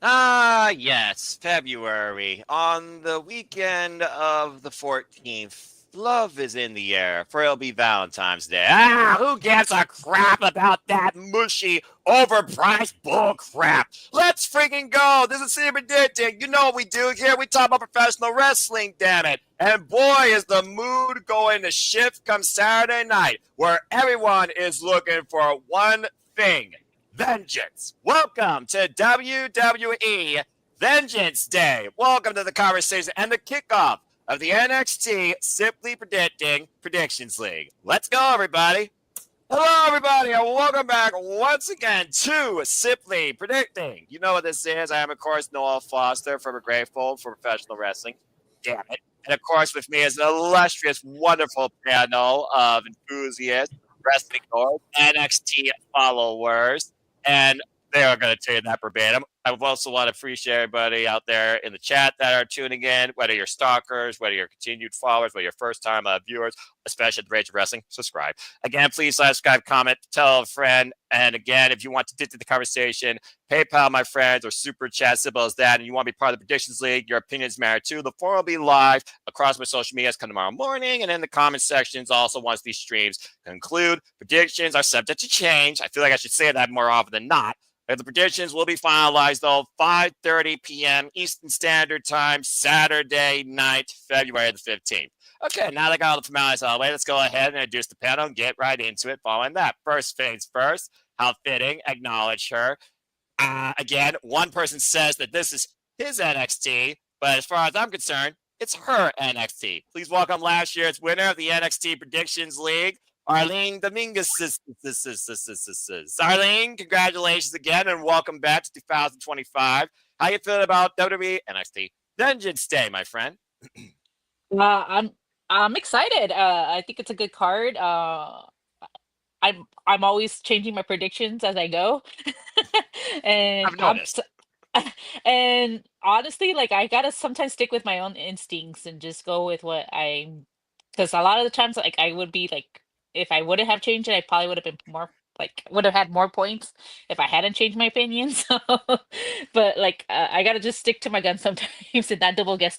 Yes, February. On the weekend of the 14th, love is in the air, for it'll be Valentine's Day. Who gives a crap about that mushy, overpriced bull crap? Let's freaking go. This is City Predicting. You know what we do here. We talk about professional wrestling, damn it. And boy, is the mood going to shift come Saturday night, where everyone is looking for one thing: vengeance. Welcome to WWE Vengeance Day. Welcome to the conversation and the kickoff of the NXT Simply Predicting Predictions League. Let's go, everybody. Hello, everybody, and welcome back once again to Simply Predicting. You know what this is. I am, of course, Noel Foster from A Grateful for Professional Wrestling. Damn it. And, of course, with me is an illustrious, wonderful panel of enthusiasts, wrestling nerds, NXT followers, and they are going to tell you that verbatim. I also want to appreciate everybody out there in the chat that are tuning in, whether you're stalkers, whether you're continued followers, whether you're first-time viewers, especially at the Rage of Wrestling. Subscribe. Again, please subscribe, comment, tell a friend. And again, if you want to get to the conversation, PayPal, my friends, or super chat, simple as that. And you want to be part of the Predictions League, your opinions matter too. The forum will be live across my social medias come tomorrow morning. And in the comment sections, also once these streams conclude, predictions are subject to change. I feel like I should say that more often than not. But the predictions will be finalized, though, 5:30 p.m. Eastern Standard Time, Saturday night, February the 15th. Okay, now that I got all the formalities out of the way, let's go ahead and introduce the panel and get right into it following that. First things first, how fitting, acknowledge her. Again, one person says that this is his NXT, but as far as I'm concerned, it's her NXT. Please welcome last year's winner of the NXT Predictions League, Arlene Dominguez. Arlene, congratulations again and welcome back to 2025. How you feeling about WWE NXT Vengeance Day, my friend? Uh, I'm I'm excited. I think it's a good card. I'm always changing my predictions as I go, and I've noticed. and honestly, like I gotta sometimes stick with my own instincts and just go with what because a lot of the times, like I would be like, if I wouldn't have changed it, I probably would have been more like would have had more points if I hadn't changed my opinion. So, but like I gotta just stick to my guns sometimes and not double guess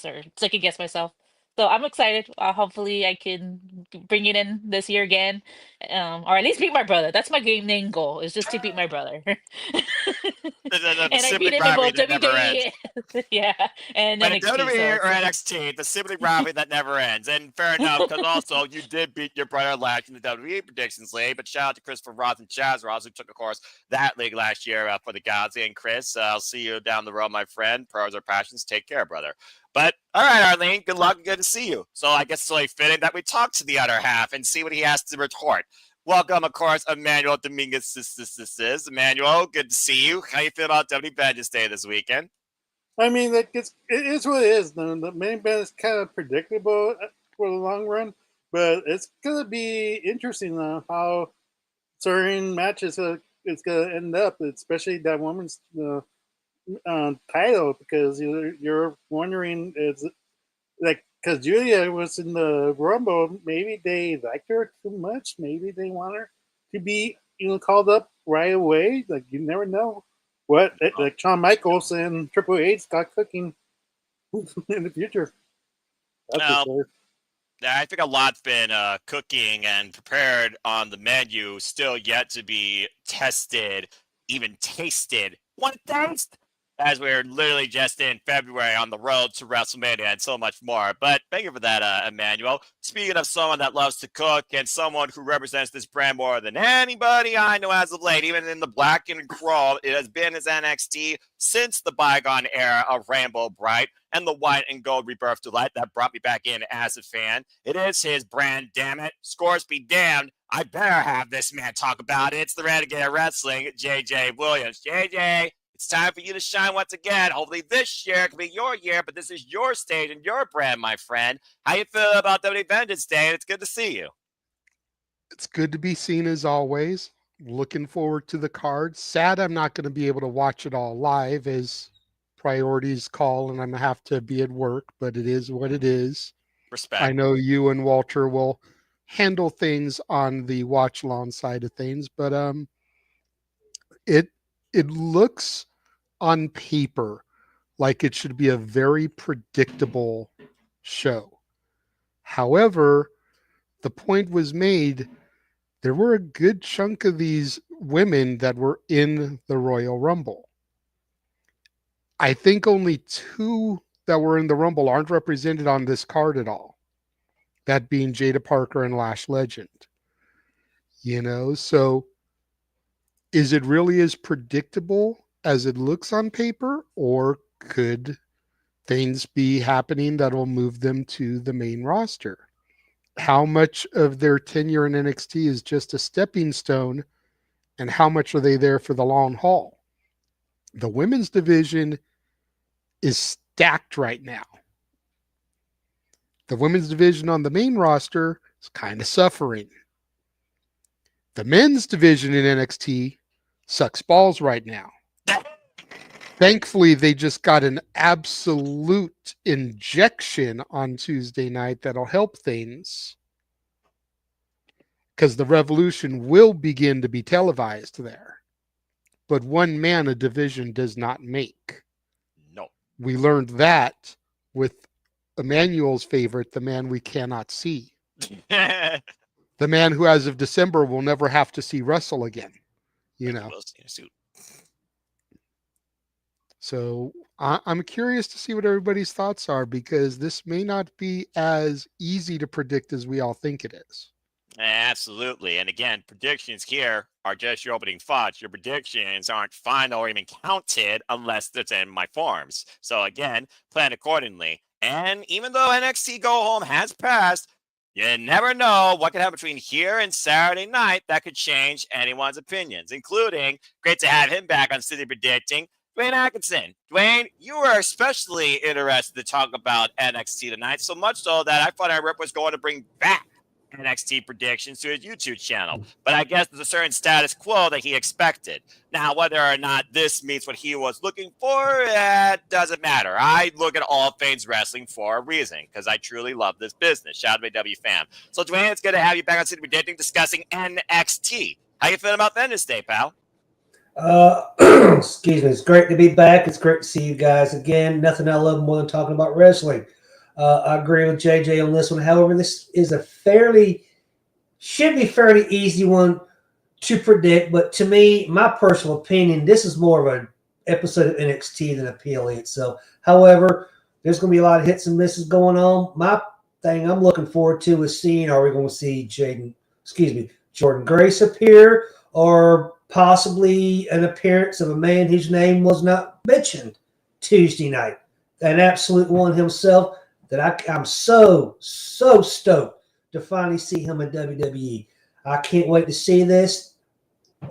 or second guess myself. So I'm excited. Hopefully, I can bring it in this year again, or at least beat my brother. That's my game name goal is just to beat my brother. The And I sibling beat him in rivalry both that never ends. WWE, yeah, and But in NXT. WWE So or it's NXT, the sibling rivalry that never ends. And fair enough, because also you did beat your brother last in the WWE Predictions League. But shout out to Christopher Ross and Chaz Ross, who took, of course, that league last year for the Galaxy. And Chris, I'll see you down the road, my friend. Pros are passions. Take care, brother. But all right, Arlene, good luck and good to see you. So I guess it's only fitting that we talk to the other half and see what he has to retort. Welcome, of course, Emmanuel Dominguez. Emmanuel, good to see you. How you feel about WWE Vengeance Day this weekend? I mean, it is what it is. The main event is kind of predictable for the long run, but it's gonna be interesting how certain matches it's gonna end up, especially that woman's title, because you're wondering is like because Julia was in the Rumble, maybe they liked her too much, maybe they want her to be called up right away. Like you never know what like Shawn Michaels and Triple H got cooking in the future. That's for Now, sure. I think a lot's been cooking and prepared on the menu, still yet to be tested, even tasted. Want to taste? As we're literally just in February on the road to WrestleMania and so much more. But thank you for that, Emmanuel. Speaking of someone that loves to cook and someone who represents this brand more than anybody I know as of late, even in the black and chrome, it has been his NXT since the bygone era of Rainbow Bright and the white and gold rebirth delight that brought me back in as a fan. It is his brand, damn it. Scores be damned. I better have this man talk about it. It's the Renegade Wrestling, JJ Williams. JJ, it's time for you to shine once again. Hopefully this year can be your year, but this is your stage and your brand, my friend. How you feel about WWE Vengeance Day? It's good to see you. It's good to be seen as always. Looking forward to the card. Sad I'm not going to be able to watch it all live as priorities call and I'm going to have to be at work, but it is what it is. I Respect. know you and Walter will handle things on the watch lawn side of things, but it it looks on paper like it should be a very predictable show. However, the point was made, there were a good chunk of these women that were in the Royal Rumble. I think only 2 that were in the Rumble aren't represented on this card at all. That being Jada Parker and Lash Legend. So is it really as predictable as it looks on paper, or could things be happening that will move them to the main roster? How much of their tenure in NXT is just a stepping stone, and how much are they there for the long haul? The women's division is stacked right now. The women's division on the main roster is kind of suffering. The men's division in NXT sucks balls right now. Thankfully, they just got an absolute injection on Tuesday night that'll help things, because the Revolution will begin to be televised there. But one man a division does not make. No. We learned that with Emmanuel's favorite, the man we cannot see. The man who, as of December, will never have to see wrestle again. So I'm curious to see what everybody's thoughts are, because this may not be as easy to predict as we all think it is. Absolutely. And again, predictions here are just your opening thoughts. Your predictions aren't final or even counted unless it's in my forms. So again, plan accordingly. And even though NXT Go Home has passed, you never know what can happen between here and Saturday night that could change anyone's opinions, including, great to have him back on City Predicting, Dwayne Atkinson. Dwayne, you were especially interested to talk about NXT tonight, so much so that I thought our rep was going to bring back NXT predictions to his YouTube channel. But I guess there's a certain status quo that he expected. Now, whether or not this meets what he was looking for, doesn't matter. I look at all things wrestling for a reason, because I truly love this business. Shout out to my W fam. So, Dwayne, it's good to have you back on City Predicting, discussing NXT. How you feeling about Vendors Day, pal? Excuse me. It's great to be back. It's great to see you guys again. Nothing I love more than talking about wrestling. I agree with JJ on this one. However, this is should be fairly easy one to predict. But to me, my personal opinion, this is more of an episode of NXT than a PLE itself. However, there's going to be a lot of hits and misses going on. My thing I'm looking forward to is seeing, are we going to see Jordan Grace appear, or possibly an appearance of a man whose name was not mentioned Tuesday night, an absolute one himself, that I'm so stoked to finally see him in WWE. I can't wait to see this.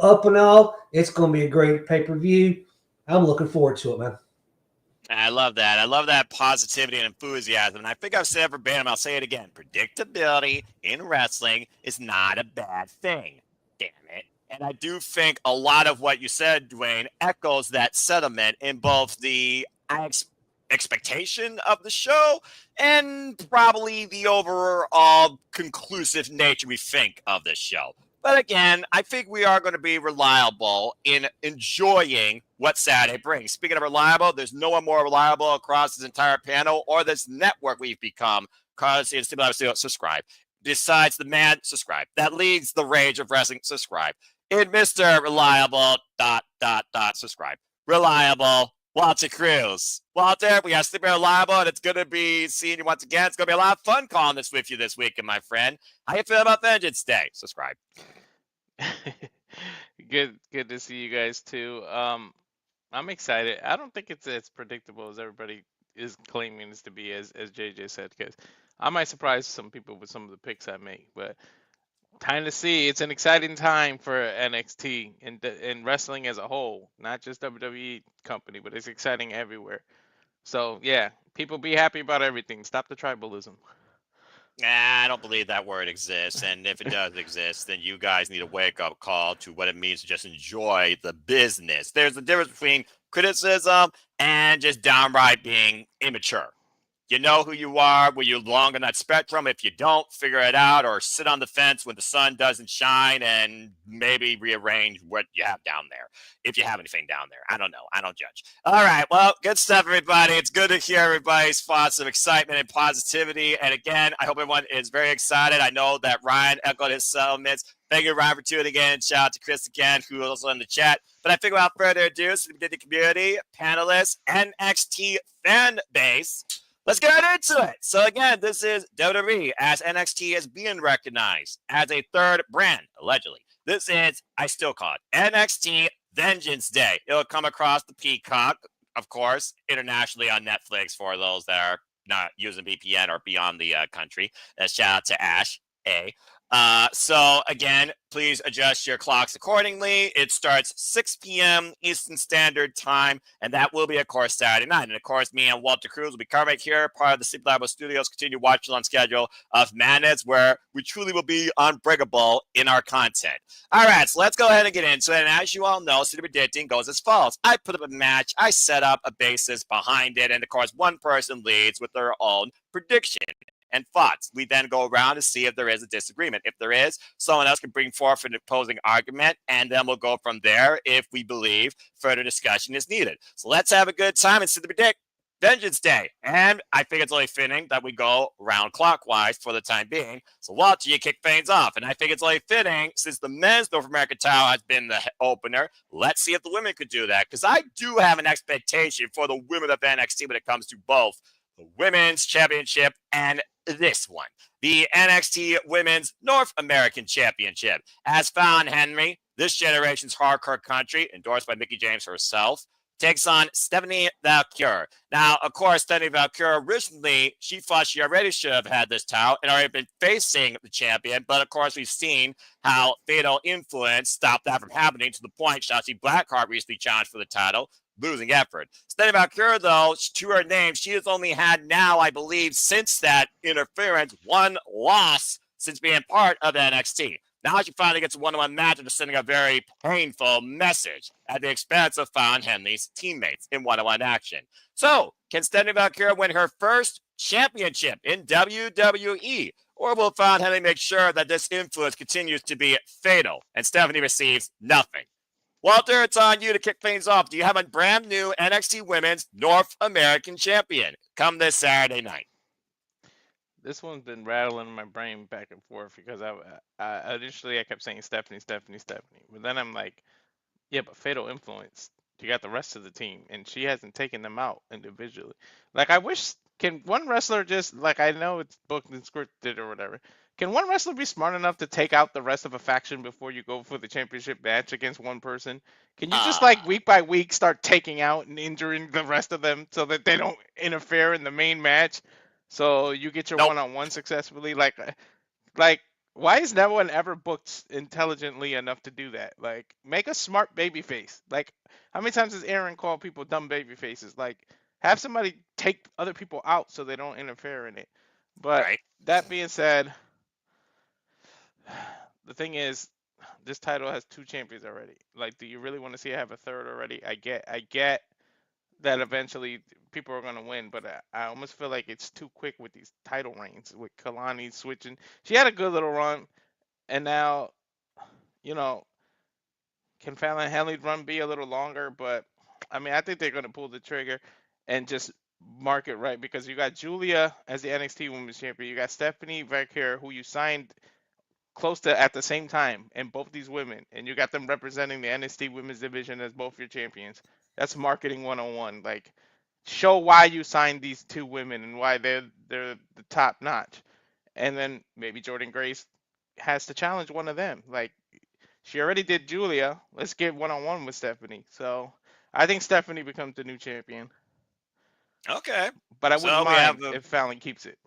Up and all, it's going to be a great pay-per-view. I'm looking forward to it, man. I love that. I love that positivity and enthusiasm. And I think I've said it verbatim, I'll say it again. Predictability in wrestling is not a bad thing. Damn it. And I do think a lot of what you said, Dwayne, echoes that sentiment in both the expectation of the show and probably the overall conclusive nature we think of this show. But again, I think we are going to be reliable in enjoying what Saturday brings. Speaking of reliable, there's no one more reliable across this entire panel or this network we've become, because it's subscribe. Besides the man, subscribe. That leads the rage of wrestling, subscribe. In Mr. Reliable, subscribe. Reliable, Walter Cruz. Walter, we got Sleeping Reliable, and it's going to be seeing you once again. It's going to be a lot of fun calling this with you this weekend, my friend. How you feel about Vengeance Day? Subscribe. Good to see you guys too. I'm excited. I don't think it's as predictable as everybody is claiming it to be, as JJ said, because I might surprise some people with some of the picks I make, but time to see. It's an exciting time for NXT and wrestling as a whole, not just WWE company, but it's exciting everywhere. So yeah, people be happy about everything. Stop the tribalism. I don't believe that word exists. And if it does exist, then you guys need a wake-up call to what it means to just enjoy the business. There's a difference between criticism and just downright being immature. You know who you are when you belong on that spectrum. If you don't, figure it out or sit on the fence when the sun doesn't shine and maybe rearrange what you have down there. If you have anything down there. I don't know. I don't judge. All right. Well, good stuff, everybody. It's good to hear everybody's thoughts of excitement and positivity. And again, I hope everyone is very excited. I know that Ryan echoed his sentiments. Thank you, Ryan, for tuning in. Shout out to Chris again, who was also in the chat. But I think without further ado, so we did the community, panelists, NXT fan base. Let's get right into it. So again, this is WWE as NXT is being recognized as a third brand, allegedly. This is, I still call it, NXT Vengeance Day. It'll come across the Peacock, of course, internationally on Netflix for those that are not using VPN or beyond the country. Shout out to Ash A. So again, please adjust your clocks accordingly. It starts 6 p.m. Eastern Standard Time, and that will be, of course, Saturday night. And of course, me and Walter Cruz will be covering here, part of the Sleep Labo Studios. Continue watching on schedule of Madness, where we truly will be unbreakable in our content. All right, so let's go ahead and get into it. And as you all know, City Predicting goes as follows. I put up a match, I set up a basis behind it, and of course, one person leads with their own prediction and thoughts. We then go around to see if there is a disagreement. If there is, someone else can bring forth an opposing argument, and then we'll go from there if we believe further discussion is needed. So let's have a good time and see the predict Vengeance Day. And I think it's only fitting that we go round clockwise for the time being. So Walter, you kick things off. And I think it's only fitting, since the men's North American title has been the opener, let's see if the women could do that. Because I do have an expectation for the women of NXT when it comes to both the Women's Championship and this one, the NXT Women's North American Championship. As Fallon Henry, this generation's hardcore country, endorsed by Mickie James herself, takes on Stephanie Valkyrie. Now, of course, Stephanie Valkyrie originally, she thought she already should have had this title and already been facing the champion. But of course, we've seen how Fatal Influence stopped that from happening, to the point Shotzi Blackheart recently challenged for the title, losing effort. Stephanie Valkyrie, though, to her name, she has only had now, I believe, since that interference, one loss since being part of NXT. Now she finally gets a one-on-one match and is sending a very painful message at the expense of Fallon Henley's teammates in one-on-one action. So, can Stephanie Valkyrie win her first championship in WWE? Or will Fallon Henley make sure that this influence continues to be fatal and Stephanie receives nothing? Walter, it's on you to kick things off. Do you have a brand new NXT Women's North American Champion come this Saturday night? This one's been rattling in my brain back and forth because I initially I kept saying Stephanie, but then I'm like, yeah, but Fatal Influence, you got the rest of the team, and she hasn't taken them out individually. Like, I wish, can one wrestler just, like, I know it's booked and scripted or whatever, can one wrestler be smart enough to take out the rest of a faction before you go for the championship match against one person? Can you just, like, week by week start taking out and injuring the rest of them so that they don't interfere in the main match? So you get your one-on-one successfully. Like, why is no one ever booked intelligently enough to do that? Like, make a smart baby face. Like, how many times has Aaron called people dumb baby faces? Like, have somebody take other people out so they don't interfere in it. But that being said, the thing is, this title has 2 champions already. Like, do you really want to see it have a third already? I get that eventually people are going to win, but I almost feel like it's too quick with these title reigns, with Kalani switching. She had a good little run, and now, you know, can Fallon Henley's run be a little longer? But, I mean, I think they're going to pull the trigger and just mark it right, because you got Julia as the NXT Women's Champion. You got Stephanie Valkyrie, who you signed close to at the same time, and both these women, and you got them representing the NXT Women's Division as both your champions. That's marketing 101. Like, show why you signed these 2 women and why they're the top notch. And then maybe Jordan Grace has to challenge one of them. Like, she already did Julia. Let's get one-on-one with Stephanie. So I think Stephanie becomes the new champion. Okay. But I wouldn't mind if Fallon keeps it.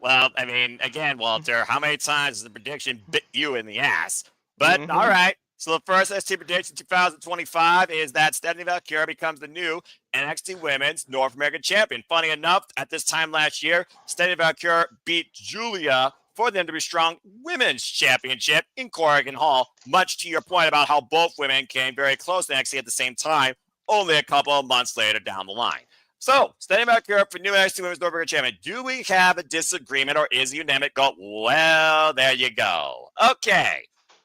Well, I mean, again, Walter, how many times has the prediction bit you in the ass? But all right. So the first ST prediction 2025 is that Stephanie Valkyrie becomes the new NXT Women's North American Champion. Funny enough, at this time last year, Stephanie Valkyrie beat Julia for the WWE Strong Women's Championship in Corrigan Hall, much to your point about how both women came very close to NXT at the same time, only a couple of months later down the line. So, standing back here for new NXT Women's North American Champion, do we have a disagreement or is unanimous? Go, well, there you go. Okay.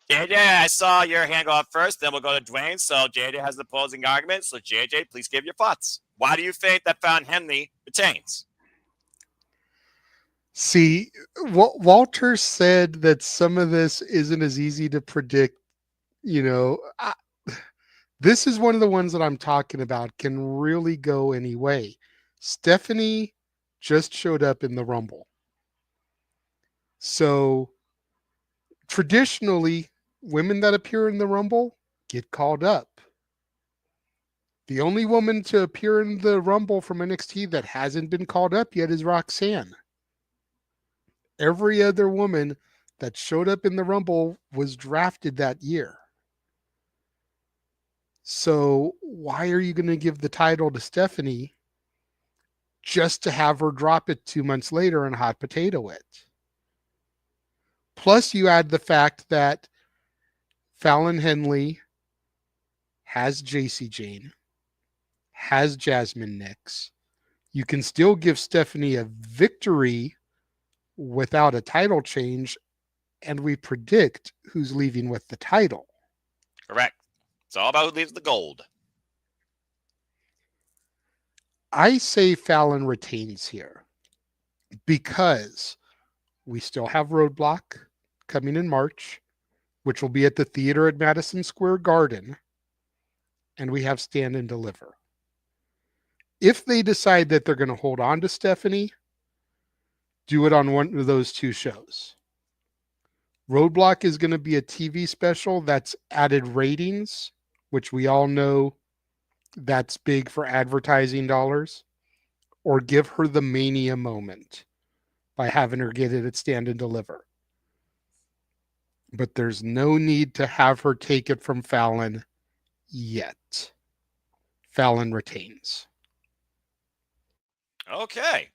JJ, I saw your hand go up first, then we'll go to Dwayne. So, JJ has the opposing argument. So, JJ, please give your thoughts. Why do you think that Fallon Henley retains? See, Walter said that some of this isn't as easy to predict. This is one of the ones that I'm talking about can really go any way. Stephanie just showed up in the Rumble. So traditionally, women that appear in the Rumble get called up. The only woman to appear in the Rumble from NXT that hasn't been called up yet is Roxanne. Every other woman that showed up in the Rumble was drafted that year. So why are you going to give the title to Stephanie just to have her drop it 2 months later and hot potato it? Plus, you add the fact that Fallon Henley has JC Jane, has Jasmine Nix. You can still give Stephanie a victory without a title change, and we predict who's leaving with the title. Correct. It's all about who leaves the gold. I say Fallon retains here because we still have Roadblock coming in March, which will be at the theater at Madison Square Garden, and we have Stand and Deliver. If they decide that they're going to hold on to Stephanie, do it on one of those two shows. Roadblock is going to be a TV special that's added ratings, which we all know that's big for advertising dollars, or give her the Mania moment by having her get it at Stand and Deliver. But there's no need to have her take it from Fallon yet. Fallon retains. Okay.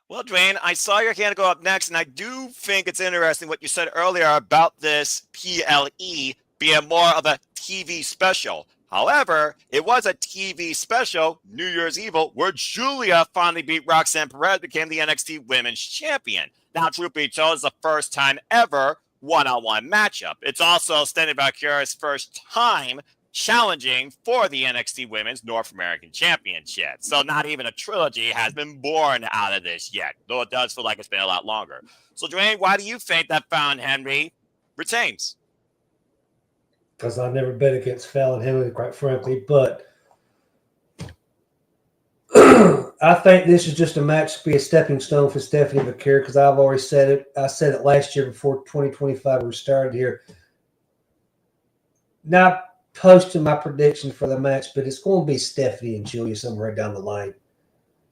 Well, Dwayne, I saw your hand go up next, and I do think it's interesting what you said earlier about this PLE being more of a TV special. However, it was a TV special, New Year's Eve, where Julia finally beat Roxanne Perez, became the NXT Women's Champion. Now, truth be told, it's the first time ever one-on-one matchup. It's also Stanley Valkyria's first time challenging for the NXT Women's North American Championship. So not even a trilogy has been born out of this yet, though it does feel like it's been a lot longer. So, Dwayne, why do you think that Fallon Henley retains? Because I never bet against Fallon Henley, quite frankly, but I think this is just a match to be a stepping stone for Stephanie McCare, because I've already said it. I said it last year before 2025 we started here. Not posting my prediction for the match, but it's going to be Stephanie and Julia somewhere down the line.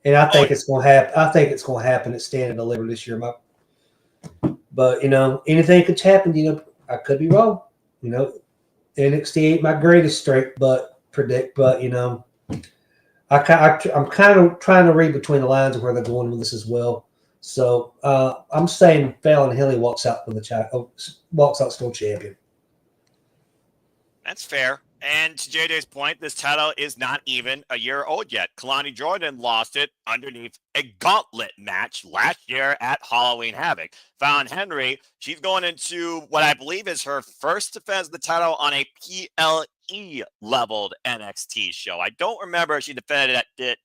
And I think it's going to happen. I think it's going to happen at Stand and Deliver this year. But, anything could happen. I could be wrong. NXT ain't my greatest strength, I'm kind of trying to read between the lines of where they're going with this as well. So I'm saying Fallon Henley walks out still champion. That's fair. And to JJ's point, this title is not even a year old yet. Kalani Jordan lost it underneath a gauntlet match last year at Halloween Havoc. Fallon Henley, she's going into what I believe is her first defense of the title on a PLE leveled NXT show. I don't remember if she defended at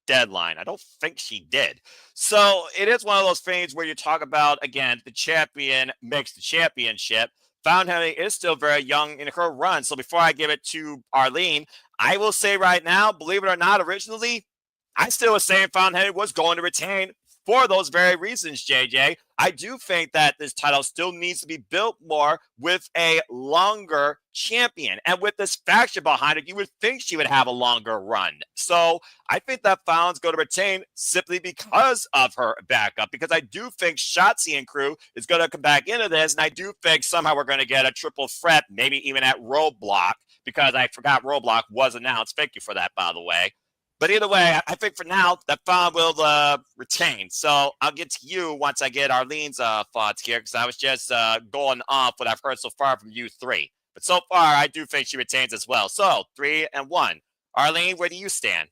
Deadline. I don't think she did. So it is one of those things where you talk about, again, the champion makes the championship. Fallon Henley is still very young in her run. So before I give it to Arlene, I will say right now, believe it or not, originally, I still was saying Fallon Henley was going to retain for those very reasons, JJ. I do think that this title still needs to be built more with a longer champion. And with this faction behind it, you would think she would have a longer run. So I think that Fallon's going to retain simply because of her backup, because I do think Shotzi and crew is going to come back into this. And I do think somehow we're going to get a triple threat, maybe even at Roadblock, because I forgot Roadblock was announced. Thank you for that, by the way. But either way, I think for now that Fallon will retain. So I'll get to you once I get Arlene's thoughts here, because I was just going off what I've heard so far from you three. But so far, I do think she retains as well. So 3-1. Arlene, where do you stand?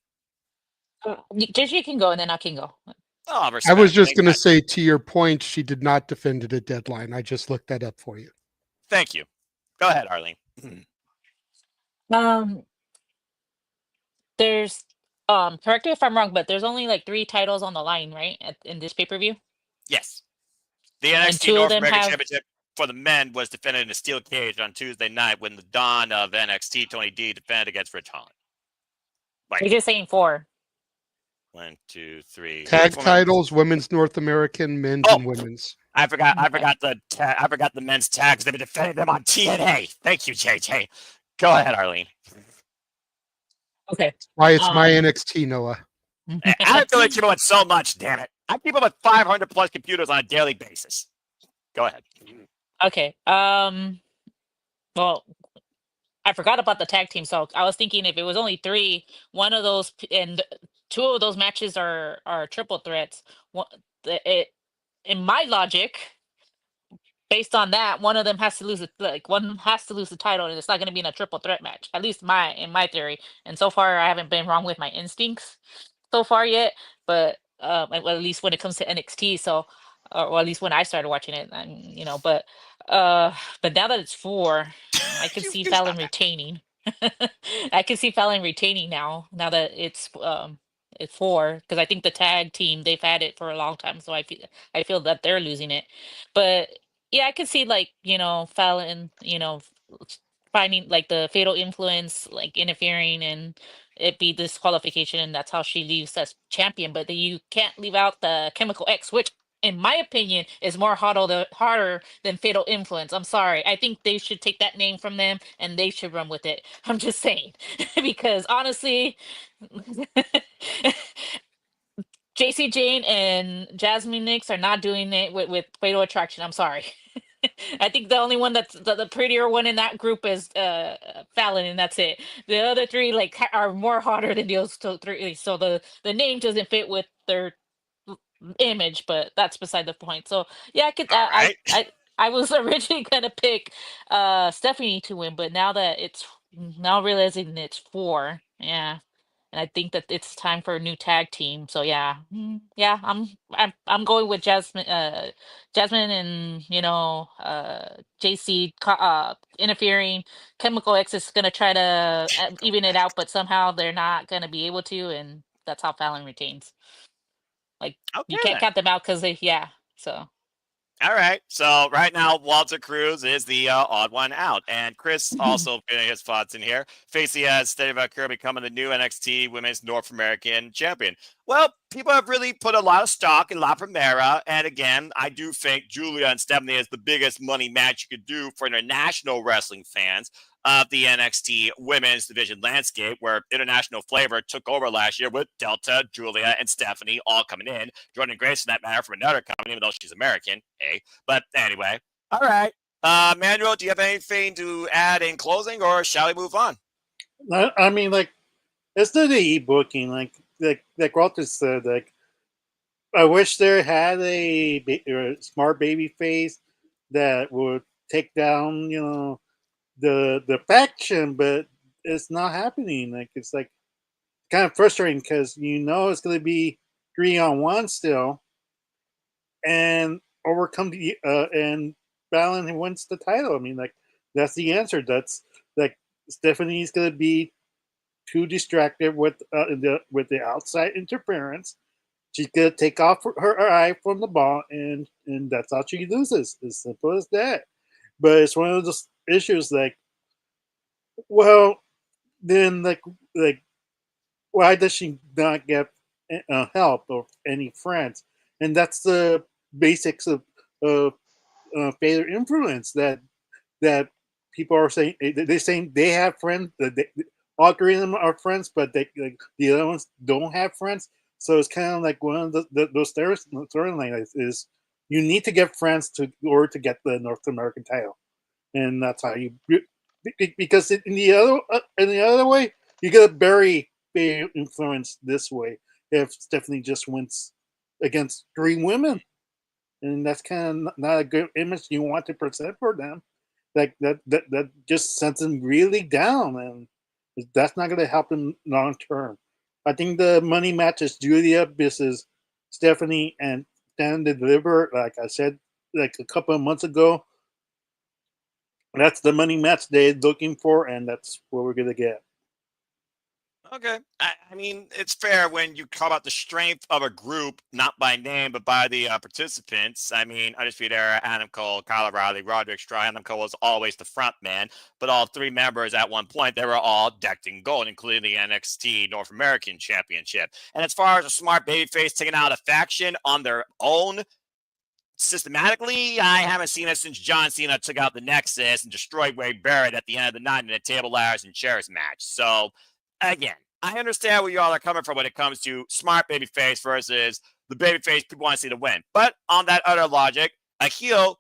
JJ can go, and then I can go. Oh, I was respect. just Thank going to God. say, to your point, she did not defend at a deadline. I just looked that up for you. Thank you. Go ahead, Arlene. Um, there's correct me if I'm wrong, but there's only like 3 titles on the line, right? In this pay-per-view, Yes. The and NXT 2 of North them American have. Championship for the men was defended in a steel cage on Tuesday night when the Dawn of NXT, Tony D, defended against Rich Holland. You're just saying 4. 1, 2, 3. Who Tag for titles: Women's North American, Men's Oh, and Women's. I forgot Okay. the men's tags. They've been defending them on TNA. Thank you, JJ. Go ahead, Arlene. Okay. Why it's my Um. NXT, Noah. I feel like keep up with so much. Damn it! I keep up with 500 plus computers on a daily basis. Go ahead. Okay. Well, I forgot about the tag team, so I was thinking if it was only 3, one of those, and 2 of those matches are triple threats. One, it, in my logic, based on that, one of them has to lose it. Like one has to lose the title, and it's not going to be in a triple threat match. At least in my theory. And so far, I haven't been wrong with my instincts so far yet. But well, at least when it comes to NXT, so or at least when I started watching it, uh, but now that it's 4, I can see You Fallon retaining. I can see Fallon retaining now. Now that it's 4, because I think the tag team they've had it for a long time, so I feel that they're losing it. But yeah, I could see like, Fallon, finding like the fatal influence, like interfering and it be disqualification, and that's how she leaves as champion. But then you can't leave out the Chemical X, which in my opinion is more harder than fatal influence. I'm sorry. I think they should take that name from them and they should run with it. I'm just saying. Because honestly, JC Jane and Jasmine Nix are not doing it with Fatal Attraction. I'm sorry. I think the only one that's the prettier one in that group is Fallon, and that's it. The other 3 like are more hotter than those 3. So the name doesn't fit with their image, but that's beside the point. So yeah, I could All right. I was originally gonna pick Stephanie to win, but now that it's now realizing it's 4, yeah. And I think that it's time for a new tag team. So yeah, yeah, I'm going with Jasmine, and JC interfering. Chemical X is gonna try to even it out, but somehow they're not gonna be able to, and that's how Fallon retains. Like Okay you can't then. count them out because yeah. So All right. So right now, Walter Cruz is the odd one out, and Chris also getting his thoughts in here. Facey has stated about Kerr becoming the new NXT Women's North American Champion. Well, people have really put a lot of stock in La Primera, and again, I do think Julia and Stephanie is the biggest money match you could do for international wrestling fans of the NXT women's division landscape, where international flavor took over last year with Delta, Julia, and Stephanie all coming in. Jordan Grace, for that matter, from another company, even though she's American. Hey, but anyway, all right. Manuel, do you have anything to add in closing, or shall we move on? I mean, like, it's the e-booking, like Walter said, like, I wish there had a smart baby face that would take down, the faction, but it's not happening. Like, it's like kind of frustrating because it's going to be 3-on-1 still, and overcome and Balin wins the title. I mean, like, that's the answer. That's like Stephanie's going to be too distracted with the outside interference. She's gonna take off her eye from the ball, and that's how she loses. As simple as that. But it's one of those issues. Like, well, then like why does she not get help or any friends? And that's the basics of failure influence that people are saying. They're saying they have friends. All 3 of them are friends, but the other ones don't have friends. So it's kind of like one of those storylines is you need to get friends in order to get the North American title, and that's how you because in the other way you get a very big influence this way if Stephanie just wins against 3 women, and that's kind of not a good image you want to present for them. Like that just sends them really down, and that's not going to help them long term. I think the money match is Julia versus Stephanie, and then they deliver, like I said, like a couple of months ago. That's the money match they're looking for, and that's what we're gonna get. Okay. I mean, it's fair when you talk about the strength of a group, not by name, but by the participants. I mean, Undisputed Era, Adam Cole, Kyle O'Reilly, Roderick Strong. Adam Cole was always the front man, but all three members at one point, they were all decked in gold, including the NXT North American Championship. And as far as a smart babyface taking out a faction on their own, systematically, I haven't seen it since John Cena took out the Nexus and destroyed Wade Barrett at the end of the night in a table ladders and chairs match. So, again, I understand where y'all are coming from when it comes to smart babyface versus the babyface people want to see to win. But on that other logic, a heels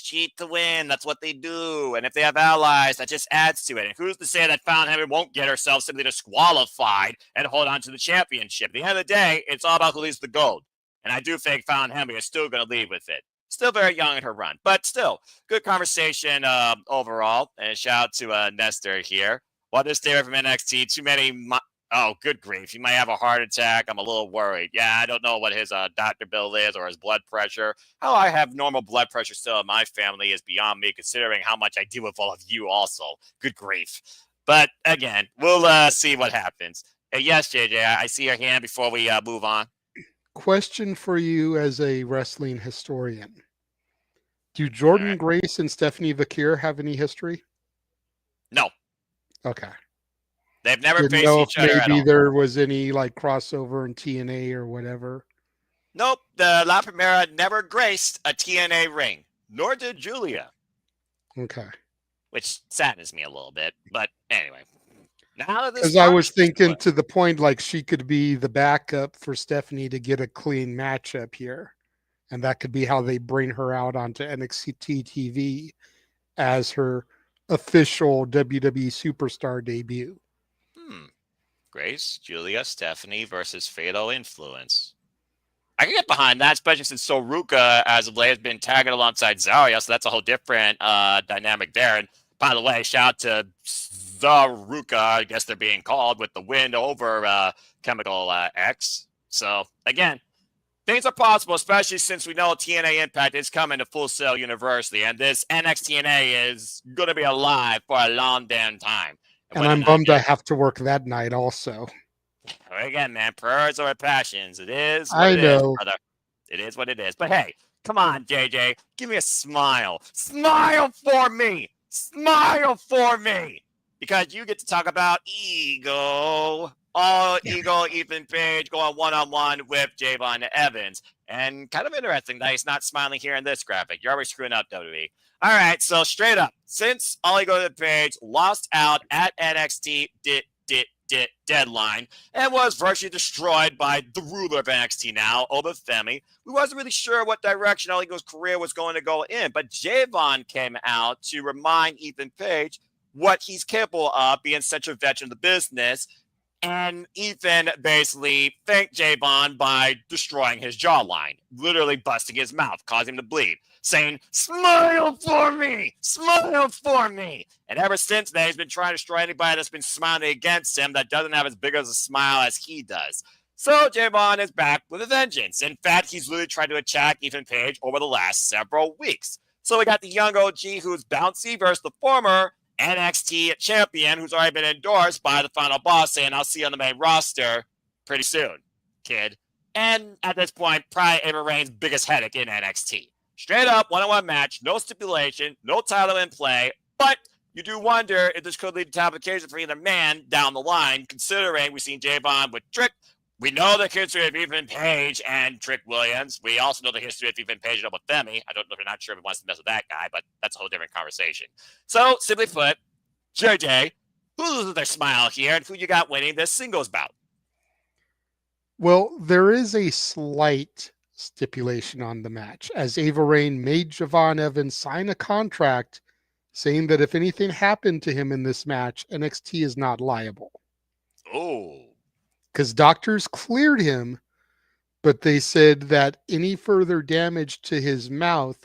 cheat to win. That's what they do. And if they have allies, that just adds to it. And who's to say that Fountain Henry won't get herself simply disqualified and hold on to the championship? At the end of the day, it's all about who leaves the gold. And I do think Fountain Henry is still going to leave with it. Still very young in her run, but still good conversation overall. And shout out to Nestor here. While this day from NXT, too many. Oh, good grief. He might have a heart attack. I'm a little worried. Yeah, I don't know what his doctor bill is or his blood pressure. How I have normal blood pressure still in my family is beyond me, considering how much I deal with all of you also. Good grief. But again, we'll see what happens. Yes, JJ, I see your hand before we move on. Question for you as a wrestling historian. Do Jordan Grace and Stephanie Vaquer have any history? No. Okay. They've never Didn't faced know each if other at maybe all. there was any like crossover in TNA or whatever. Nope. The La Primera never graced a TNA ring, nor did Julia. Okay. Which saddens me a little bit. But anyway. Because I was thinking to the point, like she could be the backup for Stephanie to get a clean matchup here. And that could be how they bring her out onto NXT TV as her official WWE superstar debut. Grace, Julia, Stephanie versus Fatal Influence. I can get behind that, especially since Soruka, as of late, has been tagging alongside Zarya, so that's a whole different dynamic there. And by the way, shout out to Zaruka, I guess they're being called, with the win over Chemical X. So, again, things are possible, especially since we know TNA Impact is coming to Full Sail University, and this NXTNA is going to be alive for a long damn time. And I'm bummed I have to work that night also. Again, man, prayers are passions. It is what I it know. is, brother. It is what it is. But hey, come on, JJ. Give me a smile. Smile for me. Smile for me. Because you get to talk about ego. Oh, ego, Ethan Page going one-on-one with Javon Evans. And kind of interesting that he's not smiling here in this graphic. You're always screwing up, WWE. All right, so straight up, since Ego Page lost out at NXT deadline and was virtually destroyed by the ruler of NXT now, Obafemi, we wasn't really sure what direction Ego's career was going to go in, but Javon came out to remind Ethan Page what he's capable of, being such a veteran of the business. And Ethan basically thanked Javon by destroying his jawline, literally busting his mouth, causing him to bleed, saying, "Smile for me! Smile for me!" And ever since then, he's been trying to destroy anybody that's been smiling against him that doesn't have as big of a smile as he does. So Javon is back with a vengeance. In fact, he's literally tried to attack Ethan Page over the last several weeks. So we got the young OG who's bouncy versus the former NXT champion who's already been endorsed by the final boss, saying, "I'll see you on the main roster pretty soon, kid." And at this point, probably Ava Rain's biggest headache in NXT. Straight up, one-on-one match, no stipulation, no title in play, but you do wonder if this could lead to application for either man down the line, considering we've seen Javon with Trick. We know the history of Ethan Page and Trick Williams. We also know the history of Ethan Page and Obafemi. I don't know if you're not sure if he wants to mess with that guy, but that's a whole different conversation. So, simply put, JJ, who loses their smile here and who you got winning this singles bout? Well, there is a slight stipulation on the match, as Ava Rain made Javon Evans sign a contract saying that if anything happened to him in this match, NXT is not liable. Oh. Because doctors cleared him, but they said that any further damage to his mouth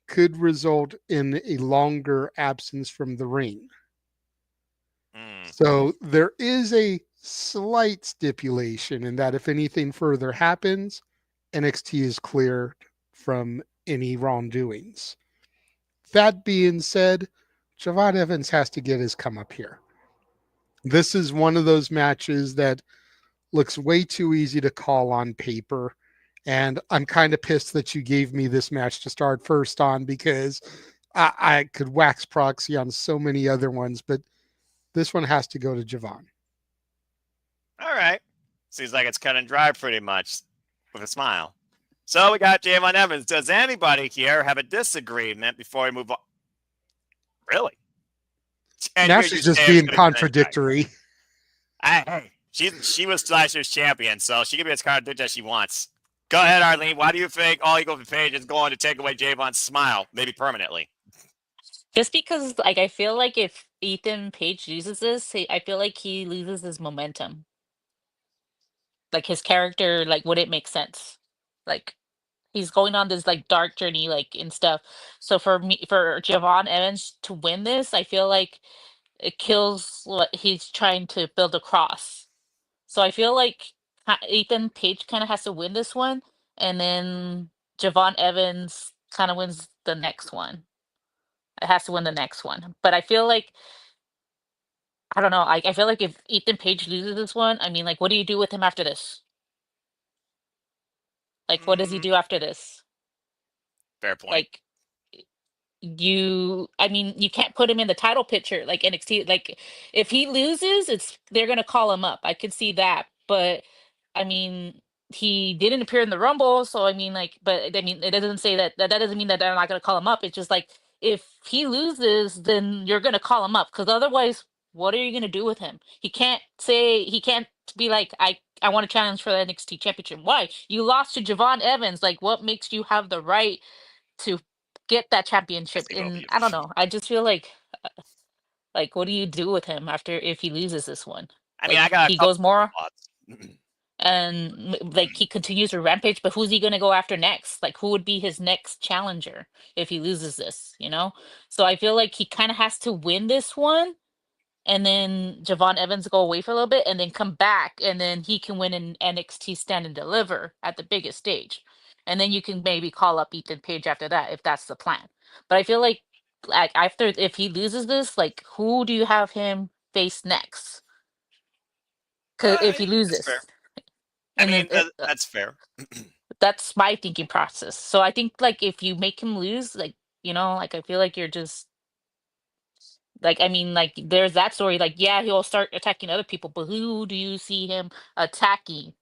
could result in a longer absence from the ring. So there is a slight stipulation in that if anything further happens, NXT is cleared from any wrongdoings. That being said, Javon Evans has to get his come up here. This is one of those matches that looks way too easy to call on paper. And I'm kind of pissed that you gave me this match to start first on, because I could wax proxy on so many other ones, but this one has to go to Javon. All right. Seems like it's cut and dry pretty much with a smile. So we got Javon Evans. Does anybody here have a disagreement before we move on? Really? And Nash is just being contradictory. Hey, she was last year's champion, so she can be as contradictory as she wants. Go ahead, Arlene. Why do you think All Eagle Page is going to take away Javon's smile, maybe permanently? Just because, like, I feel like if Ethan Page loses this, I feel like he loses his momentum. Like his character, like, wouldn't make sense. Like he's going on this like dark journey, like and stuff. So for Javon Evans to win this, I feel like it kills what he's trying to build across. So I feel like Ethan Page kind of has to win this one, and then Javon Evans kind of wins the next one. It has to win the next one. But I feel like I don't know. I feel like if Ethan Page loses this one, I mean, like, what do you do with him after this? Like, what does he do after this? Fair point. Like, I mean, you can't put him in the title picture like NXT. Like, if he loses, they're gonna call him up. I could see that, but I mean, he didn't appear in the Rumble, so I mean, like, but I mean, it doesn't say that doesn't mean that they're not gonna call him up. It's just like if he loses, then you're gonna call him up because otherwise, what are you gonna do with him? He can't be like, I want to challenge for the NXT Championship. Why? You lost to Javon Evans. Like, what makes you have the right to get that championship? And I don't know. I just feel like what do you do with him after if he loses this one? I mean, Like, I got he goes more thoughts. and like he continues to rampage, but who's he gonna go after next? Like who would be his next challenger if he loses this, you know? So I feel like he kind of has to win this one and then Javon Evans go away for a little bit and then come back and then he can win an NXT Stand and Deliver at the biggest stage. And then you can maybe call up Ethan Page after that if that's the plan. But I feel like after if he loses this, like who do you have him face next? Because if he That's loses, fair. I and mean, then that's fair. that's my thinking process. So I think like if you make him lose, like like I feel like you're just like I mean like there's that story. Like yeah, he'll start attacking other people, but who do you see him attacking,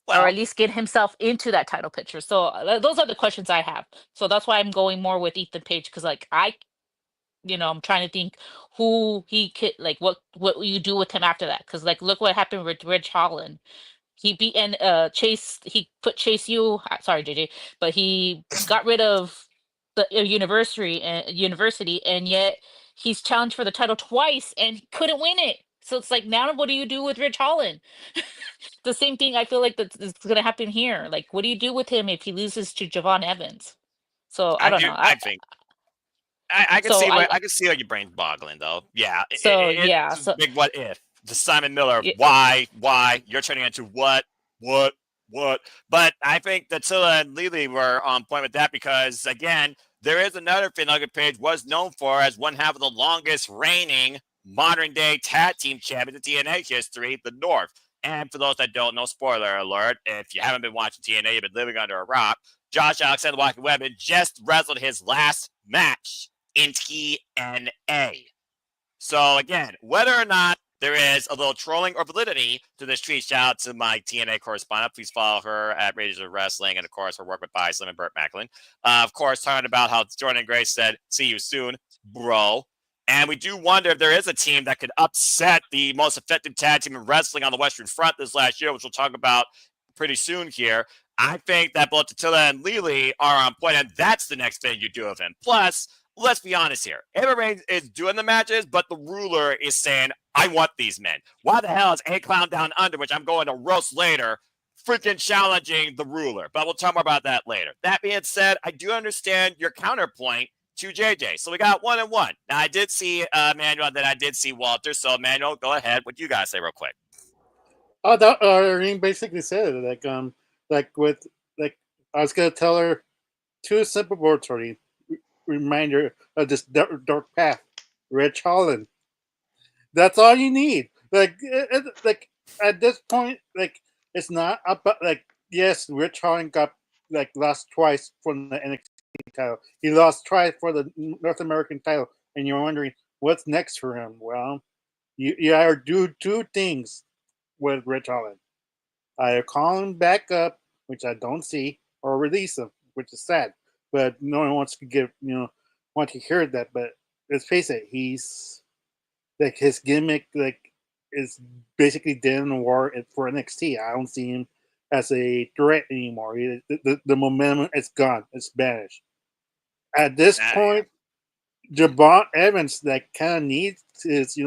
or Well, at least get himself into that title picture? So those are the questions I have. So that's why I'm going more with Ethan Page because like I'm trying to think who he could like what will you do with him after that? Because like look what happened with Ridge Holland. He beat and Chase. He put Chase U. Sorry, JJ, but he got rid of the university, and yet he's challenged for the title twice and he couldn't win it. So it's like now, what do you do with Rich Holland? The same thing I feel like that's going to happen here. Like, what do you do with him if he loses to Javon Evans? So I don't know. I think I can So see I I can see how your brain's boggling though. Yeah, so yeah. it's a So big what if. The Simon Miller, yeah, why? You're turning into what? But I think that Tilla and Lily were on point with that because again, there is another thing Nugget Page was known for as one half of the longest reigning modern day tag team champions in TNA history, the North. And for those that don't know, spoiler alert, if you haven't been watching TNA, you've been living under a rock. Josh Alexander Walker Webber just wrestled his last match in TNA. So again, whether or not there is a little trolling or validity to this tweet, shout out to my TNA correspondent. Please follow her at Rages of Wrestling and, of course, her work with By Slim and Burt Macklin. Of course, talking about how Jordan Grace said, see you soon, bro. And we do wonder if there is a team that could upset the most effective tag team in wrestling on the Western Front this last year, which we'll talk about pretty soon here. I think that both Attila and Lily are on point, and that's the next thing you do of him. Plus, let's be honest here. Ava Reigns is doing the matches, but the ruler is saying, I want these men. Why the hell is A Clown Down Under, which I'm going to roast later, freaking challenging the ruler? But we'll talk more about that later. That being said, I do understand your counterpoint to JJ. So we got 1-1. Now, I did see Manuel, then I did see Walter. So, Manuel, go ahead. What do you guys say real quick? Oh, that Irene basically said it. Like I was gonna tell her two simple words for you. Reminder of this dark path. Rich Holland. That's all you need. Like at this point, like it's not about like yes, Rich Holland got like lost twice from the NXT title. He lost twice for the North American title, and you're wondering what's next for him. Well, you either do two things with Rich Holland: either call him back up, which I don't see, or release him, which is sad. But no one wants to want to hear that. But let's face it, he's like his gimmick is basically dead in the war for NXT. I don't see him as a threat anymore. The momentum is gone. It's vanished. At this point, Javon Evans like kind of needs his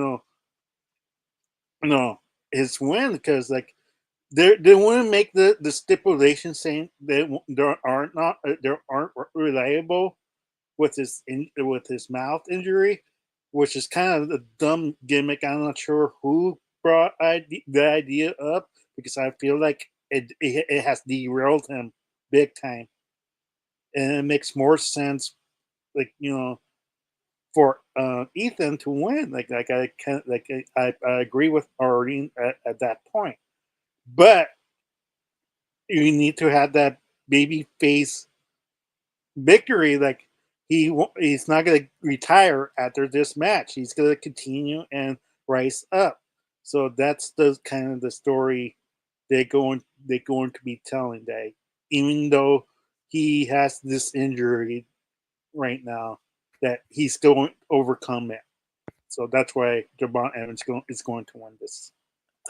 his win because like they wouldn't make the stipulation saying they aren't reliable with his mouth injury, which is kind of a dumb gimmick. I'm not sure who brought the idea up because I feel like it has derailed him big time, and it makes more sense, like for Ethan to win. I agree with Arlene at that point, but you need to have that baby face victory. Like he's not going to retire after this match. He's going to continue and rise up. So that's the kind of the story they're going to be telling. That even though he has this injury right now, that he's going to overcome it. So that's why Javon Evans is going to win this.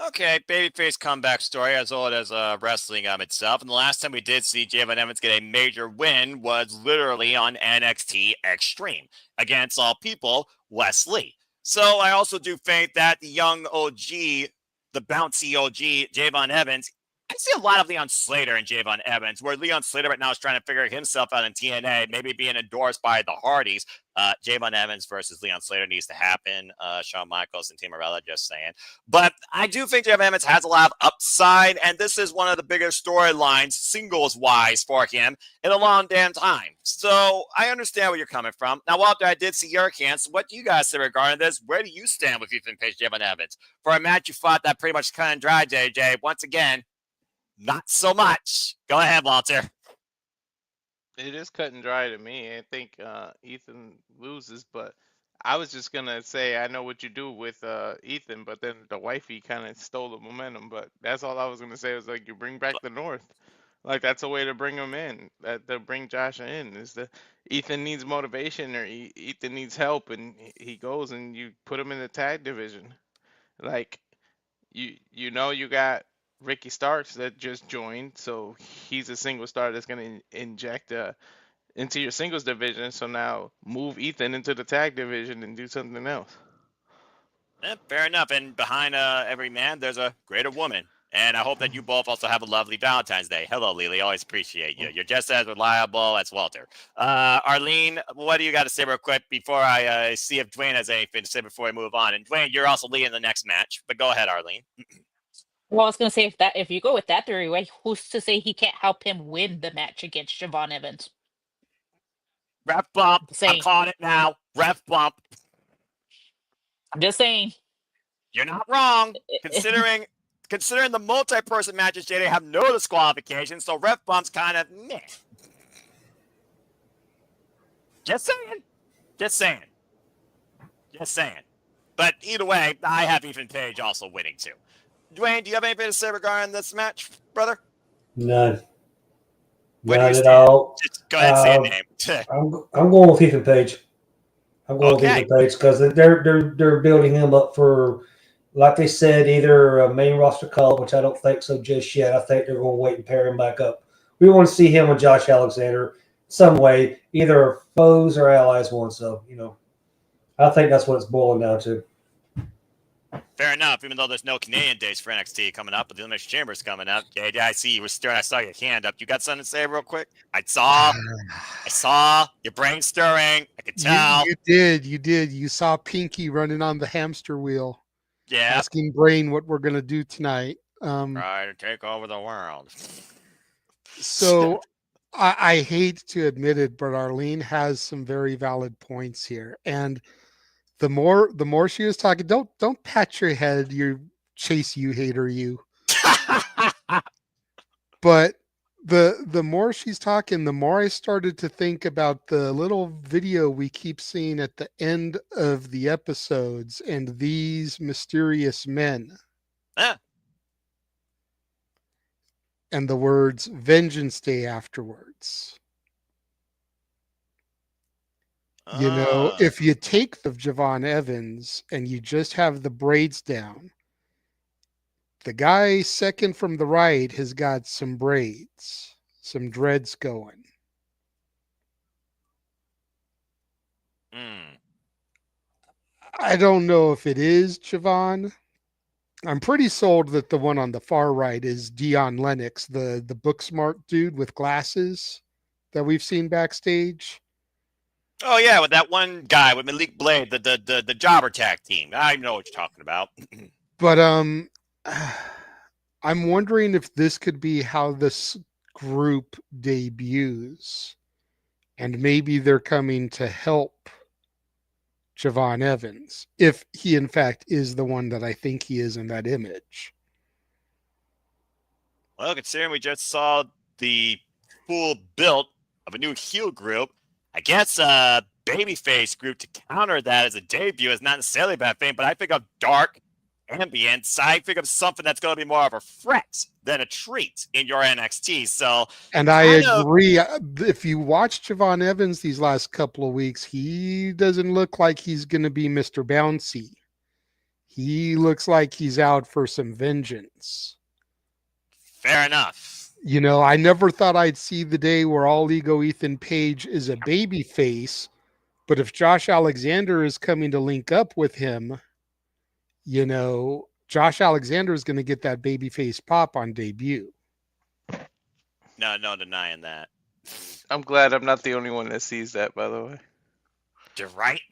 Okay, babyface comeback story as old as wrestling itself. And the last time we did see Javon Evans get a major win was literally on NXT Extreme against all people, Wes Lee. So I also do think that the young OG, the bouncy OG, Javon Evans, I see a lot of Leon Slater and Javon Evans, where Leon Slater right now is trying to figure himself out in TNA, maybe being endorsed by the Hardys. Javon Evans versus Leon Slater needs to happen. Shawn Michaels and Team Morella, just saying. But I do think Javon Evans has a lot of upside, and this is one of the bigger storylines, singles-wise, for him in a long damn time. So I understand where you're coming from. Now, Walter, I did see your hands. What do you guys say regarding this? Where do you stand with Ethan Page, Javon Evans? For a match you fought that pretty much cut and dry, JJ, once again, not so much. Go ahead, Walter. It is cut and dry to me. I think Ethan loses, but I was just gonna say I know what you do with Ethan, but then the wifey kind of stole the momentum. But that's all I was gonna say was like you bring back the North, like that's a way to bring him in. That to bring Josh in is the Ethan needs motivation or Ethan needs help, and he goes and you put him in the tag division. Like you know you got Ricky Starks that just joined, so he's a single star that's going to inject into your singles division. So now move Ethan into the tag division and do something else. Fair enough. And behind every man, there's a greater woman. And I hope that you both also have a lovely Valentine's Day. Hello, Lily. Always appreciate you. You're just as reliable as Walter. Arlene, what do you got to say real quick before I see if Dwayne has anything to say before we move on? And Dwayne, you're also leading the next match. But go ahead, Arlene. Well, I was gonna say if you go with that theory, right, who's to say he can't help him win the match against Javon Evans? Ref bump. I'm Saying. calling it now. Ref bump. I'm just saying. You're not wrong. Considering the multi-person matches, they have no disqualifications, so ref bump's kind of meh. Just saying. Just saying. Just saying. But either way, I have Ethan Page also winning too. Dwayne, do you have anything to say regarding this match, brother? None. Where do None you at stand? all. Just go ahead and say a name. I'm going with Ethan Page. I'm going with Okay. Ethan Page because they're building him up for, like they said, either a main roster call, which I don't think so just yet. I think they're going to wait and pair him back up. We want to see him with Josh Alexander some way, either foes or allies one. So, I think that's what it's boiling down to. Fair enough, even though there's no Canadian dates for NXT coming up, but the Elimination Chamber's coming up. Yeah, I see you were stirring. I saw your hand up. You got something to say real quick? I saw your brain stirring. I could tell. You did. You saw Pinky running on the hamster wheel. Yeah. Asking Brain what we're going to do tonight. Try to take over the world. So I hate to admit it, but Arlene has some very valid points here. And the more she was talking, don't pat your head, you Chase, you hater, you. But the more she's talking, the more I started to think about the little video we keep seeing at the end of the episodes and these mysterious men. Ah. And the words Vengeance Day afterwards. You know, if you take the Javon Evans and you just have the braids down, the guy second from the right has got some braids, some dreads going. I don't know if it is Javon. I'm pretty sold that the one on the far right is Dion Lennox, the book smart dude with glasses that we've seen backstage. Oh yeah, with that one guy with Malik Blade, the jobber tag team. I know what you're talking about. But I'm wondering if this could be how this group debuts, and maybe they're coming to help Javon Evans, if he in fact is the one that I think he is in that image. Well, considering we just saw the full build of a new heel group, I guess a babyface group to counter that as a debut is not necessarily a bad thing, but I think of dark ambience. I think of something that's going to be more of a threat than a treat in your NXT. So, and I agree. If you watch Javon Evans these last couple of weeks, he doesn't look like he's going to be Mr. Bouncy. He looks like he's out for some vengeance. Fair enough. You know, I never thought I'd see the day where All Ego Ethan Page is a baby face, but if Josh Alexander is coming to link up with him, you know, Josh Alexander is going to get that babyface pop on debut. No denying that. I'm glad I'm not the only one that sees that, by the way. You're right.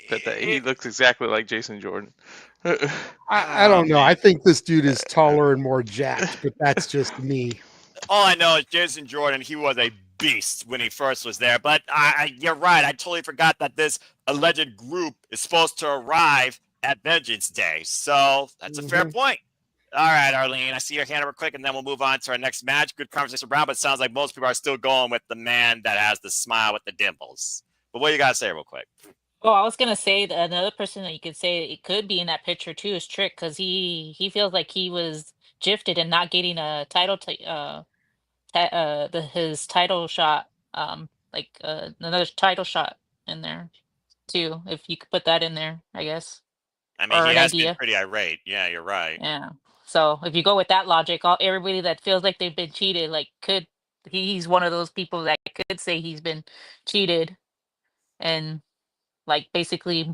But he looks exactly like Jason Jordan. I don't know. I think this dude is taller and more jacked, but that's just me. All I know is Jason Jordan, he was a beast when he first was there. But you're right. I totally forgot that this alleged group is supposed to arrive at Vengeance Day. So that's a fair point. All right, Arlene, I see your hand real quick, and then we'll move on to our next match. Good conversation around, but it sounds like most people are still going with the man that has the smile with the dimples. But what do you got to say real quick? Well, I was gonna say that another person that you could say it could be in that picture too is Trick, because he feels like he was gifted and not getting a title his title shot, like another title shot in there too, if you could put that in there, I guess. I mean, he has been pretty irate. Yeah, you're right. Yeah. So if you go with that logic, everybody that feels like they've been cheated, like he's one of those people that could say he's been cheated, and like basically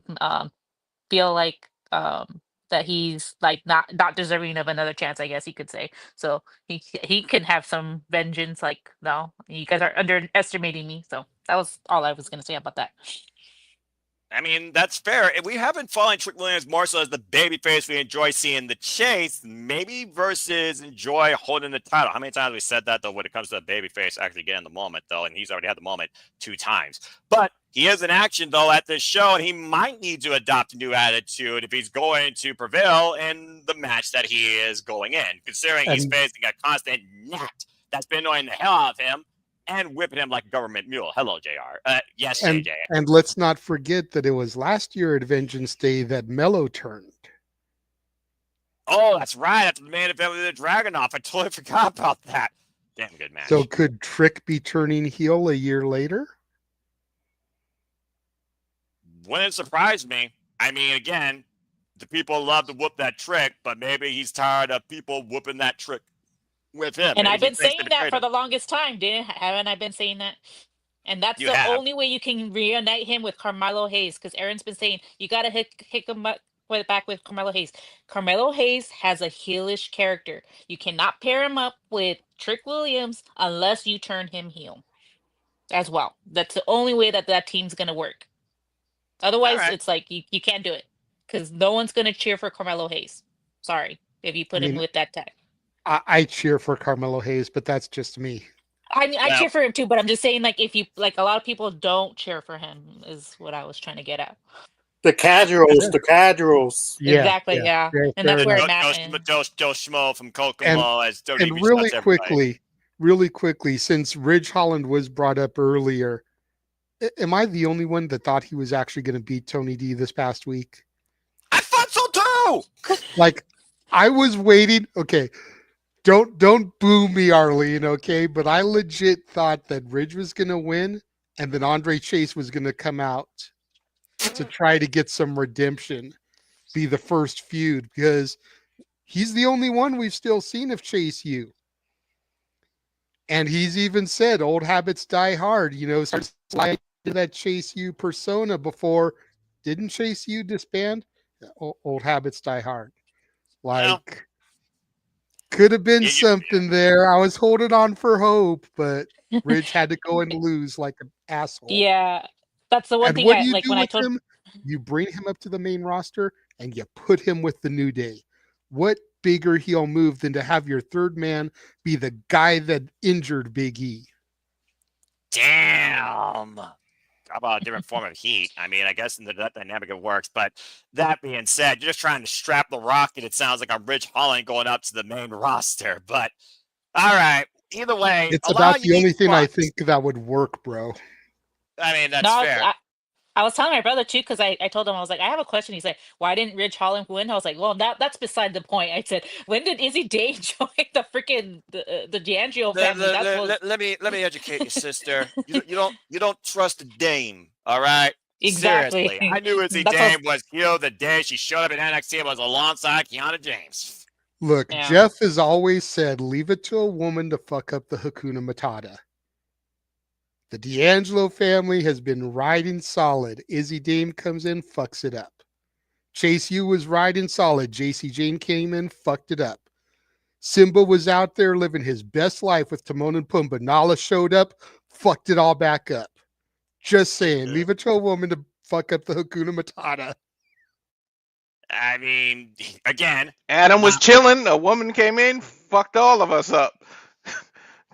feel like that he's like not deserving of another chance, I guess you could say. So he can have some vengeance. Like, no, you guys are underestimating me. So that was all I was gonna say about that. I mean, that's fair. If we haven't followed Trick Williams more so as the babyface we enjoy seeing the chase, maybe versus enjoy holding the title. How many times have we said that, though, when it comes to a babyface actually getting the moment, though, and he's already had the moment 2 times. But he is in action, though, at this show, and he might need to adopt a new attitude if he's going to prevail in the match that he is going in, considering he's facing a constant gnat that's been annoying the hell out of him and whipping him like a government mule. Hello, JR. Yes, JJ. And let's not forget that it was last year at Vengeance Day that Mello turned. Oh, that's right. That's the main event with the Dragunov. I totally forgot about that. Damn good match. So could Trick be turning heel a year later? Wouldn't surprise me. I mean, again, the people love to whoop that Trick, but maybe he's tired of people whooping that Trick with him. And I've been saying that for the longest time, haven't I been saying that? And that's the only way you can reunite him with Carmelo Hayes, because Aaron's been saying you gotta hit him back with Carmelo Hayes. Carmelo Hayes has a heelish character. You cannot pair him up with Trick Williams unless you turn him heel as well. That's the only way that team's gonna work. Otherwise, it's like you can't do it, because no one's gonna cheer for Carmelo Hayes. Sorry. if you put I him mean, with that tag. I cheer for Carmelo Hayes, but that's just me. I mean, I Well, cheer for him too, but I'm just saying, like, if you like, a lot of people don't cheer for him, is what I was trying to get at. The casuals. Yeah, Exactly, yeah, fair, and fair that's where enough. I'm at. And Joe Schmo from And Kokomo as and WWE shuts everybody. really quickly, since Ridge Holland was brought up earlier, am I the only one that thought he was actually going to beat Tony D this past week? I thought so too. Like, I was waiting. Okay, don't boo me, Arlene. Okay, but I legit thought that Ridge was going to win, and then Andre Chase was going to come out to try to get some redemption, be the first feud, because he's the only one we've still seen of Chase U. And he's even said old habits die hard, starts sliding to that Chase U persona before. Didn't Chase U disband? Old habits die hard. Well, Like, could have been you- something there. I was holding on for hope, but Ridge had to go and lose like an asshole. yeah, that's the one And thing what I do you like do when I with told. him? You bring him up to the main roster and you put him with the New Day. What bigger heel move than to have your third man be the guy that injured Big E? Damn. How about a different form of heat? I mean, I guess in that dynamic it works. But that being said, you're just trying to strap the rocket. It sounds like a Rich Holland going up to the main roster. But all right, either way, It's a lot about of the only unique thing I spots. think that would work, bro. I mean, that's No, fair. I was telling my brother too, because I told him, I was like, I have a question. He's like, why didn't Ridge Holland win? I was like, well, that's beside the point. I said, when did Izzy Day join the freaking the D'Angelo family? That's what Let me educate you, sister. You don't trust a dame, all right? exactly. Seriously, I knew Izzy That's what I Dame was heel the day she showed up in NXT and was alongside Kiana James. Look, Yeah. Jeff has always said, leave it to a woman to fuck up the Hakuna Matata. The D'Angelo family has been riding solid. Izzy Dame comes in, fucks it up. Chase U was riding solid. JC Jane came in, fucked it up. Simba was out there living his best life with Timon and Pumbaa. Nala showed up, fucked it all back up. Just saying, leave it to a woman to fuck up the Hakuna Matata. I mean, again, Adam was chilling. A woman came in, fucked all of us up.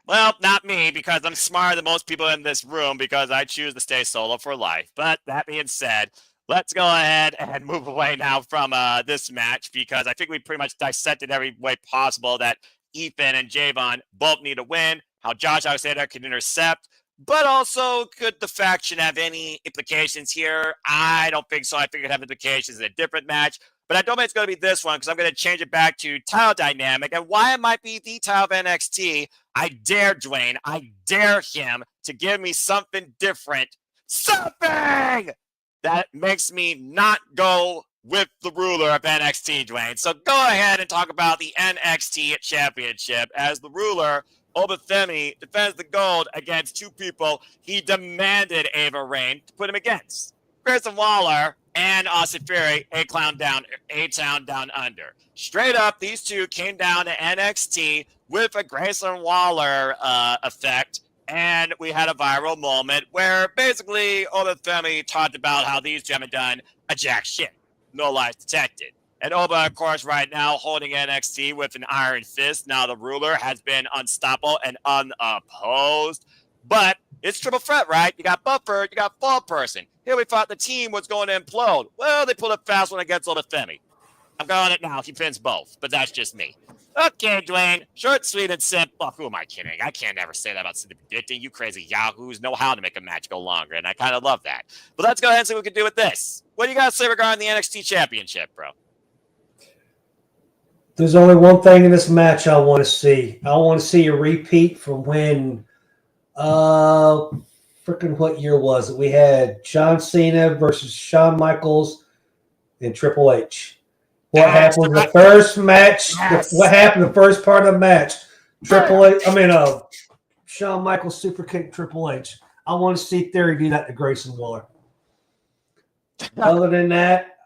well, not me, because I'm smarter than most people in this room because I choose to stay solo for life. But that being said, let's go ahead and move away now from this match because I think we pretty much dissected every way possible that Ethan and Javon both need to win, how Josh Alexander can intercept, but also could the faction have any implications here? I don't think so. I think it have implications in a different match. But I don't think it's going to be this one because I'm going to change it back to title dynamic and why it might be the title of NXT. I dare Dwayne. I dare him to give me something different. Something that makes me not go with the ruler of NXT, Dwayne. So go ahead and talk about the NXT Championship as the ruler, Obafemi, defends the gold against two people he demanded Ava Rain to put him against. Grayson Waller and Austin Theory, A-Town Down Under. Straight up, these two came down to NXT with a Grayson Waller effect, and we had a viral moment where basically Obafemi talked about how these two haven't done a jack shit. No lies detected. And Oba, of course, right now holding NXT with an iron fist. Now the ruler has been unstoppable and unopposed. But it's triple threat, right? You got Buffer, you got Fall Person. Here we thought the team was going to implode. Well, they pulled a fast one against Obafemi. I'm calling it now. He pins both, but that's just me. Okay, Dwayne. Short, sweet, and simple. Who am I kidding? I can't ever say that about Cindy Predicting. You crazy yahoos know how to make a match go longer, and I kind of love that. But let's go ahead and see what we can do with this. What do you got to say regarding the NXT Championship, bro? There's only one thing in this match I want to see. I want to see a repeat from when, freaking what year was it? We had John Cena versus Shawn Michaels and Triple H. What happened in the first match? What happened in the first part of the match? Shawn Michaels super kicked Triple H. I want to see Theory do that to Grayson Waller. Other than that,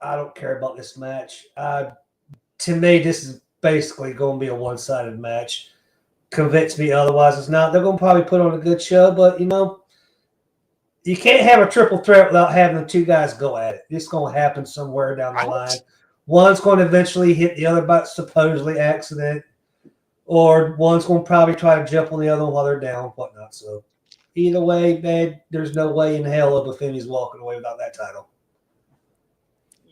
I don't care about this match. To me, this is basically going to be a one-sided match. Convince me otherwise it's not. They're going to probably put on a good show, but, you can't have a triple threat without having the two guys go at it. It's going to happen somewhere down the line. One's going to eventually hit the other by supposedly accident, or one's going to probably try to jump on the other one while they're down, whatnot. So either way, man, there's no way in hell Obafemi's walking away without that title.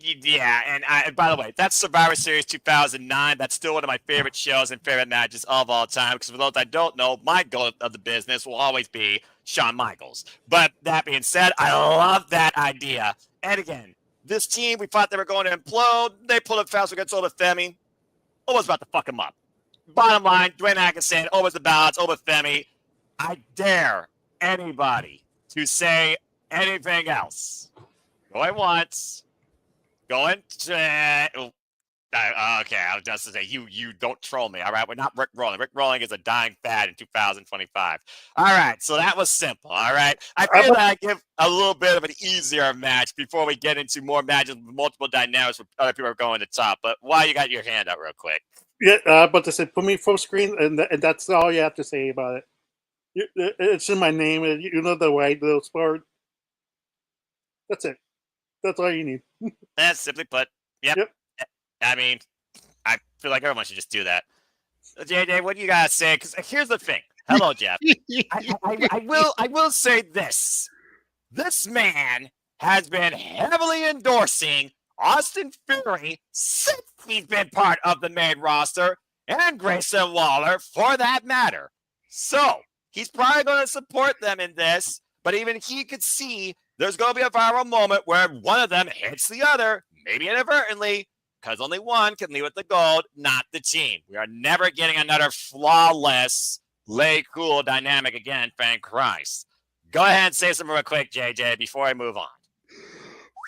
Yeah, and by the way, that's Survivor Series 2009. That's still one of my favorite shows and favorite matches of all time. Because for those that don't know, my goal of the business will always be Shawn Michaels. But that being said, I love that idea. And again, this team, we thought they were going to implode. They pulled it fast against Obafemi. Almost about to fuck him up. Bottom line, Dwayne Atkinson, always the balance, Obafemi. I dare anybody to say anything else. Going once. Going to okay, I was just to say you don't troll me. All right, we're not Rick Rolling. Rick Rolling is a dying fad in 2025. All right, so that was simple. All right, I feel that I give a little bit of an easier match before we get into more matches with multiple dynamics with other people going to top. But why you got your hand up real quick? Yeah, but to say put me full screen, and that's all you have to say about it. It's in my name, and you know the right little sport. That's it. That's all you need. That's simply put. Yep. I mean, I feel like everyone should just do that. JJ, what do you gotta say? Because here's the thing. Hello, Jeff. I will say this. This man has been heavily endorsing Austin Fury since he's been part of the main roster, and Grayson Waller for that matter. So he's probably going to support them in this, but even he could see there's going to be a viral moment where one of them hits the other, maybe inadvertently, because only one can leave with the gold, not the team. We are never getting another flawless, lay cool dynamic again, thank Christ. Go ahead and say something real quick, JJ, before I move on.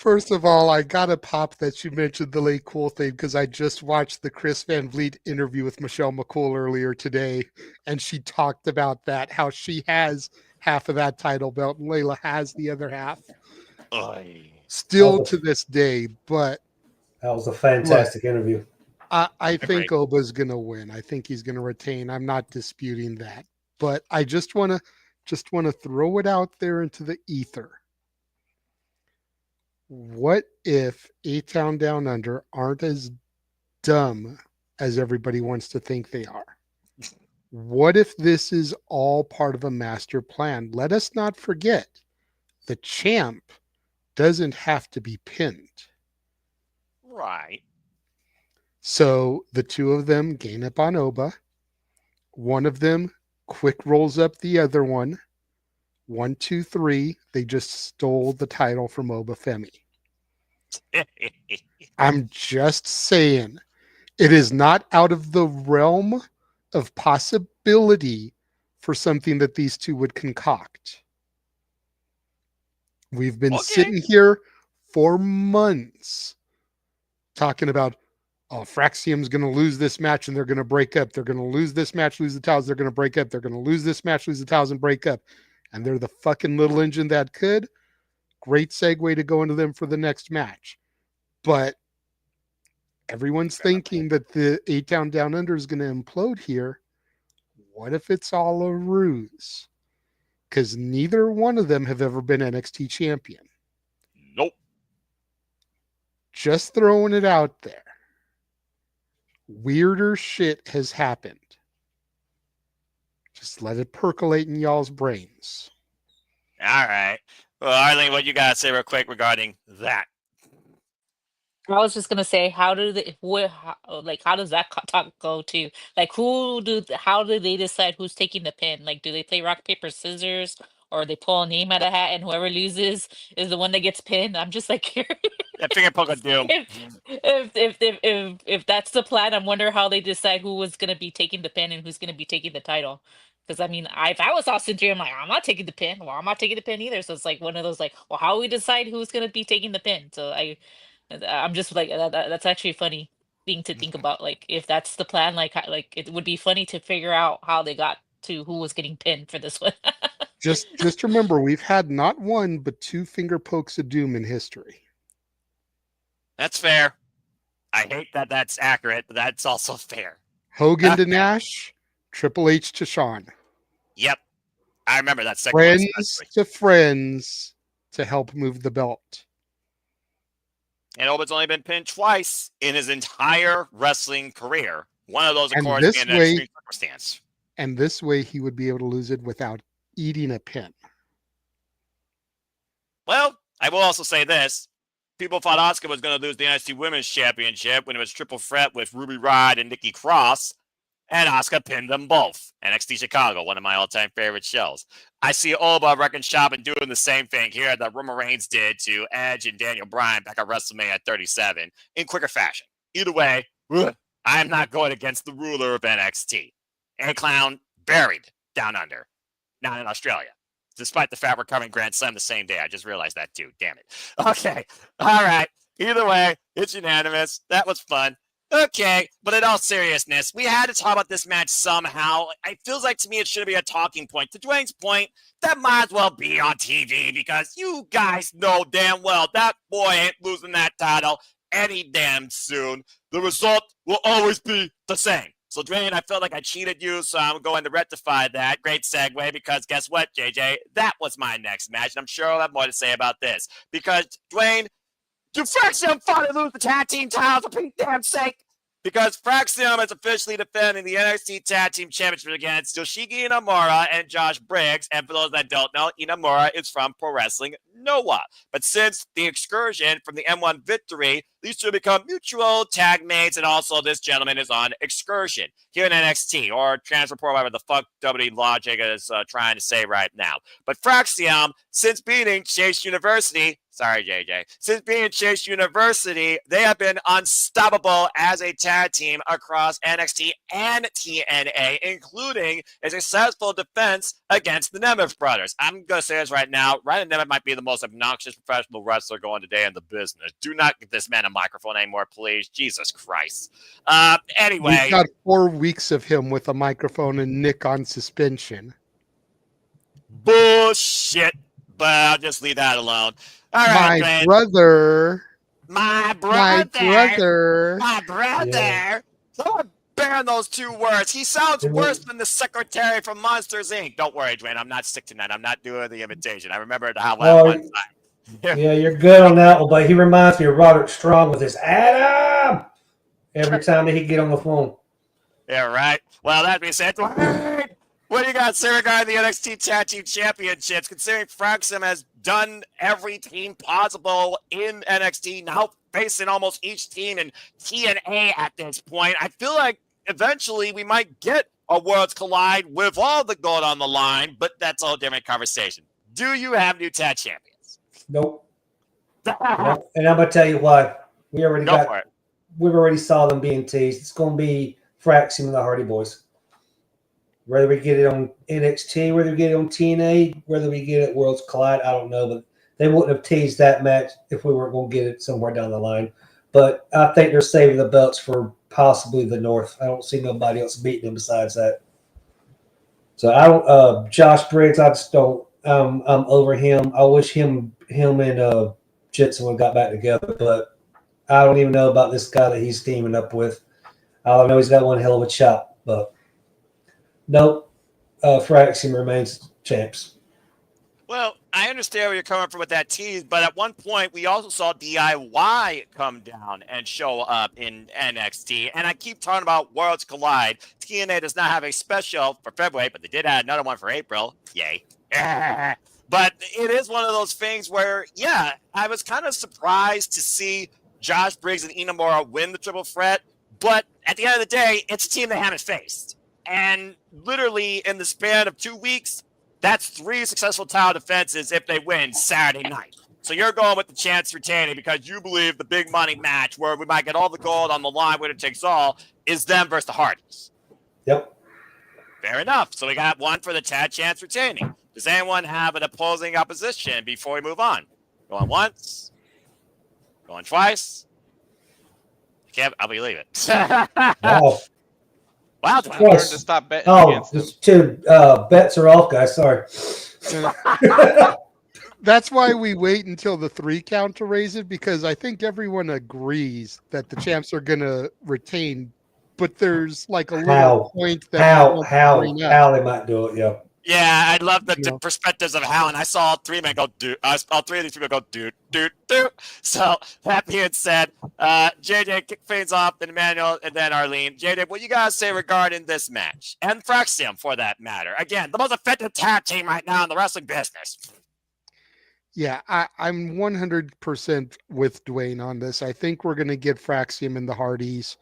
First of all, I got to pop that you mentioned the late cool thing because I just watched the Chris Van Vliet interview with Michelle McCool earlier today, and she talked about that, how she has half of that title belt and Layla has the other half. Still to this day, but that was a fantastic interview. I think Oba's going to win. I think he's going to retain. I'm not disputing that, but I just want to throw it out there into the ether. What if A-Town Down Under aren't as dumb as everybody wants to think they are? What if this is all part of a master plan? Let us not forget, the champ doesn't have to be pinned. Right. So the two of them gain up on Oba. One of them quick rolls up the other one. 1, 2, 3. They just stole the title from Obafemi. I'm just saying, it is not out of the realm of possibility for something that these two would concoct. We've been sitting here for months talking about, oh, Fraxium's going to lose this match and they're going to break up. They're going to lose this match, lose the towels. They're going to break up. They're going to lose this match, lose the towels, and break up. And they're the fucking little engine that could. Great segue to go into them for the next match. But everyone's thinking that the A-Town Down Under is going to implode here. What if it's all a ruse? Because neither one of them have ever been NXT champion. Nope. Just throwing it out there. Weirder shit has happened. Just let it percolate in y'all's brains. All right. Well, Arlene, what you got to say real quick regarding that? I was just gonna say, how do they, how does that talk go to? Like, how do they decide who's taking the pin? Like, do they play rock, paper, scissors, or they pull a name out of a hat and whoever loses is the one that gets pinned? I'm just like curious. Yeah, finger poke of doom. If that's the plan, I wonder how they decide who was gonna be taking the pin and who's gonna be taking the title. Because I mean, if I was Austin Theory, I'm like, I'm not taking the pin. Well, I'm not taking the pin either. So it's like one of those like, well, how do we decide who's gonna be taking the pin? So I'm just like that's actually a funny thing to think about. Like if that's the plan, like it would be funny to figure out how they got to who was getting pinned for this one. Just remember, we've had not one but 2 finger pokes of doom in history. That's fair. I hate that that's accurate, but that's also fair. Hogan to Nash, Triple H to Shawn. Yep. I remember that segment. Friends to friends to help move the belt. And Obed's only been pinned twice in his entire wrestling career. One of those, of And course, this being an way- extreme circumstance. And this way he would be able to lose it without eating a pin. Well, I will also say this. People thought Asuka was going to lose the NXT Women's Championship when it was triple threat with Ruby Riott and Nikki Cross, and Asuka pinned them both. NXT Chicago, one of my all-time favorite shows. I see Oba wrecking shop and doing the same thing here that Roman Reigns did to Edge and Daniel Bryan back at WrestleMania 37 in quicker fashion. Either way, I'm not going against the ruler of NXT. And Clown buried down under, not in Australia. Despite the fact we're covering Grand Slam the same day. I just realized that too. Damn it. Okay. All right. Either way, it's unanimous. That was fun. Okay. But in all seriousness, we had to talk about this match somehow. It feels like to me it should be a talking point. To Dwayne's point, that might as well be on TV because you guys know damn well that boy ain't losing that title any damn soon. The result will always be the same. So, Dwayne, I felt like I cheated you, so I'm going to rectify that. Great segue, because guess what, JJ? That was my next match, and I'm sure I'll have more to say about this. Because, Dwayne, do Fraxium finally lose the tag team titles for Pete's damn sake? Because Fraxium is officially defending the NXT Tag Team Championship against Yoshiki Inamura and Josh Briggs. And for those that don't know, Inamura is from Pro Wrestling Noah. But since the excursion from the M1 victory, these two become mutual tag mates, and also this gentleman is on excursion here in NXT, or transfer port, whatever the fuck WWE logic is trying to say right now. But Fraxium, since beating Chase University, sorry, JJ. Since being Chase University, they have been unstoppable as a tag team across NXT and TNA, including a successful defense against the Nemeth brothers. I'm going to say this right now. Ryan Nemeth might be the most obnoxious professional wrestler going today in the business. Do not give this man a microphone anymore, please. Jesus Christ. Anyway. We've got 4 weeks of him with a microphone and Nick on suspension. Bullshit. But I'll just leave that alone. All right, My brother. My brother. Yeah. Someone ban those 2 words. He sounds worse than the secretary from Monsters, Inc. Don't worry, Dwayne. I'm not sticking that. I'm not doing the invitation. I remember how that one time. Yeah, you're good on that one, but he reminds me of Roderick Strong with his Adam every time that he get on the phone. Yeah, right. Well, that being said, Dwayne, what do you got to say regarding the NXT Tag Team Championships? Considering Fraxium has done every team possible in NXT, now facing almost each team in TNA at this point, I feel like eventually we might get a Worlds Collide with all the gold on the line, but that's a whole different conversation. Do you have new tag champions? Nope. Nope. And I'm gonna tell you what, we already saw them being teased. It's gonna be Fraxium and the Hardy Boys. Whether we get it on NXT, whether we get it on TNA, whether we get it at Worlds Collide, I don't know. But they wouldn't have teased that match if we weren't going to get it somewhere down the line. But I think they're saving the belts for possibly the North. I don't see nobody else beating them besides that. So I don't. Josh Briggs, I just don't. I'm over him. I wish him and Jensen would have got back together, but I don't even know about this guy that he's teaming up with. I know he's got one hell of a chop, but. Nope. Fraxium remains champs. Well, I understand where you're coming from with that tease, but at one point we also saw DIY come down and show up in NXT. And I keep talking about Worlds Collide. TNA does not have a special for February, but they did add another one for April. Yay. But it is one of those things where, yeah, I was kind of surprised to see Josh Briggs and Inamura win the triple threat. But at the end of the day, it's a team they haven't faced. And literally in the span of 2 weeks, that's 3 successful title defenses if they win Saturday night. So you're going with the chance retaining because you believe the big money match where we might get all the gold on the line, winner takes all, is them versus the Hardys. Yep. Fair enough. So we got one for the tag chance retaining. Does anyone have an opposing opposition before we move on? Going once? Going twice? I'll believe it. Wow. Wow, I learned to stop betting against them. Just 2 bets are off, guys. Sorry. That's why we wait until the 3 count to raise it, because I think everyone agrees that the champs are going to retain, but there's like a little point that how they might do it. Yeah. Yeah, I love the You know. perspectives of how, and I saw all three men go do. All three of these people go do. So that being said, JJ kick things off, and Emmanuel, and then Arlene. JJ, what you guys say regarding this match and Fraxium for that matter? Again, the most effective tag team right now in the wrestling business. Yeah, I'm 100% with Dwayne on this. I think we're going to get Fraxium and the Hardys,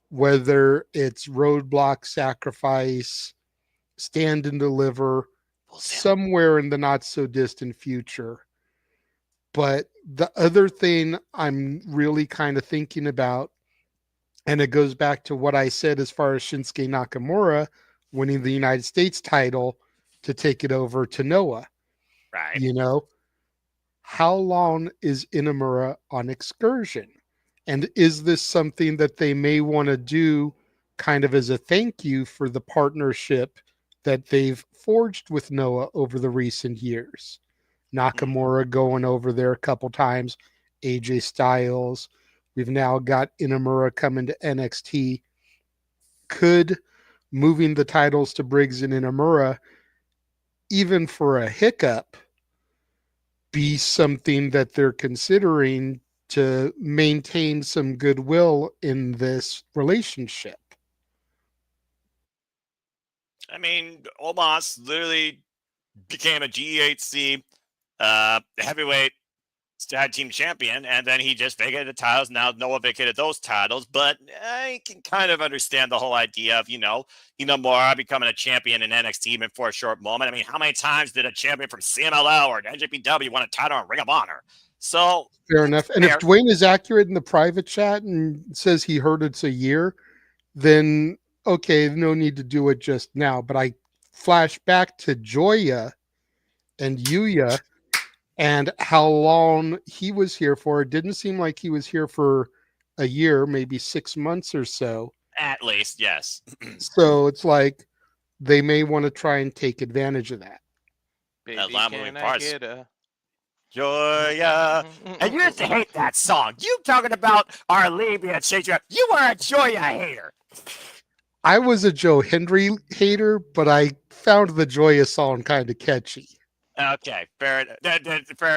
whether it's Roadblock, Sacrifice, Stand and Deliver, somewhere in the not so distant future. But the other thing I'm really kind of thinking about, and it goes back to what I said as far as Shinsuke Nakamura winning the United States title to take it over to Noah. Right. You know, how long is Inamura on excursion? And is this something that they may want to do kind of as a thank you for the partnership that they've forged with Noah over the recent years? Nakamura going over there a couple times, AJ Styles. We've now got Inamura coming to NXT. Could moving the titles to Briggs and Inamura, even for a hiccup, be something that they're considering to maintain some goodwill in this relationship? I mean, Omos literally became a GHC heavyweight tag team champion, and then he just vacated the titles. Now Noah vacated those titles, but I can kind of understand the whole idea of, Inamura becoming a champion in NXT even for a short moment. I mean, how many times did a champion from CMLL or NJPW win a title in Ring of Honor? So fair enough. And if Dwayne is accurate in the private chat and says he heard it's a year, then okay, no need to do it just now. But I flash back to Joya and Yuya and how long he was here for. It didn't seem like he was here for a year, maybe 6 months or so. At least, yes. So it's like they may want to try and take advantage of that. Baby, can I get a Joya? And you used to hate that song. You talking about Arlene being a chaser. You were a Joya hater. I was a Joe Hendry hater, but I found the Joya song kind of catchy. Okay, fair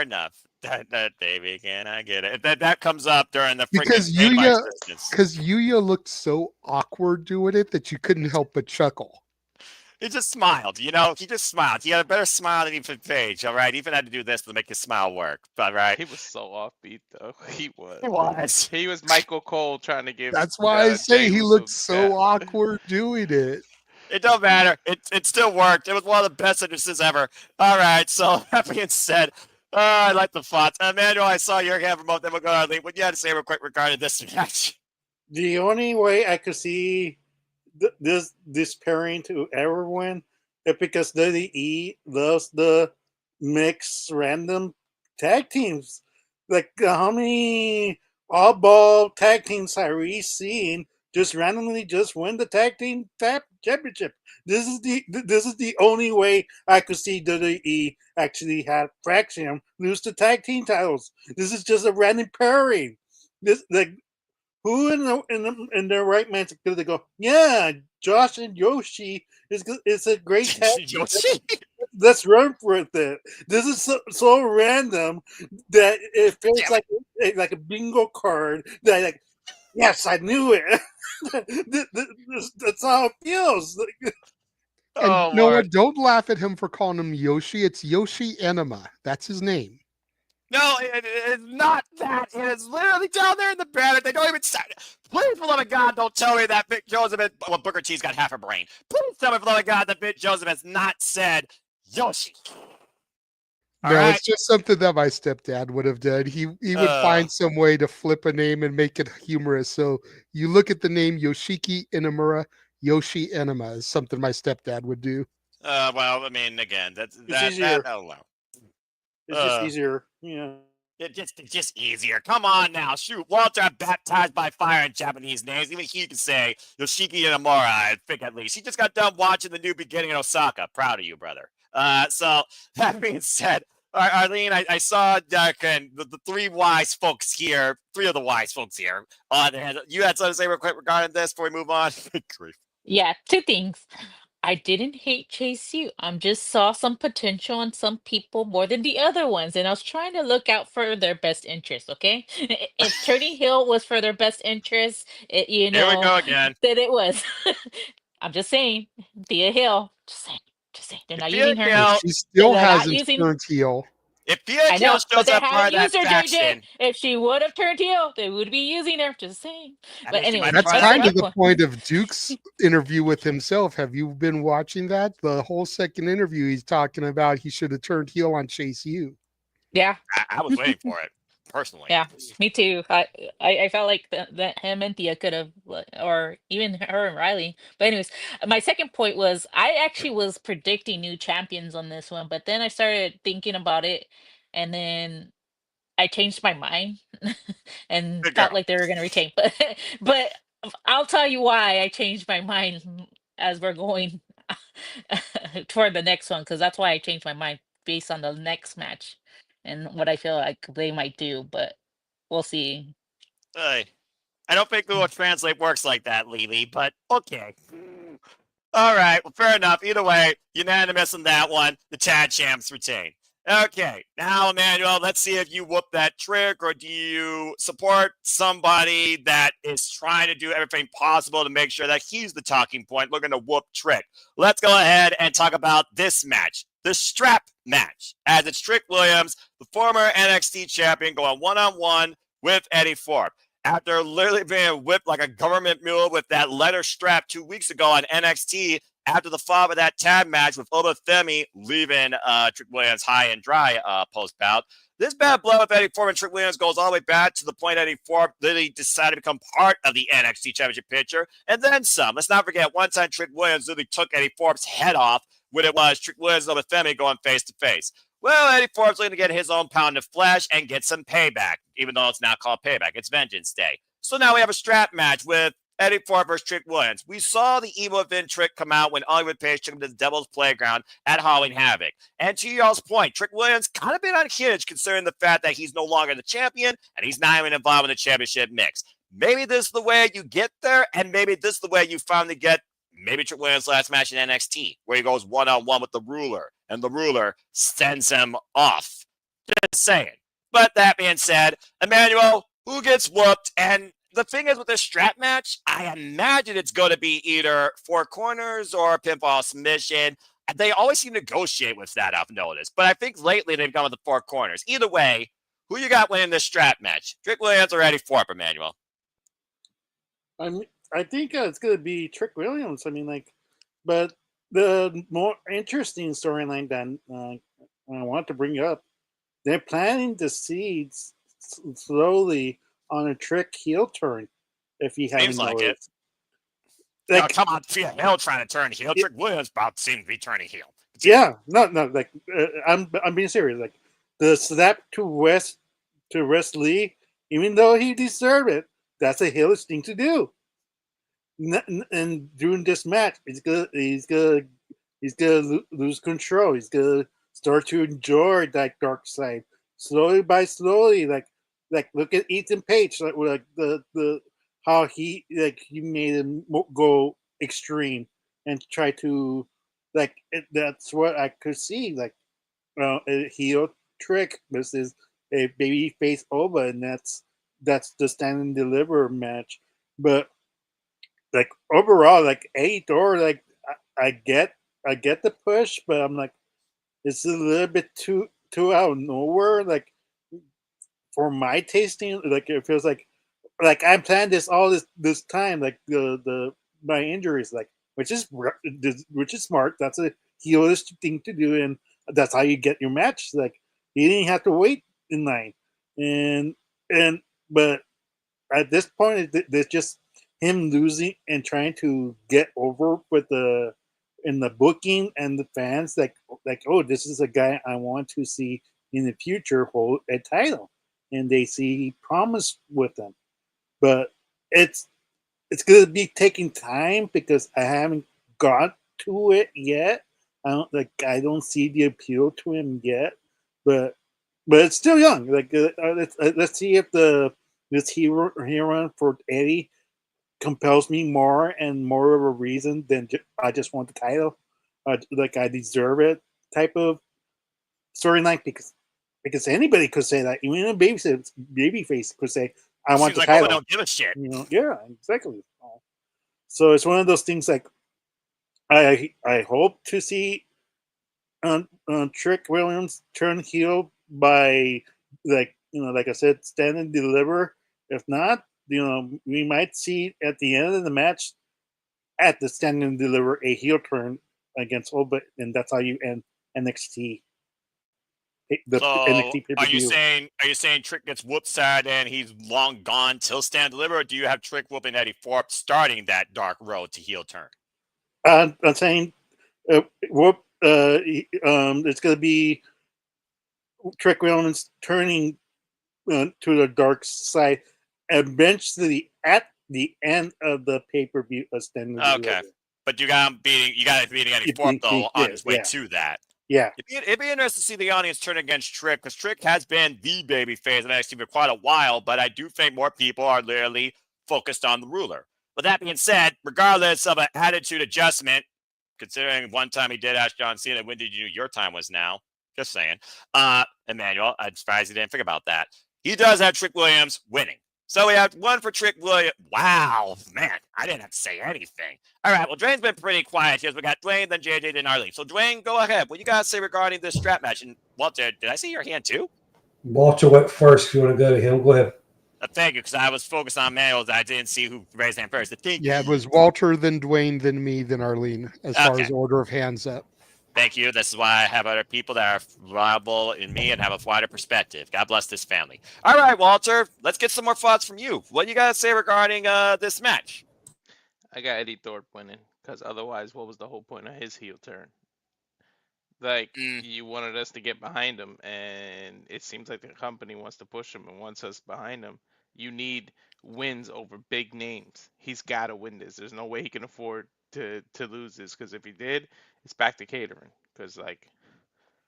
enough. That baby, can I get it? That comes up during the because Yuya looked so awkward doing it that you couldn't help but chuckle. He just smiled, He just smiled. He had a better smile than Ethan Page, all right? Ethan had to do this to make his smile work, all right? He was so offbeat, though. He was. He was. He was Michael Cole trying to give. That's why I say Jey he Uso looked so that. awkward doing it. It don't matter. It still worked. It was one of the best entrances ever. All right, so that being said, I like the thoughts. Emmanuel, I saw your hand remote. Then we'll go to Arlene. What you had to say real quick regarding this match? The only way I could see this pairing to ever win is because WWE loves the mixed random tag teams. Like how many all-ball tag teams have we seen just randomly just win the tag team championship? This is the only way I could see WWE actually have Fraxium lose the tag team titles. This is just a random pairing. This like who in their right mind could they go? Yeah, Josh and Yoshi is a great tag team. Let's run with it. This is so random that it feels like a bingo card. That like, yes, I knew it. That's how it feels. And Noah, don't laugh at him for calling him Yoshi. It's Yoshi Enema. That's his name. No, it's not that. It is literally down there in the banner. They don't even say it. Please, for the love of God, don't tell me that Vic Joseph is... Well, Booker T's got half a brain. Please tell me, for the love of God, that Vic Joseph has not said Yoshi. It's just something that my stepdad would have done. He would find some way to flip a name and make it humorous. So you look at the name Yoshiki Inamura, Yoshi Enema is something my stepdad would do. Well, I mean, again, that's easier. Oh, well. It's just easier. Yeah. It's just easier. Come on now. Shoot. Walter baptized by fire in Japanese names. Even he can say Yoshiki Inamura, I think at least. He just got done watching The New Beginning in Osaka. Proud of you, brother. So that being said, Arlene, I saw and the three wise folks here, three of the wise folks here. You had something to say real quick regarding this before we move on? Yeah, two things. I didn't hate Chase U. I just saw some potential in some people more than the other ones, and I was trying to look out for their best interest. Okay, if turning heel was for their best interest, Here we go again. then it was. I'm just saying, Thea Hill. Just saying, they're If not Thea using her. But Hill, she still They're not hasn't using. turned heel. if Thea I Hill know, but shows they up part haven't of that used her, JJ. faction, If she would have turned heel, they would be using her. Just saying. I But mean, she might anyways, be That's part my of the kind of second the faction. point. point of Duke's interview with himself. Have you been watching that? The whole second interview, he's talking about he should have turned heel on Chase U. Yeah, I was waiting for it personally. yeah, me too. I felt like that him and Thea could have, or even her and Riley. But anyways, my second point was I actually was predicting new champions on this one, but then I started thinking about it, and then I changed my mind and Good felt girl. like they were going to retain. But I'll tell you why I changed my mind as we're going toward the next one, because that's why I changed my mind based on the next match and what I feel like they might do. But we'll see. I don't think Google Translate works like that, Lily, but okay. All right, well, fair enough. Either way, unanimous on that one. The Chad Champs retain. Okay, now, Emmanuel, let's see if you whoop that trick, or do you support somebody that is trying to do everything possible to make sure that he's the talking point, looking to whoop Trick? Let's go ahead and talk about this match, the strap match, as it's Trick Williams, the former NXT champion, going one-on-one with Eddie Thorpe. After literally being whipped like a government mule with that leather strap 2 weeks ago on NXT, after the fall of that tag match with Obafemi leaving Trick Williams high and dry post-bout, this bad blood with Eddie Thorpe and Trick Williams goes all the way back to the point Eddie Thorpe literally decided to become part of the NXT Championship picture, and then some. Let's not forget, one time Trick Williams literally took Eddie Thorpe's head off when it was Trick Williams and Obafemi going face-to-face. Well, Eddie Thorpe's looking to get his own pound of flesh and get some payback, even though it's not called payback. It's Vengeance Day. So now we have a strap match with Eddie Thorpe versus Trick Williams. We saw the Evil Within Trick come out when Hollywood Page took him to the Devil's Playground at Halloween Havoc. And to y'all's point, Trick Williams kind of been unhinged considering the fact that he's no longer the champion and he's not even involved in the championship mix. Maybe this is the way you get there, and maybe this is the way you finally get maybe Trick Williams' last match in NXT, where he goes one-on-one with the Ruler, and the Ruler sends him off. Just saying. But that being said, Emmanuel, who gets whooped? And the thing is with this strap match, I imagine it's going to be either four corners or pinfall submission. They always seem to negotiate with that, I've noticed. But I think lately they've gone with the four corners. Either way, who you got winning this strap match? Trick Williams or Eddie Thorpe, Emmanuel? I think it's going to be Trick Williams. I mean, like, but the more interesting storyline that I want to bring up, they're planting the seeds slowly on a Trick heel turn. If you haven't Seems like noticed, it. like, Come on, Thea Hill trying to turn heel. Trick Williams about seems to be turning heel. yeah, no, like I'm being serious. Like the slap to West Lee, even though he deserved it, that's a heelish thing to do. And during this match, he's gonna lose control. He's gonna start to enjoy that dark side slowly by slowly. Like look at Ethan Page, like the how he made him go extreme and try to that's what I could see, like a heel Trick versus a baby face Oba, and that's the stand and deliver match. But like overall, like Eddie Thor, like I get the push, but I'm like it's a little bit too out of nowhere. Like for my tasting, like it feels like I planned this all this time. Like the my injuries, like which is smart. That's a heelish thing to do, and that's how you get your match. Like you didn't have to wait in line, and but at this point, there's just him losing and trying to get over with in the booking and the fans, like oh, this is a guy I want to see in the future hold a title, and they see promise with him, but it's gonna be taking time because I haven't got to it yet. I don't see the appeal to him yet, but it's still young. Like let's see if this hero run for Eddie compels me more and more of a reason than I just want the title, like I deserve it type of storyline, because anybody could say that. Even a babyface could say, "I want Seems the like Owen title." don't give a shit. Yeah, exactly. So it's one of those things. Like I hope to see Trick Williams turn heel by, like I said, stand and deliver. If not, we might see at the end of the match, at the stand and deliver, a heel turn against Oba, and that's how you end NXT, the So NXT pay per are you view. saying Trick gets whooped sad and he's long gone till stand deliver, or do you have Trick whooping Eddie Thorpe starting that dark road to heel turn? I'm saying, it's going to be Trick Williams turning to the dark side eventually at the end of the pay per view. Okay. But you got him beating Eddie Thorpe though on his way to that. Yeah. It'd be interesting to see the audience turn against Trick, because Trick has been the babyface in NXT for quite a while, but I do think more people are literally focused on the ruler. But that being said, regardless of an attitude adjustment, considering one time he did ask John Cena, when did you know your time was now? Just saying. Emmanuel, I'm surprised he didn't think about that. He does have Trick Williams winning. So we have one for Trick Williams. Wow, man, I didn't have to say anything. All right, well, Dwayne's been pretty quiet here. We got Dwayne, then JJ, then Arlene. So, Dwayne, go ahead. What you got to say regarding this strap match? And, Walter, did I see your hand too? Walter went first. If you want to go to him, go ahead. Thank you, because I was focused on Manuel. I didn't see who raised hand first. Yeah, it was Walter, then Dwayne, then me, then Arlene, as far as order of hands up. Thank you. This is why I have other people that are reliable in me and have a wider perspective. God bless this family. All right, Walter, let's get some more thoughts from you. What you got to say regarding this match? I got Eddie Thorpe winning, because otherwise, what was the whole point of his heel turn? Like, you wanted us to get behind him, and it seems like the company wants to push him and wants us behind him. You need wins over big names. He's got to win this. There's no way he can afford to lose this, because if he did, it's back to catering. Because, like,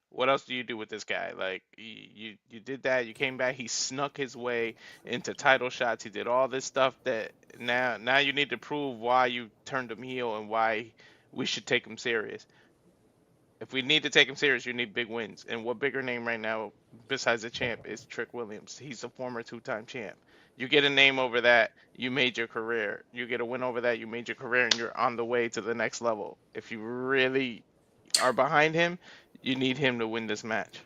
what else do you do with this guy? Like, you did that. You came back. He snuck his way into title shots. He did all this stuff that now you need to prove why you turned him heel and why we should take him serious. If we need to take him serious, you need big wins. And what bigger name right now, besides the champ, is Trick Williams. He's a former two-time champ. You get a name over that, you made your career. You get a win over that, you made your career, and you're on the way to the next level. If you really are behind him, you need him to win this match.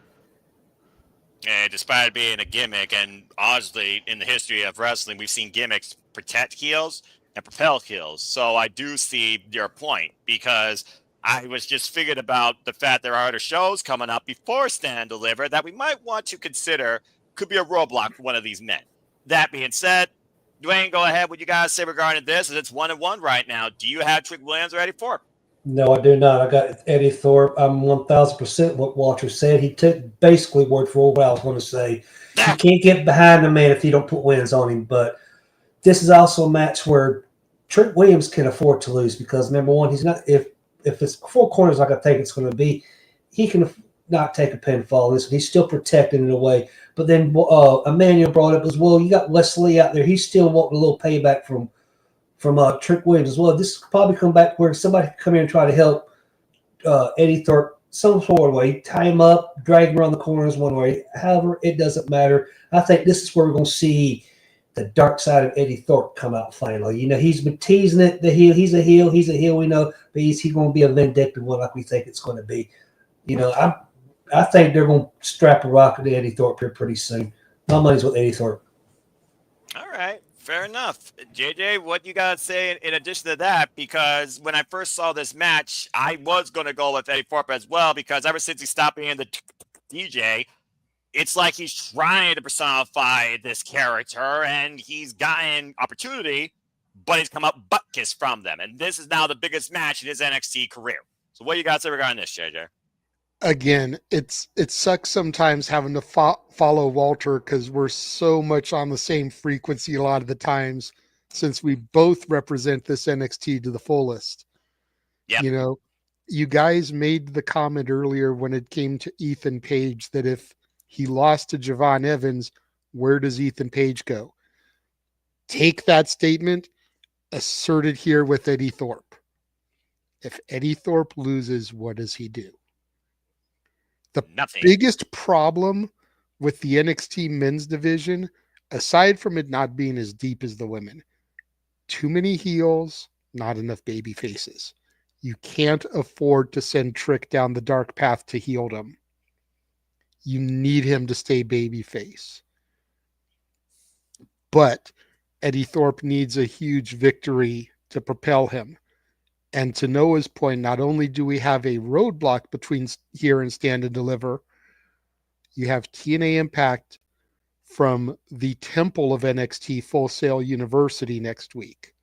And despite it being a gimmick, and honestly, in the history of wrestling, we've seen gimmicks protect heels and propel heels. So I do see your point, because I was just figured about the fact there are other shows coming up before Stand Deliver that we might want to consider could be a roadblock for one of these men. That being said, Dwayne, go ahead. What you guys say regarding this? It's 1-1 right now. Do you have Trick Williams or Eddie Thorpe? No, I do not. I got Eddie Thorpe. I'm 1,000% what Walter said. He took basically word for word what I was going to say. You can't get behind the man if you don't put wins on him. But this is also a match where Trick Williams can afford to lose, because number one, he's not if it's four corners like I think it's going to be, he can not take a pinfall. He's still protected in a way. But then Emmanuel brought up as well, you got Wesley out there. He's still wanting a little payback from Trick Williams as well. This could probably come back where somebody could come in and try to help Eddie Thorpe some sort of way, tie him up, drag him around the corners one way. However, it doesn't matter. I think this is where we're going to see the dark side of Eddie Thorpe come out finally. You know, he's been teasing it, the heel. He's a heel, we know, but he's going to be a vindictive one like we think it's going to be. You know, I think they're going to strap a rocket to Eddie Thorpe here pretty soon. My money's with Eddie Thorpe. All right. Fair enough. JJ, what you got to say in addition to that? Because when I first saw this match, I was going to go with Eddie Thorpe as well, because ever since he stopped being the DJ, it's like he's trying to personify this character, and he's gotten opportunity, but he's come up butt-kissed from them. And this is now the biggest match in his NXT career. So what do you got to say regarding this, JJ? Again, it sucks sometimes having to follow Walter, because we're so much on the same frequency a lot of the times, since we both represent this NXT to the fullest. Yep. You know, you guys made the comment earlier when it came to Ethan Page that if he lost to Javon Evans, where does Ethan Page go? Take that statement, asserted here with Eddie Thorpe. If Eddie Thorpe loses, what does he do? The Nothing. biggest problem with the NXT men's division, aside from it not being as deep as the women, too many heels, not enough baby faces. You can't afford to send Trick down the dark path to heeldom. You need him to stay babyface. But Eddie Thorpe needs a huge victory to propel him. And to Noah's point, not only do we have a roadblock between here and Stand and Deliver, you have TNA Impact from the temple of NXT, Full Sail University, next week.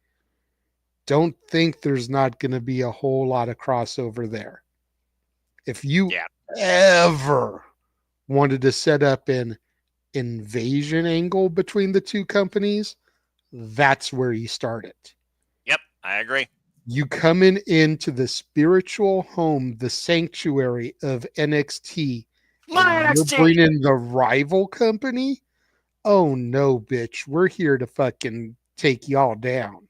Don't think there's not going to be a whole lot of crossover there. If you ever wanted to set up an invasion angle between the two companies, that's where you start it. Yep, I agree. You coming into the spiritual home, the sanctuary of NXT, and you're bringing the rival company? Oh no, bitch. We're here to fucking take y'all down.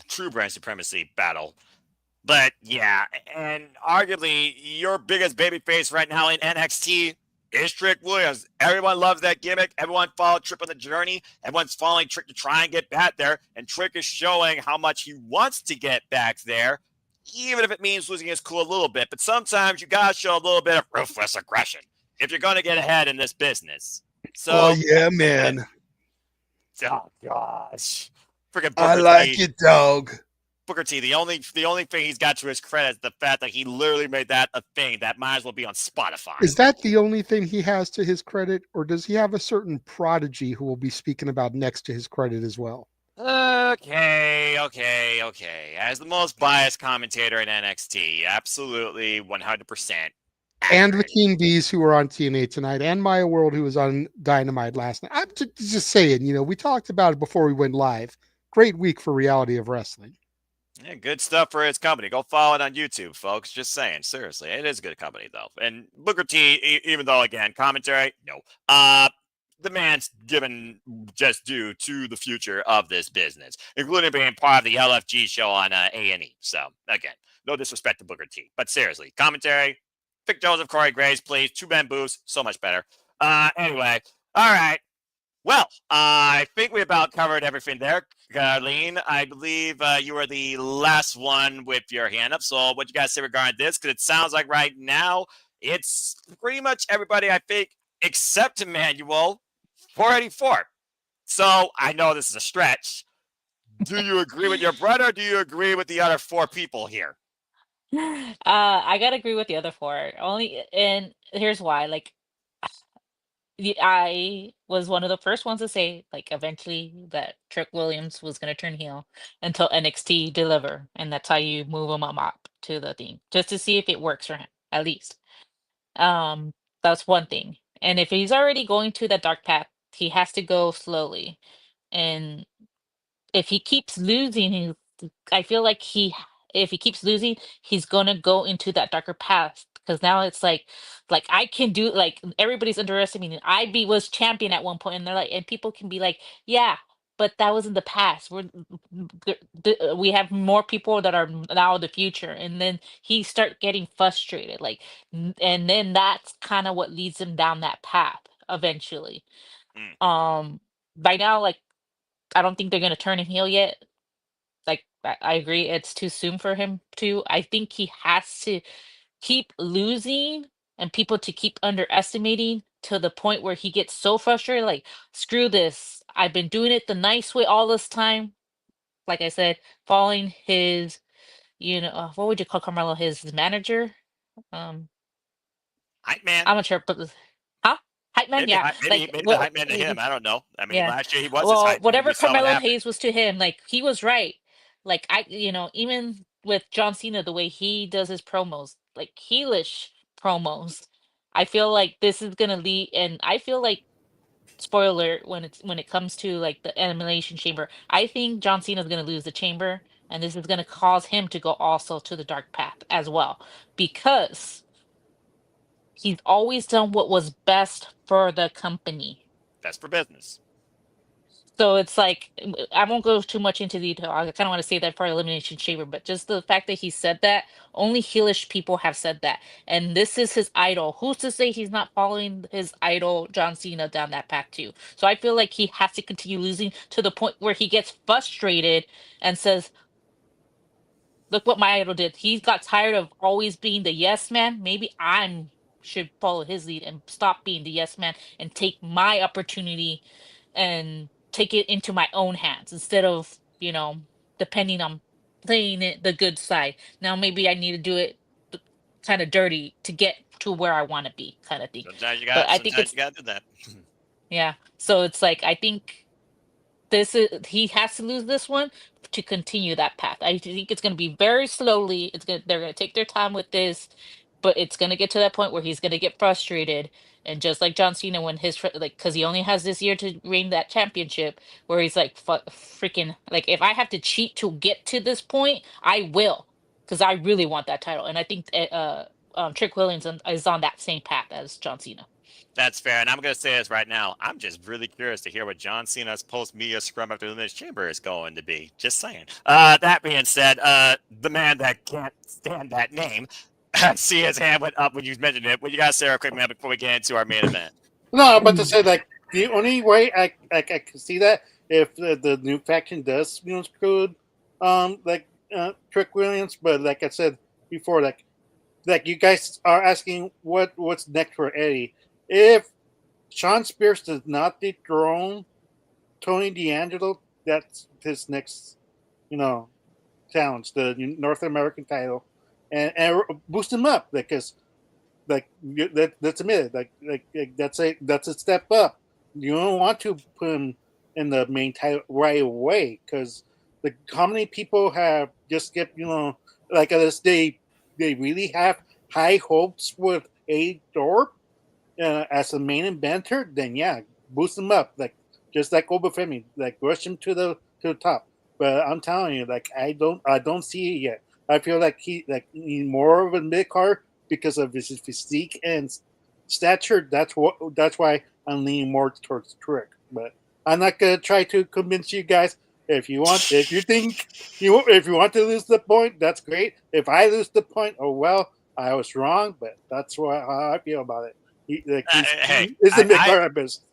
True brand supremacy battle. But yeah, and arguably your biggest babyface right now in NXT is Trick Williams. Everyone loves that gimmick. Everyone followed Trick on the journey. Everyone's following Trick to try and get back there. And Trick is showing how much he wants to get back there, even if it means losing his cool a little bit. But sometimes you got to show a little bit of ruthless aggression if you're going to get ahead in this business. So, yeah, man. Oh, gosh. Freaking I like it, dog. Booker T, the only thing he's got to his credit is the fact that he literally made that a thing that might as well be on Spotify. Is that the only thing he has to his credit, or does he have a certain prodigy who will be speaking about next to his credit as well? Okay. As the most biased commentator in NXT, absolutely 100%. And the King Bees who were on TNA tonight, and Maya World who was on Dynamite last night. I'm just saying, we talked about it before we went live. Great week for Reality of Wrestling. Yeah, good stuff for his company. Go follow it on YouTube, folks. Just saying. Seriously, it is a good company, though. And Booker T, even though, again, commentary, no. The man's given just due to the future of this business, including being part of the LFG show on A&E. So, again, no disrespect to Booker T. But seriously, commentary, Vic Joseph, Corey Graves, please. Two men booths, so much better. Anyway, all right. Well, I think we about covered everything there. Carlene, I believe you were the last one with your hand up. So what you guys say regarding this? Because it sounds like right now it's pretty much everybody, I think, except Emmanuel, 484. So I know this is a stretch. Do you agree with your brother? Or do you agree with the other four people here? I gotta agree with the other four. And here's why. Like, I was one of the first ones to say, like, eventually that Trick Williams was gonna turn heel until NXT deliver, and that's how you move him up to the thing, just to see if it works for him, at least. That's one thing. And if he's already going to that dark path, he has to go slowly. And if he keeps losing, I feel like if he keeps losing, he's gonna go into that darker path because now it's like I can do like everybody's underestimating. Was champion at one point, and they're like, and people can be like, yeah, but that was in the past. We have more people that are now the future, and then he start getting frustrated, and then that's kind of what leads him down that path eventually. By now, like I don't think they're gonna turn him heel yet. Like I agree, it's too soon for him to. I think he has to keep losing and people to keep underestimating to the point where he gets so frustrated, like, screw this. I've been doing it the nice way all this time. Like I said, following his, what would you call Carmelo? His manager? Um, Hype man. I'm not sure, but huh? Hype man, Maybe, yeah. maybe the hype man to him. I don't know. I mean, last year he was his hype man. Whatever We saw what Carmelo happened. Hayes was to him, like he was right. Like even with John Cena, the way he does his promos, like heelish promos, I feel like this is gonna lead, and I feel like spoiler when it comes to like the elimination chamber, I think John Cena is gonna lose the chamber, and this is gonna cause him to go also to the dark path as well because he's always done what was best for the company. Best for business. So it's like I won't go too much into detail. I kind of want to say that for Elimination Chamber, but just the fact that he said that, only heelish people have said that, and this is his idol. Who's to say he's not following his idol John Cena down that path too? So I feel like he has to continue losing to the point where he gets frustrated and says, "Look what my idol did. He got tired of always being the yes man. Maybe I'm should follow his lead and stop being the yes man and take my opportunity and take it into my own hands instead of, depending on playing it the good side. Now maybe I need to do it kind of dirty to get to where I want to be, kind of thing. But I think Sometimes it's you got to do that. yeah. So it's like I think he has to lose this one to continue that path. I think it's going to be very slowly. They're going to take their time with this, but it's going to get to that point where he's going to get frustrated. And just like John Cena, when because he only has this year to reign that championship, where he's like, freaking, like, if I have to cheat to get to this point, I will, because I really want that title. And I think Trick Williams is on that same path as John Cena. That's fair. And I'm going to say this right now. I'm just really curious to hear what John Cena's post-media scrum after the Elimination Chamber is going to be. Just saying. That being said, the man that can't stand that name, I see his hand went up when you mentioned it. What you got to say real quick, man, before we get into our main event? No, I'm about to say, like, the only way I can see that if the new faction does, screw Trick Williams, but like I said before, like you guys are asking what's next for Eddie. If Sean Spears does not dethrone Tony D'Angelo, that's his next, challenge, the North American title, and boost him up, because let's admit it, that's a step up. You don't want to put him in the main title right away, because how many people have just skipped, unless they really have high hopes with A. Thorpe as the main inventor, then yeah, boost him up, just like Obafemi, rush him to the top. But I'm telling you, I don't see it yet. I feel like he need more of a mid card because of his physique and stature. That's why I'm leaning more towards Trick. But I'm not gonna try to convince you guys. If you want to lose the point, that's great. If I lose the point, oh well, I was wrong. But that's how I feel about it. It's a mid card business.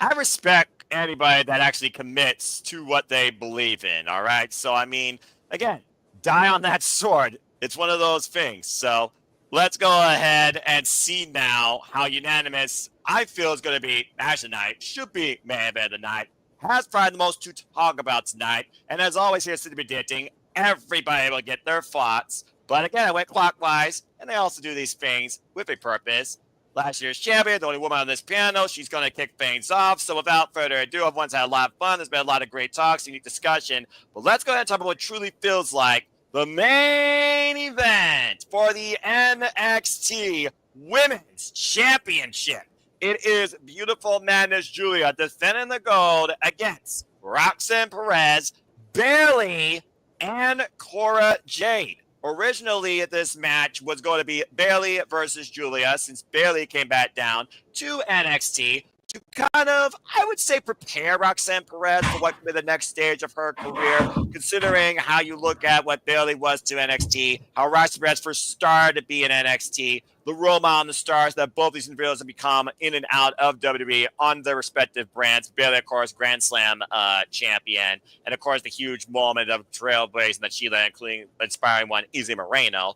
I respect anybody that actually commits to what they believe in. All right. So, I mean, again, die on that sword. It's one of those things. So let's go ahead and see now how unanimous I feel is going to be match tonight. Should be man of the night. Has probably the most to talk about tonight. And as always, here's to be predicting. Everybody will get their thoughts. But again, I went clockwise, and I also do these things with a purpose. Last year's champion, the only woman on this panel. She's going to kick things off. So without further ado, everyone's had a lot of fun. There's been a lot of great talks, unique discussion. But let's go ahead and talk about what truly feels like the main event for the NXT Women's Championship. It is Beautiful Madness Julia defending the gold against Roxanne Perez, Bayley, and Cora Jade. Originally, this match was going to be Bayley versus Julia, since Bayley came back down to NXT to kind of, I would say, prepare Roxanne Perez for what could be the next stage of her career, considering how you look at what Bayley was to NXT, how Roxanne Perez first started to be in NXT, the role model and the stars that both these individuals have become in and out of WWE on their respective brands. Bayley, of course, Grand Slam champion, and of course the huge moment of trailblazing that she led, including inspiring one, Izzy Moreno.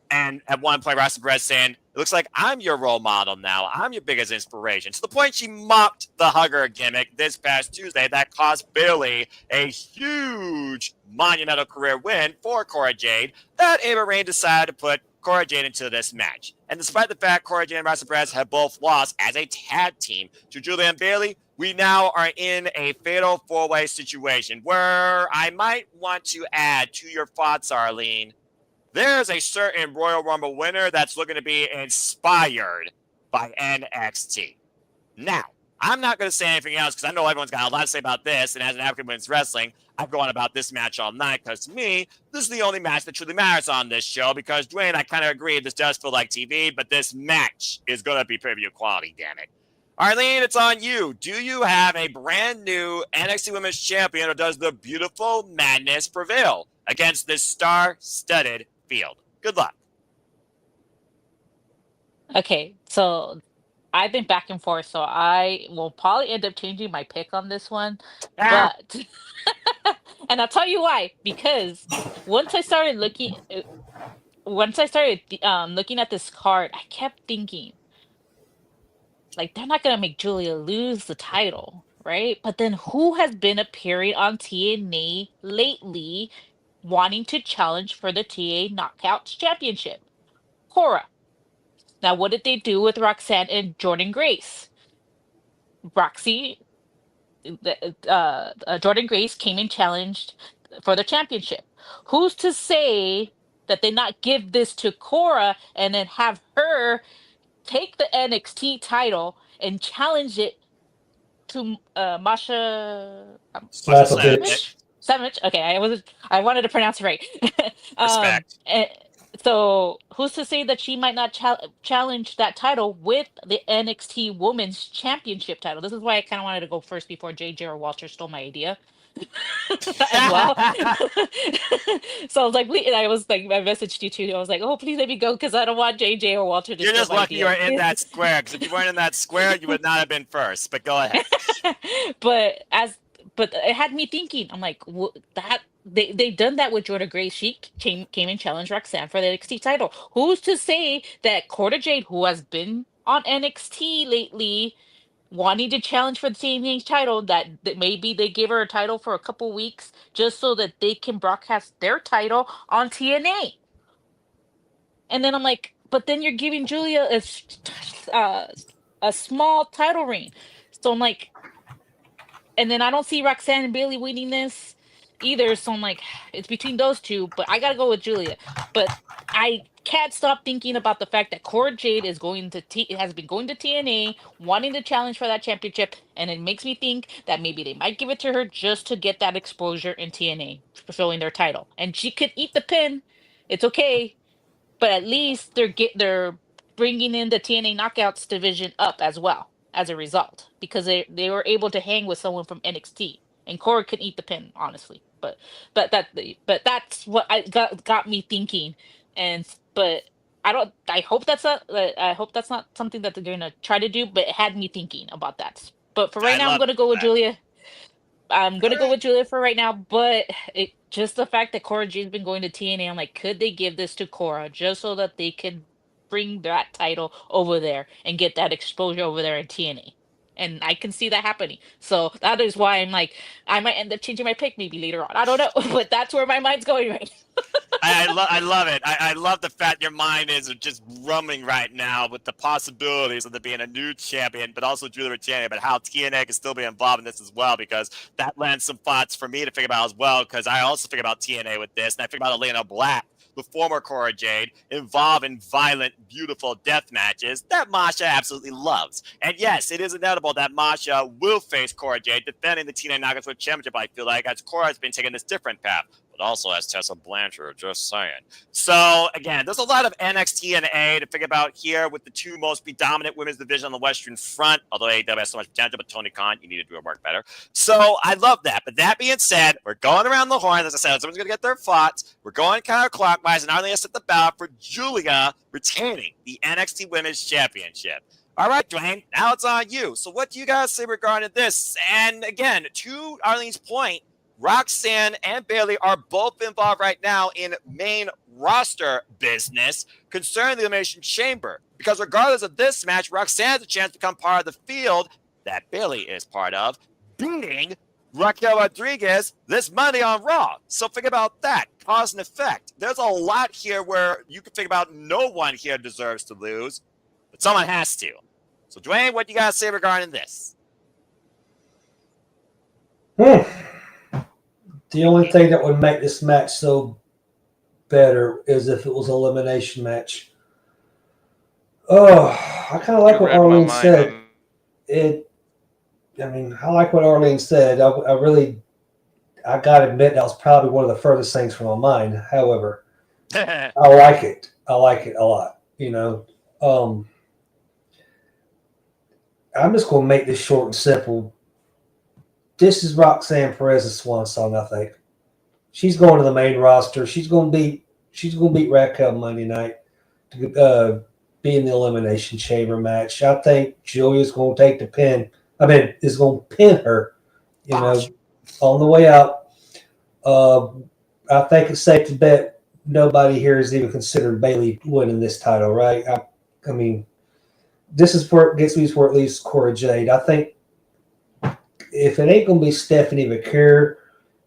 And at one point, Roxanne Perez saying, "It looks like I'm your role model now. I'm your biggest inspiration." To the point she mocked the hugger gimmick this past Tuesday that cost Bayley a huge monumental career win for Cora Jade, that Ava Raine decided to put Cora Jade into this match. And despite the fact Cora Jade and Roxanne Perez have both lost as a tag team to Julia and Bayley, we now are in a fatal four-way situation where I might want to add to your thoughts, Arlene. There's a certain Royal Rumble winner that's looking to be inspired by NXT. Now, I'm not going to say anything else because I know everyone's got a lot to say about this, and as an African women's wrestling, I've gone about this match all night because to me, this is the only match that truly matters on this show because, Dwayne, I kind of agree this does feel like TV, but this match is going to be preview quality, damn it. Arlene, it's on you. Do you have a brand new NXT Women's Champion, or does the beautiful madness prevail against this star-studded field? Good luck. Okay, so I've been back and forth, so I will probably end up changing my pick on this one. Ah, But and I'll tell you why. Because once I started looking at this card, I kept thinking, like, they're not gonna make Julia lose the title, right? But then who has been appearing on TNA lately wanting to challenge for the TA Knockouts Championship? Cora. Now, what did they do with Roxanne and Jordan Grace? Roxy, Jordan Grace came and challenged for the championship. Who's to say that they not give this to Cora and then have her take the NXT title and challenge it to Masha Masha Slapovich. Slamovich. Savage. Okay, I wanted to pronounce it right. Respect. So who's to say that she might not challenge that title with the NXT Women's Championship title? This is why I kind of wanted to go first before JJ or Walter stole my idea as well. So I was like, please, and I was like, I messaged you too. I was like, oh, please let me go because I don't want JJ or Walter to You're steal just my lucky you idea. were in that square, because if you weren't in that square, you would not have been first. But go ahead. but it had me thinking. I'm like, that they done that with Jordan Grace. She came and challenged Roxanne for the NXT title. Who's to say that Corda Jade, who has been on NXT lately, wanting to challenge for the TNA title, that maybe they give her a title for a couple weeks just so that they can broadcast their title on TNA? And then I'm like, but then you're giving Julia uh, a small title reign. So I'm like, and then I don't see Roxanne and Bailey winning this either. So I'm like, it's between those two, but I gotta go with Julia. But I can't stop thinking about the fact that Cora Jade is has been going to TNA, wanting to challenge for that championship, and it makes me think that maybe they might give it to her just to get that exposure in TNA, fulfilling their title. And she could eat the pin. It's okay, but at least they're bringing in the TNA Knockouts division up as well as a result, because they were able to hang with someone from NXT, and Cora can eat the pin, honestly. But that's what got me thinking. And but I hope that's not something that they're gonna try to do, but it had me thinking about that. But for right I now, I'm love gonna go with that. Julia. I'm All gonna go right. with Julia for right now, but just the fact that Cora Jade's been going to TNA, I'm like, could they give this to Cora just so that they can bring that title over there and get that exposure over there in TNA? And I can see that happening. So that is why I'm like, I might end up changing my pick maybe later on. I don't know, but that's where my mind's going right I love it. I love the fact your mind is just rumming right now with the possibilities of there being a new champion, but also Julia Ricciani, but how TNA can still be involved in this as well, because that lends some thoughts for me to think about as well, because I also think about TNA with this, and I think about Elena Black, the former Cora Jade, involved in violent, beautiful death matches that Masha absolutely loves. And yes, it is inevitable that Masha will face Cora Jade, defending the TNA Knockouts World Championship, I feel like, as Cora has been taking this different path, but also as Tessa Blanchard, just saying. So, again, there's a lot of NXT and A to think about here with the two most predominant women's division on the Western Front, although AEW has so much potential, but Tony Khan, you need to do your work better. So, I love that. But that being said, we're going around the horn. As I said, someone's going to get their thoughts. We're going counterclockwise, and Arlene has set the ballot for Julia retaining the NXT Women's Championship. All right, Dwayne, now it's on you. So what do you guys say regarding this? And again, to Arlene's point, Roxanne and Bailey are both involved right now in main roster business concerning the Elimination Chamber. Because regardless of this match, Roxanne has a chance to become part of the field that Bailey is part of, beating Raquel Rodriguez this Monday on Raw. So think about that, cause and effect. There's a lot here where you can think about no one here deserves to lose, but someone has to. So Dwayne, what do you guys say regarding this? The only thing that would make this match so better is if it was an elimination match. Oh, I kind of like what Arlene said. I like what Arlene said. I gotta admit that was probably one of the furthest things from my mind. However, I like it. I like it a lot. I'm just going to make this short and simple. This is Roxanne Perez's swan song, I think. She's going to the main roster. She's going to beat Raquel Monday night to be in the Elimination Chamber match. I think Julia's going to take the pin. Is going to pin her, on the way out. I think it's safe to bet nobody here has even considered Bayley winning this title, right? I mean, this is where it gets me where it leaves Cora Jade. I think if it ain't going to be Stephanie McCure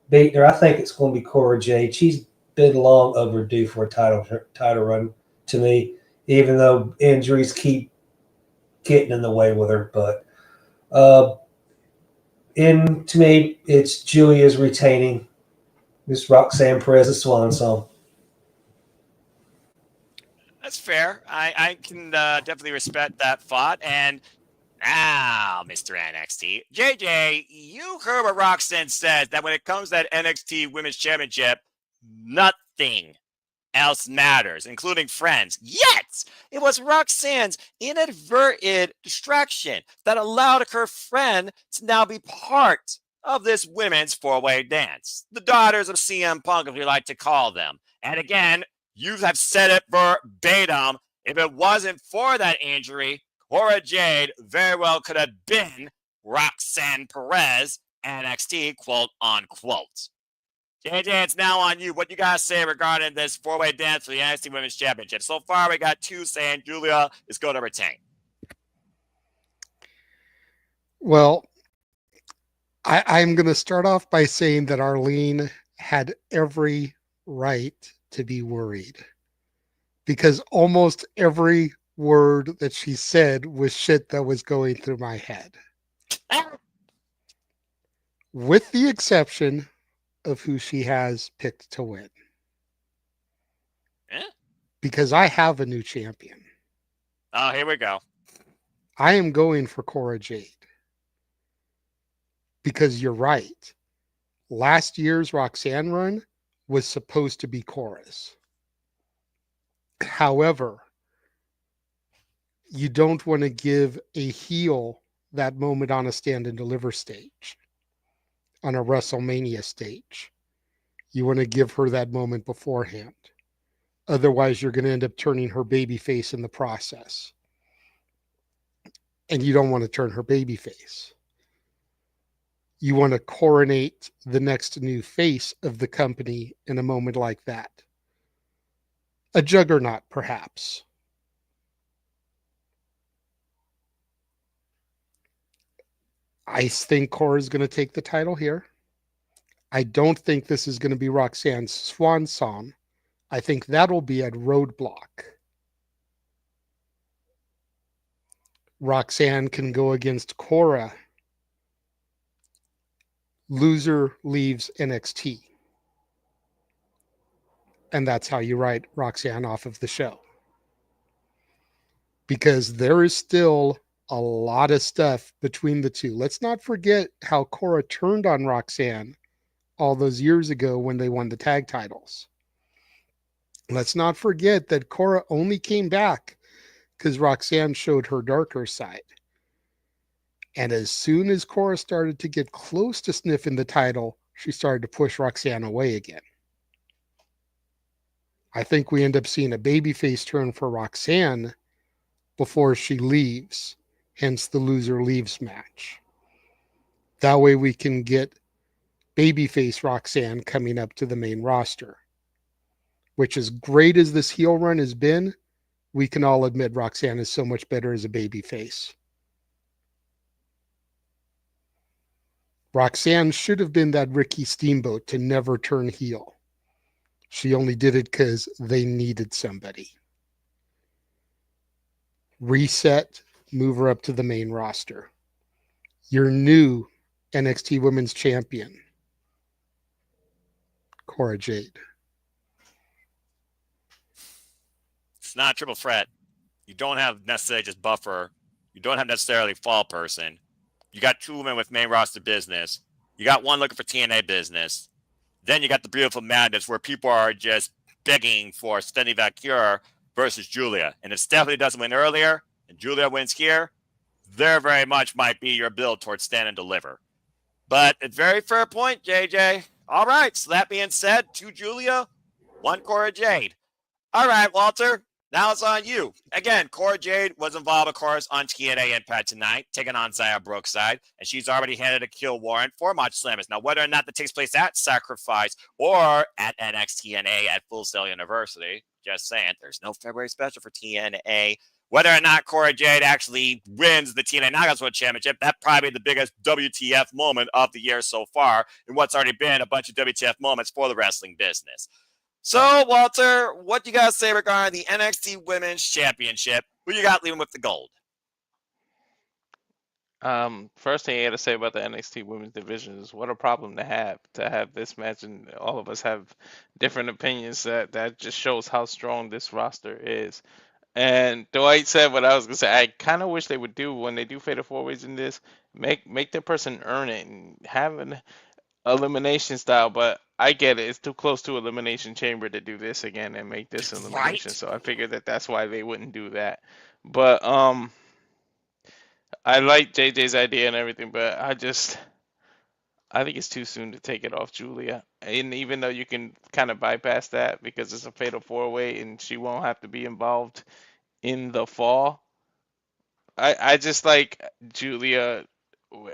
beating her, I think it's going to be Cora Jade. She's been long overdue for a title run to me, even though injuries keep getting in the way with her. But to me, it's Julia's retaining this Roxanne Perez's swan song. That's fair. I can definitely respect that thought. And now, Mr. NXT, JJ, you heard what Roxanne says, that when it comes to that NXT Women's Championship, nothing else matters, including friends. Yet, it was Roxanne's inadvertent distraction that allowed her friend to now be part of this women's four-way dance. The daughters of CM Punk, if you like to call them. And again, you have said it verbatim. If it wasn't for that injury, Cora Jade very well could have been Roxanne Perez, NXT, quote unquote. JJ, it's now on you. What you got to say regarding this four-way dance for the NXT Women's Championship? So far, we got two saying Julia is going to retain. Well, I'm going to start off by saying that Arlene had every right to be worried, because almost every word that she said was shit that was going through my head. With the exception of who she has picked to win. Because I have a new champion. Oh, here we go. I am going for Cora Jade. Because you're right. Last year's Roxanne run was supposed to be Cora's. However, you don't want to give a heel that moment on a stand and deliver stage, on a WrestleMania stage. You want to give her that moment beforehand. Otherwise, you're going to end up turning her babyface in the process. And you don't want to turn her babyface. You want to coronate the next new face of the company in a moment like that. A juggernaut, perhaps. I think Cora's going to take the title here. I don't think this is going to be Roxanne's swan song. I think that'll be at Roadblock. Roxanne can go against Cora. Loser leaves NXT. And that's how you write Roxanne off of the show. Because there is still a lot of stuff between the two. Let's not forget how Cora turned on Roxanne all those years ago when they won the tag titles. Let's not forget that Cora only came back because Roxanne showed her darker side. And as soon as Cora started to get close to sniffing the title, she started to push Roxanne away again. I think we end up seeing a babyface turn for Roxanne before she leaves, hence the loser leaves match. That way we can get babyface Roxanne coming up to the main roster. Which, as great as this heel run has been, we can all admit Roxanne is so much better as a babyface. Roxanne should have been that Ricky Steamboat to never turn heel. She only did it because they needed somebody. Reset, move her up to the main roster. Your new NXT Women's Champion, Cora Jade. It's not a triple threat. You don't have necessarily just buffer. You don't have necessarily fall person. You got two women with main roster business. You got one looking for TNA business. Then you got the beautiful madness where people are just begging for Stephanie McCure versus Julia. And if Stephanie doesn't win earlier and Julia wins here, there very much might be your build towards stand and deliver. But a very fair point, JJ. All right, so that being said, 2 Julia, 1 Cora Jade. All right, Walter, now it's on you. Again, Cora Jade was involved, of course, on TNA Impact tonight, taking on Xia Brookside, and she's already handed a kill warrant for March Slammers. Now, whether or not that takes place at Sacrifice or at NXTNA at Full Sail University, just saying, there's no February special for TNA. Whether or not Cora Jade actually wins the TNA Knockouts World Championship, that's probably the biggest WTF moment of the year so far, and what's already been a bunch of WTF moments for the wrestling business. So, Walter, what do you guys say regarding the NXT Women's Championship? Who you got leaving with the gold? First thing I got to say about the NXT Women's Division is what a problem to have this match, and all of us have different opinions. That just shows how strong this roster is. And Dwight said what I was gonna say. I kind of wish they would do when they do Fatal 4-Ways in this, make the person earn it and have an elimination style. But I get it; it's too close to Elimination Chamber to do this again and make this elimination. Right. So I figured that's why they wouldn't do that. But I like JJ's idea and everything, but I think it's too soon to take it off Julia. And even though you can kind of bypass that because it's a Fatal 4-Way and she won't have to be involved in the fall, I just like Julia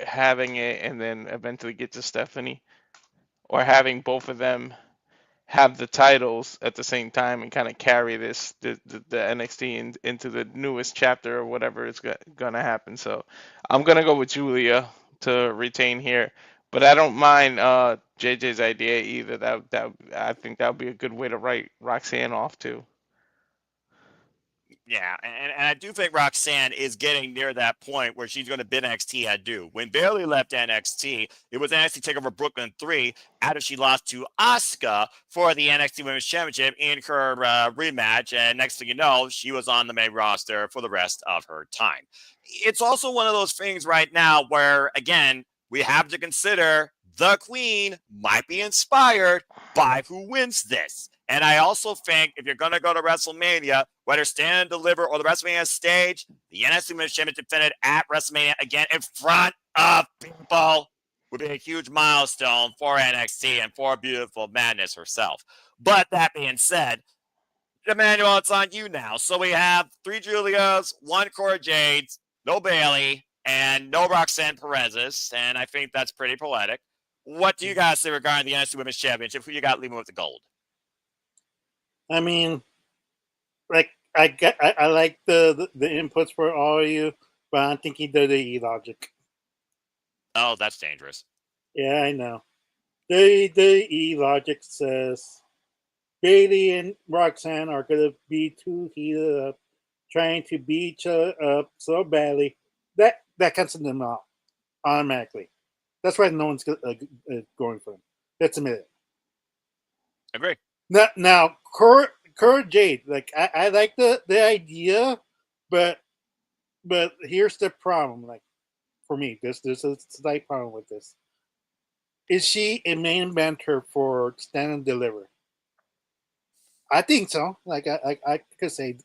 having it and then eventually get to Stephanie, or having both of them have the titles at the same time and kind of carry the NXT into the newest chapter or whatever is gonna happen. So I'm gonna go with Julia to retain here, but I don't mind JJ's idea either. That I think that would be a good way to write Roxanne off too. Yeah, and I do think Roxanne is getting near that point where she's going to bid NXT at do. When Bayley left NXT, it was NXT TakeOver Brooklyn 3 after she lost to Asuka for the NXT Women's Championship in her rematch. And next thing you know, she was on the main roster for the rest of her time. It's also one of those things right now where, again, we have to consider the Queen might be inspired by who wins this. And I also think if you're going to go to WrestleMania, whether Stand and Deliver or the WrestleMania stage, the NXT Women's Championship defended at WrestleMania again in front of people would be a huge milestone for NXT and for Beautiful Madness herself. But that being said, Emmanuel, it's on you now. So we have 3 Julias, 1 Cora Jades, no Bayley, and no Roxanne Perez's. And I think that's pretty poetic. What do you guys say regarding the NXT Women's Championship? Who you got leaving with the gold? I mean, like I like the inputs for all of you, but I'm thinking WWE logic. Oh, that's dangerous. Yeah, I know. WWE logic says Bailey and Roxanne are gonna be too heated up, trying to beat each other up so badly that cancels them out automatically. That's why no one's going for them. Let's admit it. Agree. Now, Cora Jade, like I like the idea, but here's the problem. Like for me, there's a slight problem with this. Is she a main eventer for Stand and Deliver? I think so. Like I could say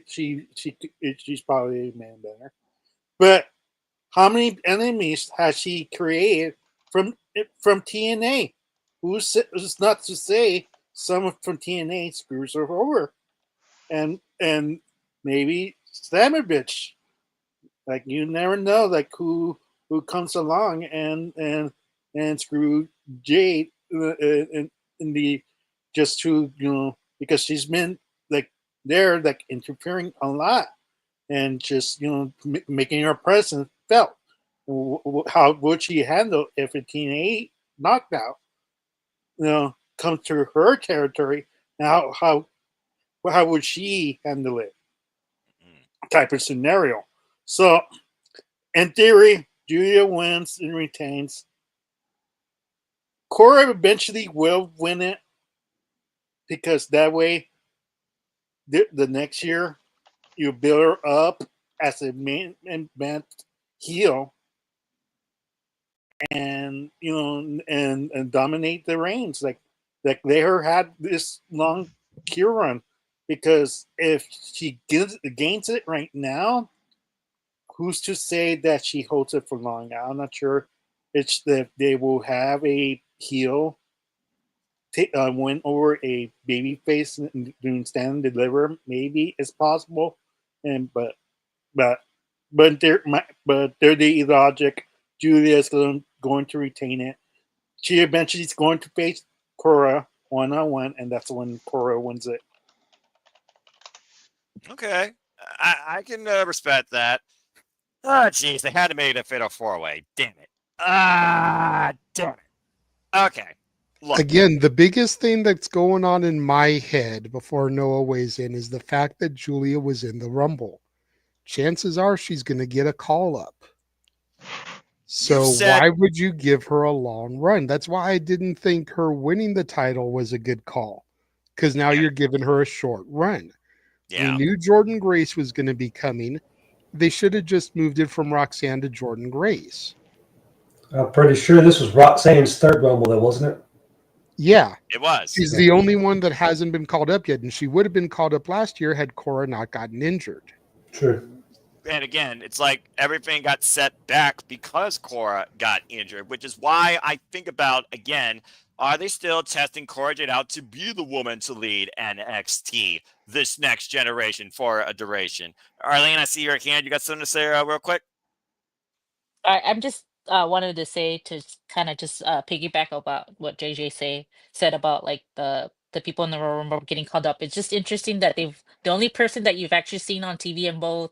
she's probably a main eventer, but how many enemies has she created from TNA? Who's not to say someone from TNA screws her over, and maybe Slammer bitch. Like you never know, like who comes along and screw Jade in the just to because she's been like there like interfering a lot and just making her presence felt. How would she handle if a TNA knockout comes to her territory? Now, how would she handle it? Type of scenario. So, in theory, Julia wins and retains. Cora eventually will win it because that way, the next year, you build her up as a main event heel, and and dominate the reigns. Like let her have this long cure run, because if she gains it right now, who's to say that she holds it for long? I'm not sure. It's that they will have a heel win over a baby face doing stand and deliver. Maybe it's possible, and but but they're the logic. Julia is going to retain it. She eventually is going to face Cora 1-on-1, and that's when Cora wins it. Okay. I can respect that. Oh, jeez, they had to make it a fatal four-way. Damn it. Damn it. Okay. Look, Again, the biggest thing that's going on in my head before Noah weighs in is the fact that Julia was in the Rumble. Chances are she's going to get a call up. So said- why would you give her a long run? That's why I didn't think her winning the title was a good call, because now Yeah. you're giving her a short run. yeah. We knew Jordan Grace was going to be coming. They should have just moved it from Roxanne to Jordan Grace. I'm pretty sure this was Roxanne's third Rumble, though, wasn't it? Yeah. It was. She's the only one that hasn't been called up yet, and she would have been called up last year had Cora not gotten injured. True. And again, it's like everything got set back because Cora got injured, which is why I think about, again, are they still testing Cora Jade out to be the woman to lead NXT this next generation for a duration? Arlene, I see your hand. You got something to say real quick? I'm just wanted to say to kind of just piggyback about what JJ said about like the people in the Royal Rumble getting called up. It's just interesting that the only person that you've actually seen on TV in both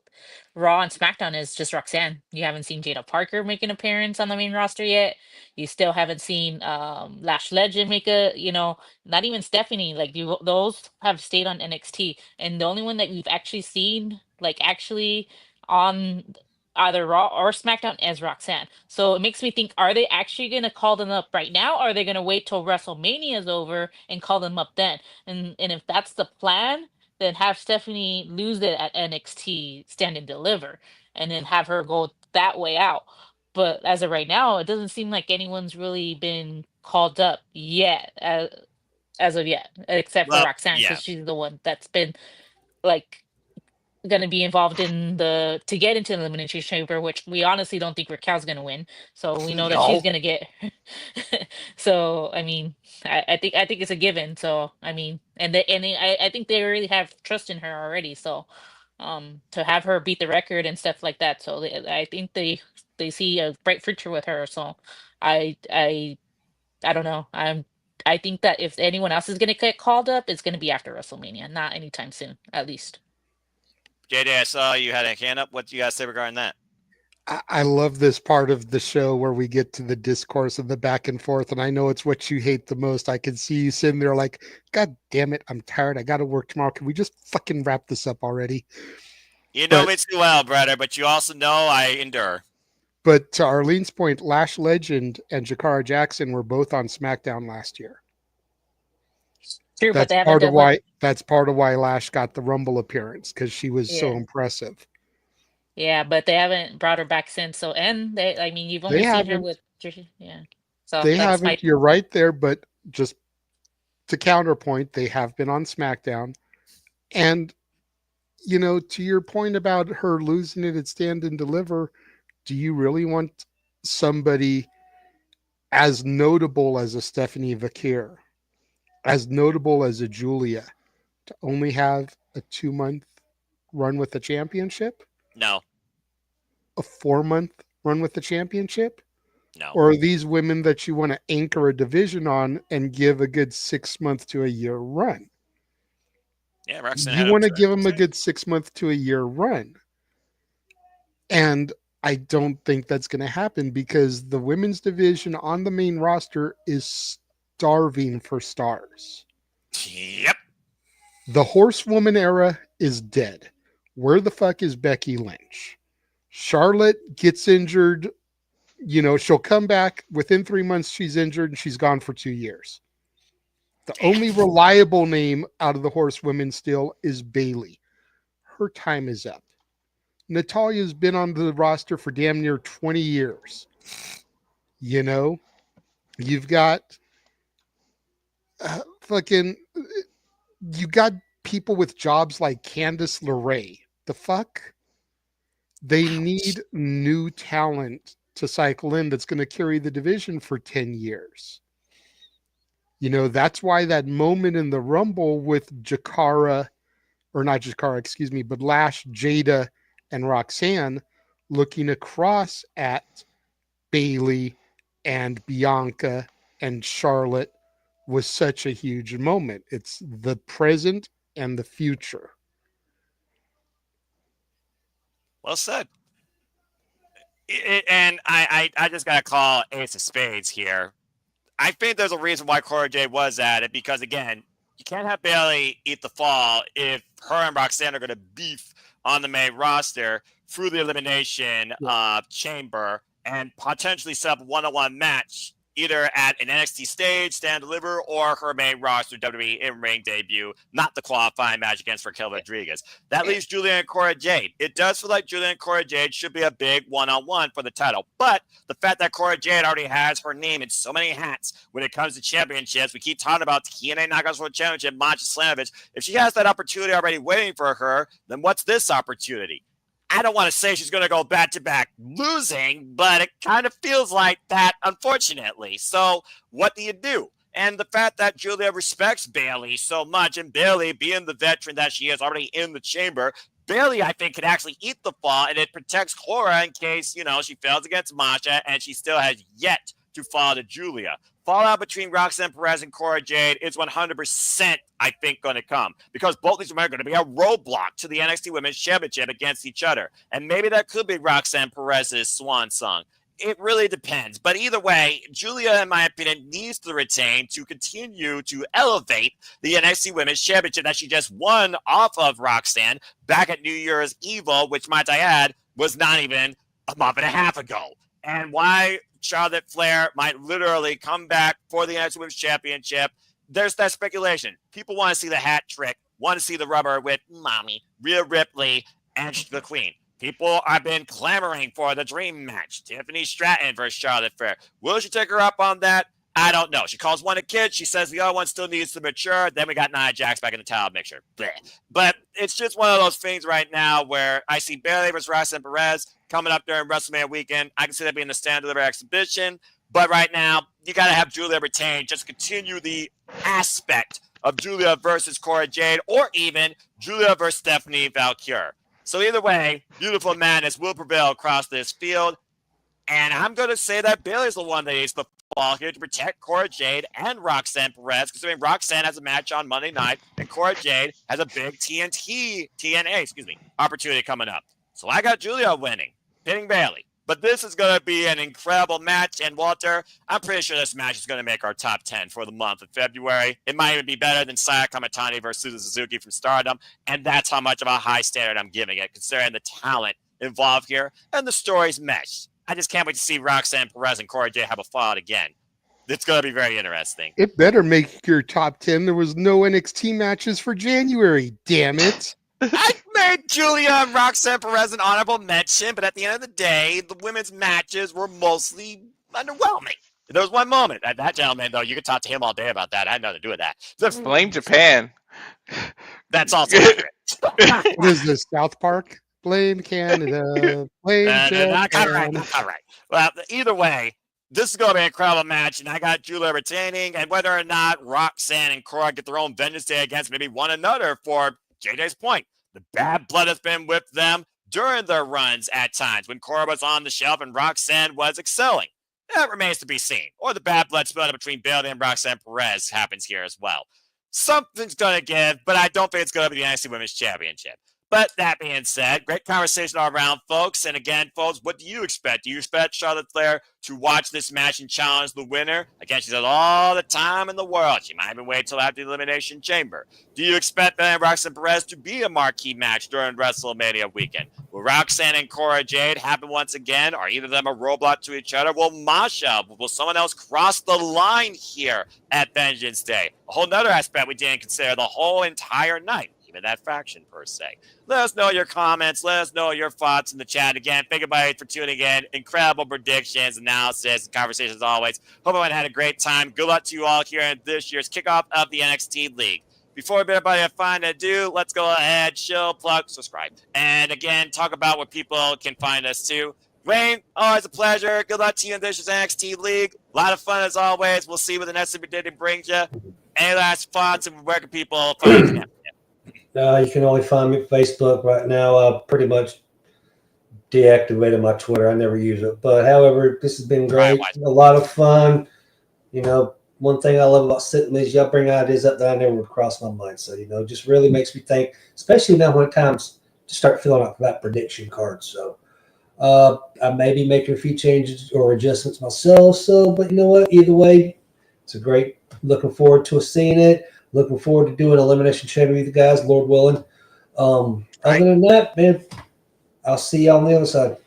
Raw and SmackDown is just Roxanne. You haven't seen Jada Parker make an appearance on the main roster yet. You still haven't seen Lash Legend make not even Stephanie. Like those have stayed on NXT, and the only one that you've actually seen like actually on either Raw or SmackDown as Roxanne. So it makes me think, are they actually going to call them up right now? Or are they going to wait till WrestleMania is over and call them up then? And if that's the plan, then have Stephanie lose it at NXT Stand and Deliver and then have her go that way out. But as of right now, it doesn't seem like anyone's really been called up yet, as of yet, except for Well, Roxanne, yeah. because she's the one that's been like going to be involved in to get into the elimination chamber, which we honestly don't think Raquel's going to win. So we know that she's No. going to get. So I mean, I think it's a given. So I mean, I think they really have trust in her already. So to have her beat the record and stuff like that. So I think they see a bright future with her. So I I I don't know. I think that if anyone else is going to get called up, it's going to be after WrestleMania, not anytime soon, at least. JJ, I saw you had a hand up. What do you guys say regarding that? I love this part of the show where we get to the discourse and the back and forth, and I know it's what you hate the most. I can see you sitting there like, God damn it, I'm tired. I got to work tomorrow. Can we just fucking wrap this up already? You know But- me too well, brother, but you also know I endure. But to Arlene's point, Lash Legend and Jakara Jackson were both on SmackDown last year. True, but That's they haven't part of done why. That's part of why Lash got the Rumble appearance, because she was so Yeah. impressive. Yeah, but they haven't brought her back since. So, and I mean, you've only They seen her haven't. with, yeah. So They that's haven't. You're right there, but just to counterpoint, they have been on SmackDown, and to your point about her losing it at Stand and Deliver, do you really want somebody as notable as a Stephanie Vakir, as notable as a Julia, to only have a 2-month run with the championship, No, a 4-month run with the championship? no. Or are these women that you want to anchor a division on and give a good 6-month to a year run? Yeah, Roxanne You had want to upset. give them a good 6-month to a year run. And I don't think that's going to happen because the women's division on the main roster is starving for stars. Yep. The horsewoman era is dead. Where the fuck is Becky Lynch? Charlotte gets injured. She'll come back within 3 months. She's injured and she's gone for 2 years. The only reliable name out of the horsewomen still is Bayley. Her time is up. Natalia's been on the roster for damn near 20 years. You've got you got people with jobs like Candice LeRae. The fuck? They need new talent to cycle in that's going to carry the division for 10 years. You know, that's why that moment in the Rumble with Jakara, or not Jakara, excuse me, but Lash, Jada, and Roxanne looking across at Bailey and Bianca and Charlotte was such a huge moment. It's the present and the future. Well said. And I just got to call Ace of Spades here. I think there's a reason why Cora Jade was at it because, again, you can't have Bailey eat the fall if her and Roxanne are going to beef on the main roster through the elimination chamber and potentially set up a one-on-one match either at an NXT stage, Stand Deliver, or her main roster WWE in-ring debut, not the qualifying match against Raquel Rodriguez. That leaves Julia and Cora Jade. It does feel like Julia and Cora Jade should be a big one-on-one for the title, but the fact that Cora Jade already has her name in so many hats when it comes to championships, we keep talking about TNA Knockouts World Championship, Masha Slamovich. If she has that opportunity already waiting for her, then what's this opportunity? I don't want to say she's going to go back-to-back losing, but it kind of feels like that, unfortunately. So what do? And the fact that Julia respects Bailey so much, and Bailey, being the veteran that she is already in the chamber, Bailey, I think, could actually eat the fall, and it protects Cora in case, she fails against Masha, and she still has yet to fall to Julia. Fallout between Roxanne Perez and Cora Jade is 100%, I think, going to come because both these women are going to be a roadblock to the NXT Women's Championship against each other. And maybe that could be Roxanne Perez's swan song. It really depends. But either way, Julia, in my opinion, needs to retain to continue to elevate the NXT Women's Championship that she just won off of Roxanne back at New Year's Evil, which, might I add, was not even a month and a half ago. And why Charlotte Flair might literally come back for the NXT Women's Championship. There's that speculation. People want to see the hat trick, want to see the rubber with Mommy, Rhea Ripley, and the Queen. People have been clamoring for the dream match. Tiffany Stratton versus Charlotte Flair. Will she take her up on that? I don't know. She calls one a kid. She says the other one still needs to mature. Then we got Nia Jax back in the title mixture. Blech. But it's just one of those things right now where I see Bayley versus Roxanne Perez coming up during WrestleMania weekend. I can see that being the Stand Deliver exhibition. But right now, you got to have Julia retain. Just continue the aspect of Julia versus Cora Jade or even Julia versus Stephanie Valkyrie. So either way, beautiful madness will prevail across this field. And I'm going to say that Bayley's the one that needs the fall here to protect Cora Jade and Roxanne Perez, considering Roxanne has a match on Monday night and Cora Jade has a big TNA opportunity coming up. So I got Julia winning, pinning Bayley. But this is going to be an incredible match. And Walter, I'm pretty sure this match is going to make our top 10 for the month of February. It might even be better than Saya Kamatani versus Susan Suzuki from Stardom. And that's how much of a high standard I'm giving it, considering the talent involved here and the stories mesh. I just can't wait to see Roxanne Perez and Cora Jade have a fallout again. It's going to be very interesting. It better make your top 10. There was no NXT matches for January. Damn it. I made Julia and Roxanne Perez an honorable mention, but at the end of the day, the women's matches were mostly underwhelming. There was one moment. That gentleman, though, you could talk to him all day about that. I had nothing to do with that. Blame Japan. That's also accurate. What is this, South Park? Blame Canada. Blame Japan. All right. Well, either way, this is going to be an incredible match, and I got Julia retaining. And whether or not Roxanne and Cora get their own Vengeance Day against maybe one another, for JJ's point, the bad blood has been with them during their runs at times when Cora was on the shelf and Roxanne was excelling. That remains to be seen. Or the bad blood split up between Bayley and Roxanne Perez happens here as well. Something's going to give, but I don't think it's going to be the NXT Women's Championship. But that being said, great conversation all around, folks. And again, folks, what do you expect? Do you expect Charlotte Flair to watch this match and challenge the winner? Again, she has all the time in the world. She might even wait till after the Elimination Chamber. Do you expect Bayley and Roxanne Perez to be a marquee match during WrestleMania weekend? Will Roxanne and Cora Jade happen once again? Are either of them a roadblock to each other? Will Masha, will someone else cross the line here at Vengeance Day? A whole nother aspect we didn't consider the whole entire night. That faction per se. Let us know your comments. Let us know your thoughts in the chat. Again, thank you everybody for tuning in. Incredible predictions, analysis, and conversations as always. Hope everyone had a great time. Good luck to you all here in this year's kickoff of the NXT League. Before everybody have fun to do, let's go ahead, chill, plug, subscribe. And again, talk about where people can find us too. Wayne, always a pleasure. Good luck to you in this NXT League. A lot of fun as always. We'll see what the next Super Day brings you. Any last thoughts and where can people find you? You can only find me at Facebook right now. I pretty much deactivated my Twitter. I never use it. But however, this has been great. A lot of fun. You know, one thing I love about sitting is y'all bring ideas up that I never would cross my mind. So, you know, just really makes me think, especially now when times to start filling out that prediction card. So I may be making a few changes or adjustments myself. So, but you know what? Either way, it's a great looking forward to seeing it. Looking forward to doing Elimination Chamber with you guys, Lord willing. Other than that, man, I'll see y'all on the other side.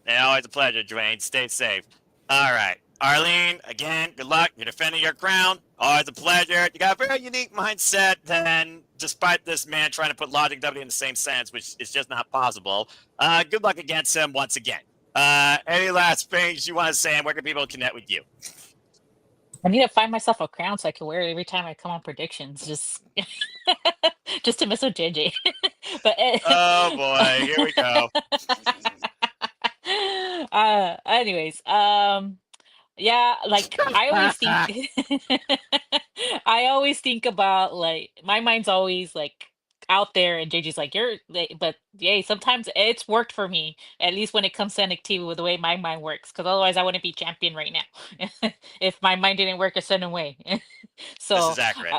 Yeah, always a pleasure, Dwayne. Stay safe. All right. Arlene, again, good luck. You're defending your crown. Always a pleasure. You got a very unique mindset, then, despite this man trying to put Logic W in the same sentence, which is just not possible. Good luck against him once again. Any last things you want to say, and where can people connect with you? I need to find myself a crown so I can wear it every time I come on predictions, just to mess with JJ. But oh boy, here we go. Anyways, yeah, like I always think, I always think about like my mind's always like out there, and JJ's like but yay, sometimes it's worked for me at least when it comes to NXT with the way my mind works, because otherwise I wouldn't be champion right now if my mind didn't work a certain way. So this is accurate.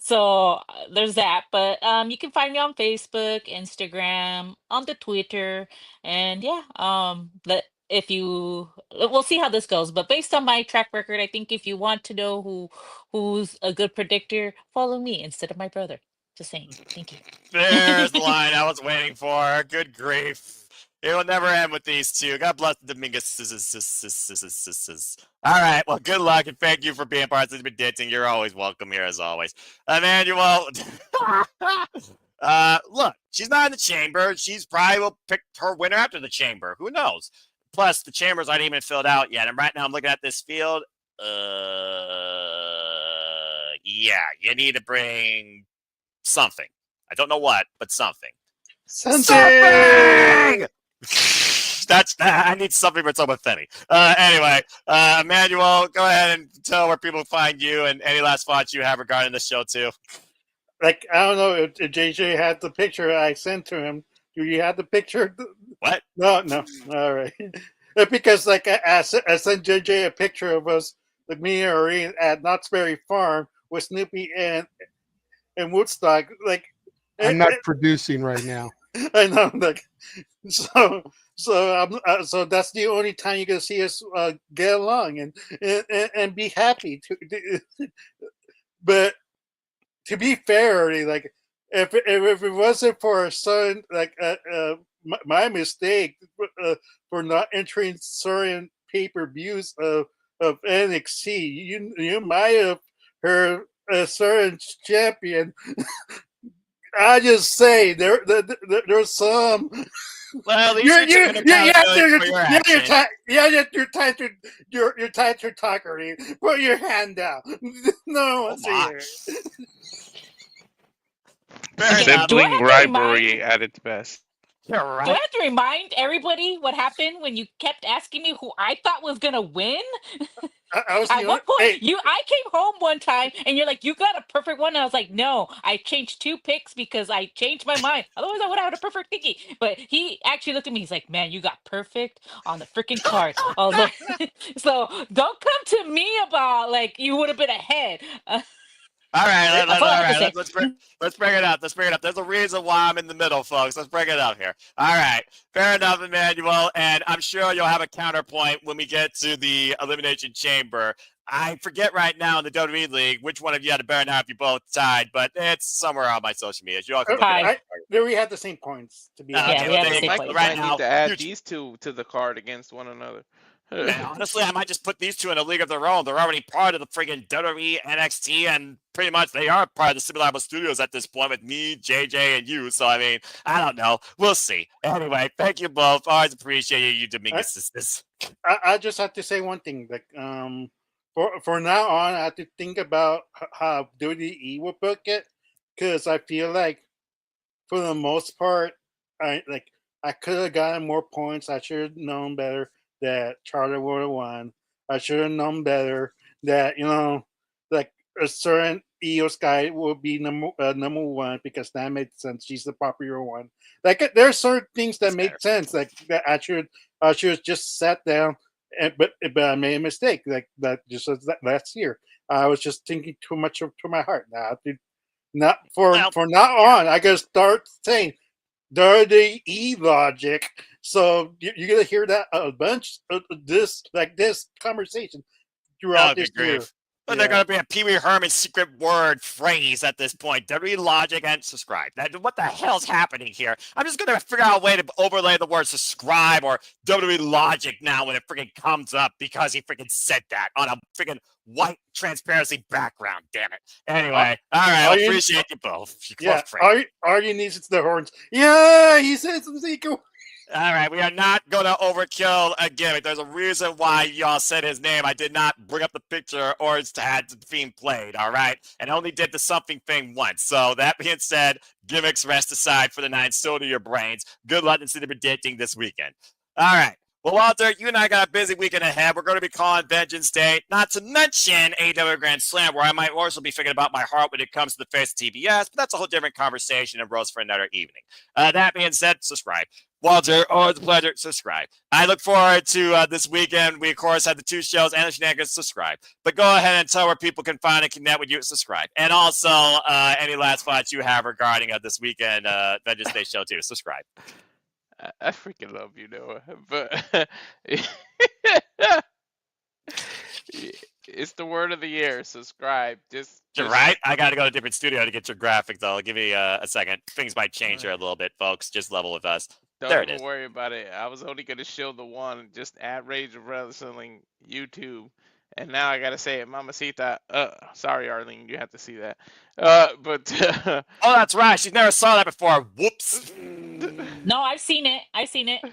so there's that, but you can find me on Facebook, Instagram, on the Twitter, and yeah, if you we'll see how this goes, but based on my track record, I think if you want to know who's a good predictor, follow me instead of my brother. Just saying. Thank you. There's the line I was waiting for. Good grief. It will never end with these two. God bless the Dominguez. All right. Well, good luck, and thank you for being part of the predicting. You're always welcome here, as always. Emmanuel. Look, she's not in the chamber. She's probably will pick her winner after the chamber. Who knows? Plus, the chambers aren't even filled out yet. And right now, I'm looking at this field. Yeah, you need to bring something. I don't know what, but something. Something! That's I need something for someone funny. Anyway, Emmanuel, go ahead and tell where people find you and any last thoughts you have regarding the show too. Like, I don't know if JJ had the picture I sent to him. Do you have the picture? What? No. All right. Because like I sent JJ a picture of us, like me and Irene at Knott's Berry Farm with Snoopy and Woodstock. Like, I'm not producing right now. I know. Like, so that's the only time you're gonna see us get along and be happy. But to be fair, like if it wasn't for our son, like my mistake for not entering certain pay-per-views of NXT, you might have heard a certain champion. I just say there's some. Well, you're time to talk already. Put your hand down. No one's here. Sibling rivalry at its best. You're right. Do I have to remind everybody what happened when you kept asking me who I thought was gonna win? At one point, I came home one time and you're like, "You got a perfect one." And I was like, "No, I changed 2 picks because I changed my mind. Otherwise, I would have had a perfect picky." But he actually looked at me. He's like, "Man, you got perfect on the freaking card." I was like, "So don't come to me about like you would have been ahead." All right, let's bring it up. Let's bring it up. There's a reason why I'm in the middle, folks. Let's bring it up here. All right, fair enough, Emmanuel, and I'm sure you'll have a counterpoint when we get to the Elimination Chamber. I forget right now in the WWE League which one of you had a better now if you both tied, but it's somewhere on my social media. You all can look it up. We had the same points to be honest. Yeah, we had the same points. Right now, need to add these two to the card against one another. Honestly, I might just put these two in a league of their own. They're already part of the friggin' WWE, NXT, and pretty much they are part of the Simulable Studios at this point with me, JJ, and you. So, I mean, I don't know. We'll see. Anyway, thank you both. Always appreciate you, Dominguez sisters. I just have to say one thing. Like, for now on, I have to think about how WWE will book it, because I feel like for the most part, I could have gotten more points. I should have known better that Charlie would have won. I should have known better that like a certain Io Sky would be number one, because that made sense. She's the popular one. Like there are certain things that That's made fair. sense. Like that I should have just sat down, but I made a mistake. Like that just last year. I was just thinking too much to my heart. Now, not Well, for now on, I gotta start saying dirty logic. So you're gonna hear that a bunch of this conversation throughout oh, this good year. grief. But they're going to be a Pee Wee Herman secret word phrase at this point. WWE logic and subscribe. What the hell's happening here? I'm just going to figure out a way to overlay the word subscribe or WWE logic now when it freaking comes up, because he freaking said that on a freaking white transparency background. Damn it. Anyway, all right. I appreciate you both. Yeah, all you need is the horns. Yeah, he said some secret. All right, we are not going to overkill a gimmick. There's a reason why y'all said his name. I did not bring up the picture or had the theme played, all right? And only did the something thing once. So that being said, gimmicks rest aside for the night. So do your brains. Good luck in the predicting this weekend. All right. Well, Walter, you and I got a busy weekend ahead. We're going to be calling Vengeance Day, not to mention AEW Grand Slam, where I might also be thinking about my heart when it comes to the face of TBS, but that's a whole different conversation and roast for another evening. That being said, subscribe. Walter, always a pleasure. Subscribe. I look forward to this weekend. We, of course, have the two shows and the shenanigans. Subscribe. But go ahead and tell where people can find and connect with you. Subscribe. And also, any last thoughts you have regarding this weekend Vengeance Day show, too. Subscribe. I freaking love you, Noah. But it's the word of the year. Subscribe. Just right. I got to go to a different studio to get your graphics, though. Give me a second. Things might change here a little bit, folks. Just level with us. There it Don't is. worry about it. I was only going to show the one, just at Rage of Wrestling YouTube. And now I got to say it, Mamacita. Sorry, Arlene, you have to see that. But oh, that's right. She's never saw that before. Whoops. No, I've seen it. I've seen it on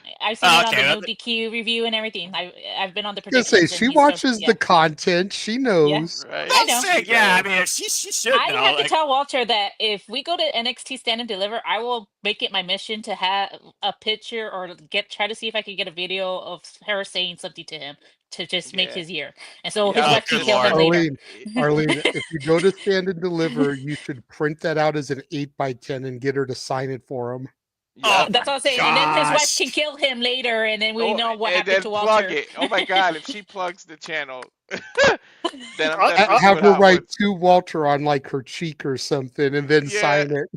the new DQ review and everything. I've been on the predictions. Say she watches the content. She knows. Yeah. Right. I know. Yeah, I mean, she should know. I have to tell Walter that if we go to NXT Stand and Deliver, I will make it my mission to have a picture or try to see if I can get a video of her saying something to him to just make his year. And so his wife can kill him later. Arlene, if you go to Stand and Deliver, you should print that out as an 8x10 and get her to sign it for him. Yeah. That's what I'm saying. Gosh. And then his wife can kill him later, and then we know what happened to Walter. Plug it. Oh my God! If she plugs the channel, then I'll have her write to Walter on like her cheek or something, and then sign it.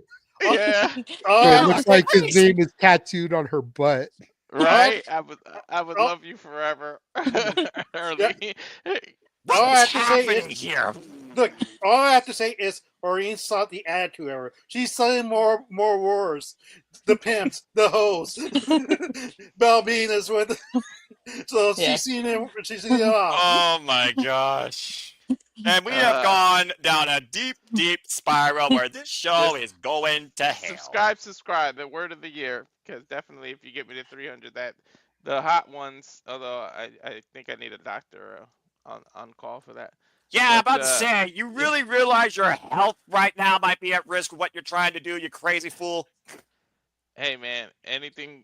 Yeah. So it looks like his name is tattooed on her butt. Right? I would love you forever. All I have to say is here. Look, all I have to say is Oreen saw the attitude of her. She's selling more wars. The pimps, the hoes, Balbina's with. So she's seen it. She's seen it all. Oh my gosh. And we have gone down a deep, deep spiral where this show is going to hell. Subscribe. The word of the year, because definitely if you get me to 300, that the hot ones. Although I think I need a doctor on call for that. Yeah, but, about to say, you really realize your health right now might be at risk with what you're trying to do, you crazy fool? Hey man, anything's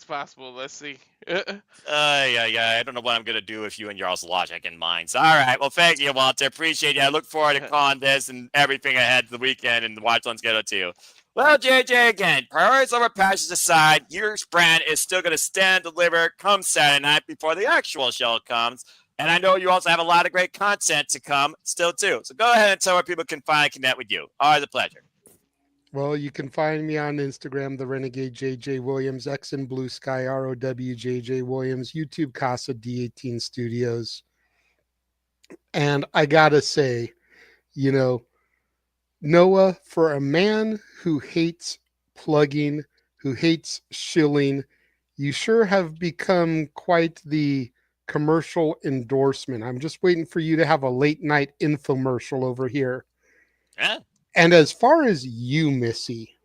possible. Let's see. Yeah. I don't know what I'm going to do with you and y'all's logic in mind. So, all right. Well, thank you, Walter. Appreciate you. I look forward to calling this and everything ahead to the weekend and the Watch on Schedule too. Well, JJ, again, priorities over passions aside, your brand is still going to stand and deliver come Saturday night before the actual show comes. And I know you also have a lot of great content to come still too. So go ahead and tell where people can find and connect with you. Always a pleasure. Well, you can find me on Instagram, the Renegade JJ Williams, X and Blue Sky, ROWJJ Williams, YouTube Casa D18 Studios. And I gotta say, Noah, for a man who hates plugging, who hates shilling, you sure have become quite the commercial endorsement. I'm just waiting for you to have a late night infomercial over here. Yeah. And as far as you, Missy,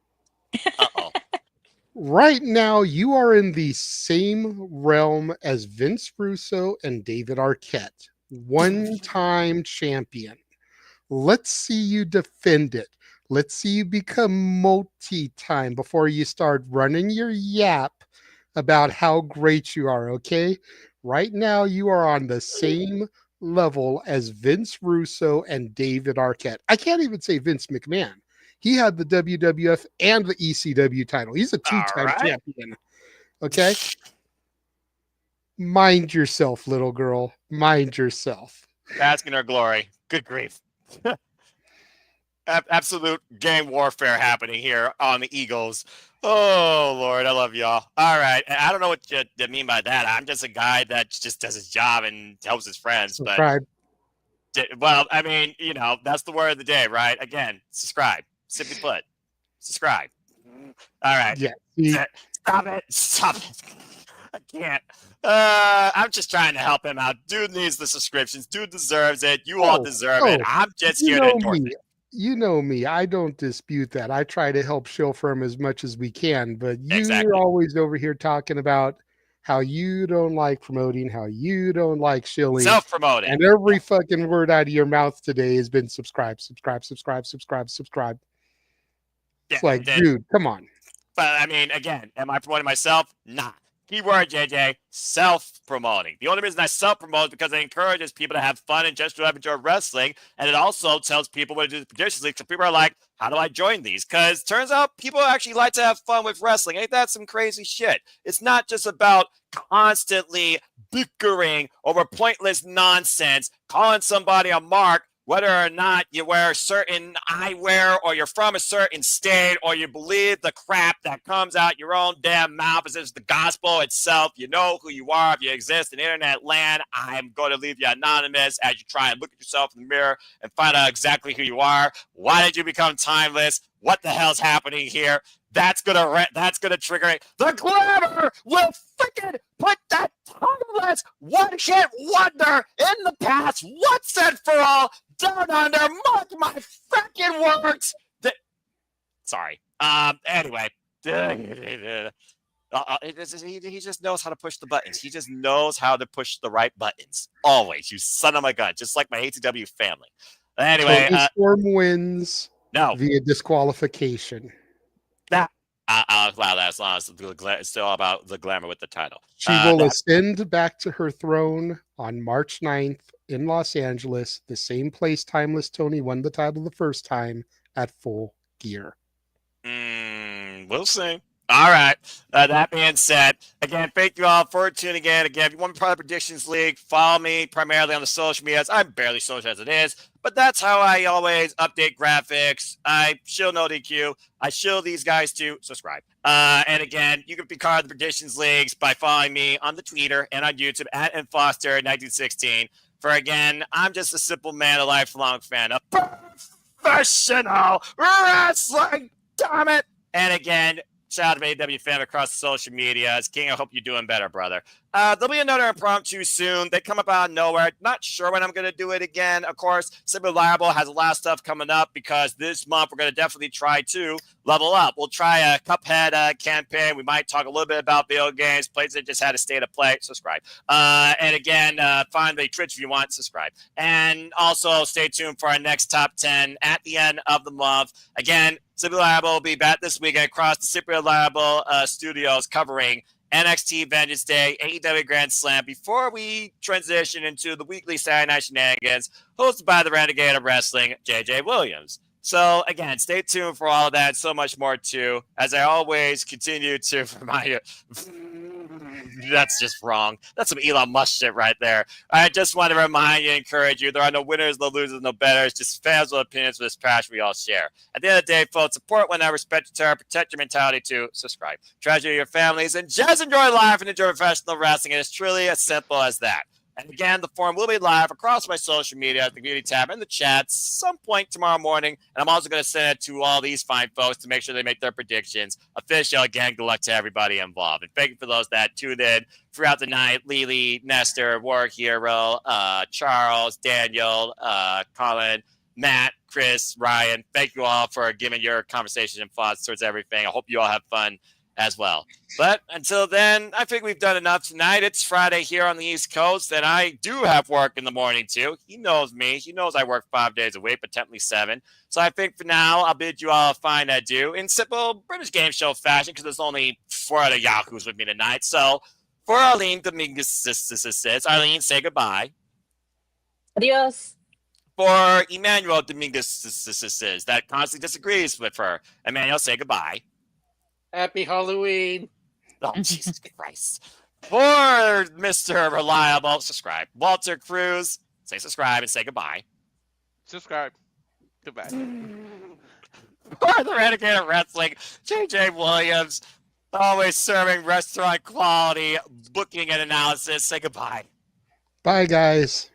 right now you are in the same realm as Vince Russo and David Arquette. one-time champion. Let's see you defend it. Let's see you become multi-time before you start running your yap about how great you are, okay? Right now, you are on the same level as Vince Russo and David Arquette. I can't even say Vince McMahon. He had the WWF and the ECW title. He's a two-time champion, okay? Mind yourself, little girl. Mind yourself. Basking in her glory. Good grief. Absolute gang warfare happening here on the Eagles. Oh, Lord, I love y'all. All right. I don't know what you mean by that. I'm just a guy that just does his job and helps his friends. Subscribe. But, well, I mean, that's the word of the day, right? Again, subscribe. Simply put, subscribe. All right. Yeah. Stop it. Stop it. I can't. I'm just trying to help him out. Dude needs the subscriptions. Dude deserves it. You all deserve it. I'm just here to endorse it. You know me. I don't dispute that. I try to help shill for him as much as we can, but you're always over here talking about how you don't like promoting, how you don't like shilling. Self-promoting. And every fucking word out of your mouth today has been subscribe, subscribe, subscribe, subscribe, subscribe. It's like, dude, come on. But I mean, again, am I promoting myself? Nah. Keyword, JJ, self-promoting. The only reason I self-promote is because it encourages people to have fun and just to enjoy wrestling. And it also tells people what to do the Predictions League. So people are like, how do I join these? Because turns out people actually like to have fun with wrestling. Ain't that some crazy shit? It's not just about constantly bickering over pointless nonsense, calling somebody a mark, whether or not you wear certain eyewear or you're from a certain state or you believe the crap that comes out your own damn mouth as if it's the gospel itself. You know who you are if you exist in internet land. I'm going to leave you anonymous as you try and look at yourself in the mirror and find out exactly who you are. Why did you become timeless? What the hell's happening here? That's gonna trigger it. The Glamour will freaking put that timeless one-hit wonder in the past once and for all. Down under, mark my freaking words. Sorry. Anyway. He just knows how to push the buttons. He just knows how to push the right buttons. Always. You son of a gun. Just like my ATW family. Anyway. So Storm wins via disqualification. I'll allow that as long as it's still about the Glamour with the title. She will ascend back to her throne on March 9th in Los Angeles, the same place Timeless Tony won the title the first time at Full Gear. We'll see. All right. That being said, again, thank you all for tuning in. Again, if you want to be part of the Predictions League, follow me primarily on the social medias. I'm barely social as it is, but that's how I always update graphics. I shill no DQ. I shill these guys to subscribe. And again, you can be part of the Predictions Leagues by following me on the Twitter and on YouTube at nfoster1916. For again, I'm just a simple man, a lifelong fan of professional wrestling. Damn it! And again, shout out to AW fam across the social medias. King, I hope you're doing better, brother. There'll be another impromptu soon. They come up out of nowhere. Not sure when I'm going to do it again. Of course, Simply Liable has a lot of stuff coming up because this month we're going to definitely try to level up. We'll try a Cuphead campaign. We might talk a little bit about video games, plays that just had a state of play. Subscribe. And again, find the Twitch if you want. Subscribe. And also stay tuned for our next top 10 at the end of the month. Again, Simply Liable will be back this weekend across the Simply Liable studios covering NXT Vengeance Day, AEW Grand Slam, before we transition into the weekly Saturday Night Shenanigans, hosted by the Renegade of Wrestling, JJ Williams. So, again, stay tuned for all of that and so much more, too. As I always continue to remind you, that's just wrong. That's some Elon Musk shit right there. I just want to remind you, encourage you, there are no winners, no losers, no betters, just fans with opinions for this trash we all share. At the end of the day, folks, support one another, respect your terror, protect your mentality, too. Subscribe. Treasure your families, and just enjoy life and enjoy professional wrestling. It is truly as simple as that. And again, the forum will be live across my social media, the community tab, and the chat some point tomorrow morning. And I'm also going to send it to all these fine folks to make sure they make their predictions official. Again, good luck to everybody involved. And thank you for those that tuned in throughout the night. Lily, Nestor, War Hero, Charles, Daniel, Colin, Matt, Chris, Ryan. Thank you all for giving your conversations and thoughts towards everything. I hope you all have fun as well. But until then, I think we've done enough tonight. It's Friday here on the East Coast, and I do have work in the morning too. He knows me. He knows I work 5 days a week, but technically 7. So I think for now, I'll bid you all a fine adieu in simple British game show fashion, because there's only 4 other Yahoos with me tonight. So for Arlene Dominguez, Arlene, say goodbye. Adios. For Emmanuel Dominguez, that constantly disagrees with her, Emmanuel, say goodbye. Happy Halloween. Oh, Jesus Christ. For Mr. Reliable, subscribe. Walter Cruz, say subscribe and say goodbye. Subscribe. Goodbye. For the Renegade of Wrestling, JJ Williams, always serving restaurant quality booking and analysis, say goodbye. Bye, guys.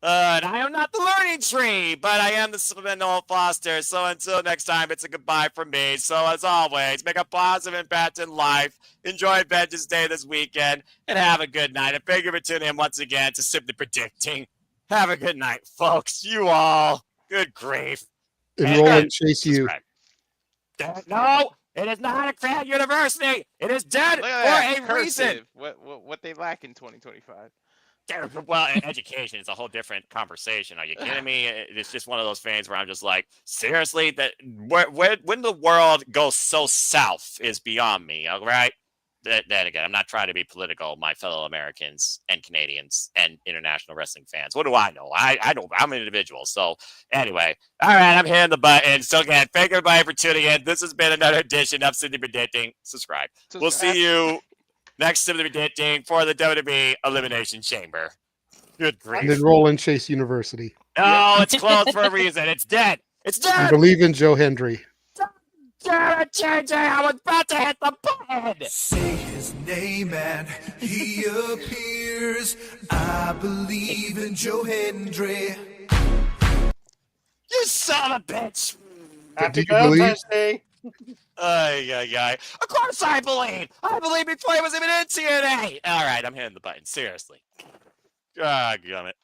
And I am not the learning tree, but I am the Noel Foster. So until next time, it's a goodbye from me. So as always, make a positive impact in life. Enjoy Vengeance Day this weekend, and have a good night. And thank you for tuning in once again to Simply Predicting. Have a good night, folks. You all. Good grief. Enroll and chase you. No, it is not a crowd university. It is dead Look for at that a reason. cursive. What they lack in 2025. Well, education is a whole different conversation. Are you kidding me? It's just one of those things where I'm just like, seriously, that when the world goes so south is beyond me. All right. Then again, I'm not trying to be political, my fellow Americans and Canadians and international wrestling fans. What do I know? I know I'm an individual. So anyway, all right, I'm hitting the button. So again, thank everybody for tuning in. This has been another edition of Simply Predicting. Subscribe. We'll see you next Simply Predicting for the WWE Elimination Chamber. Good grief. And enroll in Chase University. No, it's closed for a reason. It's dead. It's And dead. believe in Joe Hendry. Damn it, JJ, I was about to hit the button. Say his name and he appears. I believe in Joe Hendry. You son of a bitch. Happy you believe? Valentine's Day. Ay. Of course I believe. I believe before he was even in TNA. All right, I'm hitting the button. Seriously. God damn it.